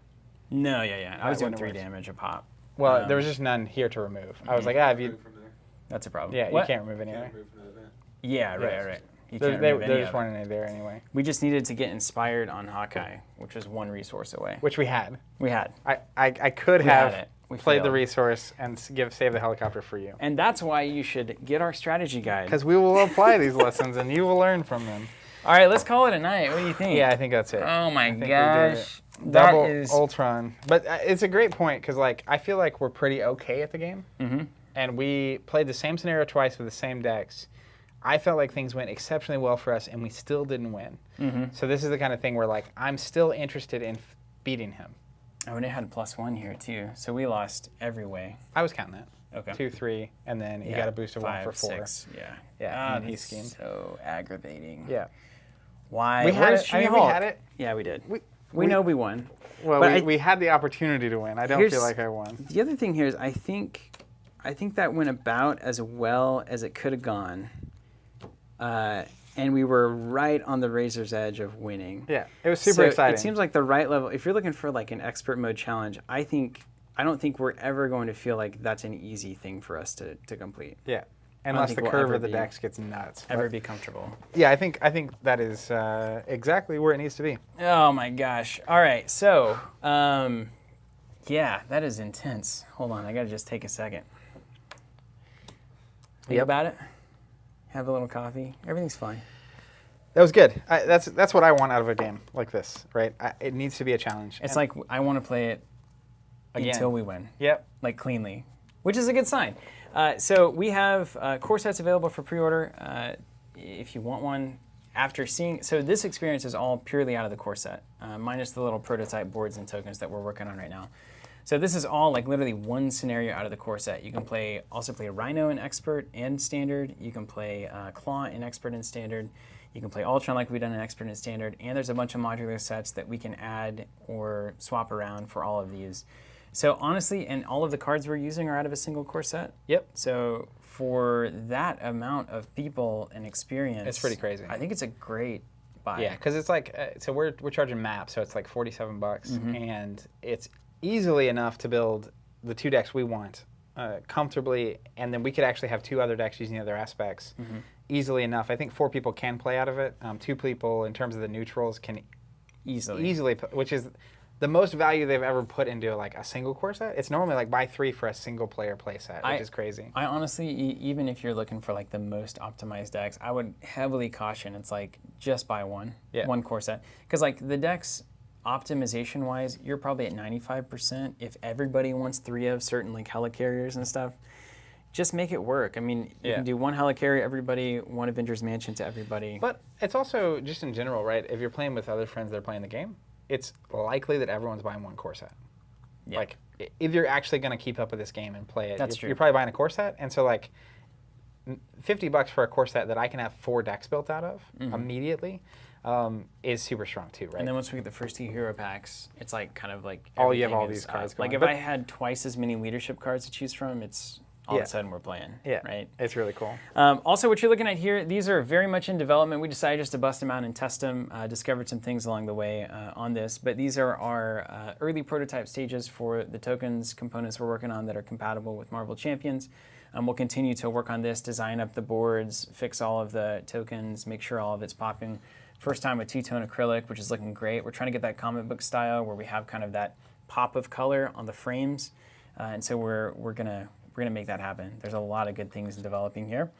No, yeah. I was That doing wouldn't 3 work. damage a pop. Well, there was just none here to remove. I was like, if you, Move from there. That's a problem. yeah, What? you can't remove anyway. Can't move from that event. Yeah, right, Yes. right. You There can't remove any just of weren't it. any there anyway, We just needed to get inspired on Hawkeye, which was 1 resource away. which we had. We had. I could We have had it. played the failed. resource and save the helicopter for you. And that's why you should get our strategy guide. Because we will apply these lessons and you will learn from them. All right, let's call it a night. What do you think? Yeah, I think that's it. Oh my I think we did gosh. it. That Double is Ultron. But it's a great point because like I feel like we're pretty okay at the game. Mhm. And we played the same scenario twice with the same decks. I felt like things went exceptionally well for us and we still didn't win. So this is the kind of thing where like I'm still interested in beating him. Oh, and it had +1 here too. So we lost every way. I was counting that. Okay. 2, 3, and then you Yeah, got a boost of 1 for 4. 6. Yeah. Yeah, and he that's schemed. so aggravating. Yeah. Why? We had Where's it. I mean, we She-Hulk? had it. Yeah, we did. We know we won. Well, But we had the opportunity to win. I don't Here's- feel like I won. The other thing here is I think that went about as well as it could have gone. And we were right on the razor's edge of winning. Yeah, it was super So exciting. It seems like the right level. If you're looking for like an expert mode challenge, I don't think we're ever going to feel like that's an easy thing for us to complete. Yeah, unless think the we'll curve ever of the be- decks gets nuts. Ever But- be comfortable. yeah, I think that is exactly where it needs to be. Oh my gosh. All right. So, yeah, that is intense. Hold on. I got to just take a second. Think Yep. about it. Have a little coffee. Everything's fine. That was good. That's what I want out of a game like this, right? It needs to be a challenge. It's And- like I want to play it Again. until we win, Yep. like cleanly, which is a good sign. So we have core sets available for pre-order. If you want one, after seeing, so this experience is all purely out of the core set, minus the little prototype boards and tokens that we're working on right now. So this is all like literally one scenario out of the core set. You can also play Rhino in Expert and Standard. You can play Claw in Expert and Standard. You can play Ultron like we've done in Expert and Standard. And there's a bunch of modular sets that we can add or swap around for all of these. So honestly, and all of the cards we're using are out of a single core set. Yep. So for that amount of people and experience, It's pretty crazy. I think it's a great buy. Yeah, because it's like so we're charging maps, so it's like $47, Mm-hmm. and it's easily enough to build the 2 decks we want comfortably, and then we could actually have 2 other decks using the other aspects Mm-hmm. easily enough. I think 4 people can play out of it. 2 people, in terms of the neutrals, can Easily. which is the most value they've ever put into like a single core set. It's normally like buy 3 for a single player play set, which is crazy. I honestly, even if you're looking for like the most optimized decks, I would heavily caution it's like just buy one core set. Because like the decks, optimization wise, you're probably at 95%. If everybody wants 3 of certain like helicarriers and stuff, just make it work. I mean, you can do 1 helicarrier everybody, 1 Avengers Mansion to everybody. But it's also just in general, right? If you're playing with other friends that are playing the game, it's likely that everyone's buying 1 core set. Yeah. Like, if you're actually going to keep up with this game and play it, That's you're true. probably buying a core set. And so, like, $50 for a core set that I can have 4 decks built out of immediately is super strong too, right? And then once we get the first 2 hero packs, it's like kind of like Oh, you have everything all is these cards up. Like going. if But- I had twice as many leadership cards to choose from, it's all of a sudden we're playing. Yeah, Right. it's really cool. Also, what you're looking at here, these are very much in development. We decided just to bust them out and test them. Discovered some things along the way on this, but these are our early prototype stages for the tokens components we're working on that are compatible with Marvel Champions. We'll continue to work on this, design up the boards, fix all of the tokens, make sure all of it's popping. First time with 2-tone acrylic, which is looking great. We're trying to get that comic book style where we have kind of that pop of color on the frames, and so we're gonna make that happen. There's a lot of good things developing here.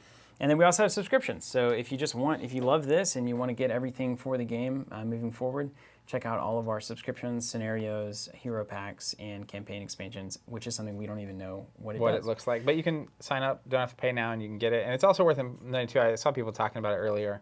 And then we also have subscriptions. So if you love this and you want to get everything for the game moving forward, check out all of our subscriptions, scenarios, hero packs, and campaign expansions, which is something we don't even know what it does. Looks like. But you can sign up, don't have to pay now, and you can get it. And it's also worth noting too, I saw people talking about it earlier.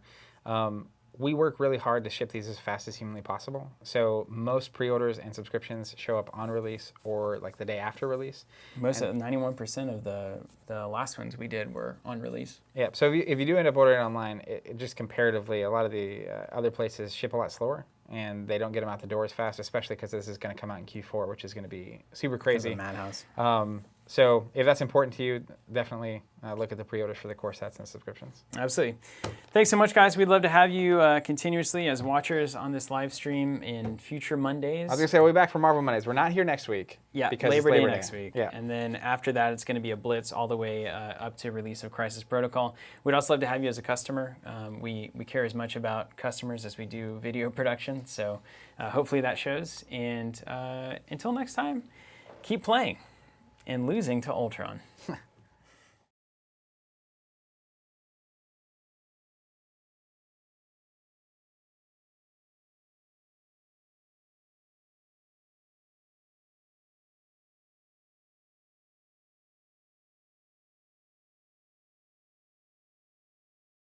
We work really hard to ship these as fast as humanly possible. So most pre-orders and subscriptions show up on release or like the day after release. Most of 91% of the last ones we did were on release. Yeah, so if you do end up ordering online, it just comparatively, a lot of the other places ship a lot slower, and they don't get them out the door as fast, especially because this is going to come out in Q4, which is going to be super crazy. It's a madhouse. So if that's important to you, definitely look at the pre-orders for the core sets and subscriptions. Absolutely. Thanks so much, guys. We'd love to have you continuously as watchers on this live stream in future Mondays. I was going to say, we'll be back for Marvel Mondays. We're not here next week. Yeah, because Labor it's Day next week. Yeah. And then after that, it's going to be a blitz all the way up to release of Crisis Protocol. We'd also love to have you as a customer. We care as much about customers as we do video production. So hopefully that shows. And until next time, keep playing. and losing to Ultron.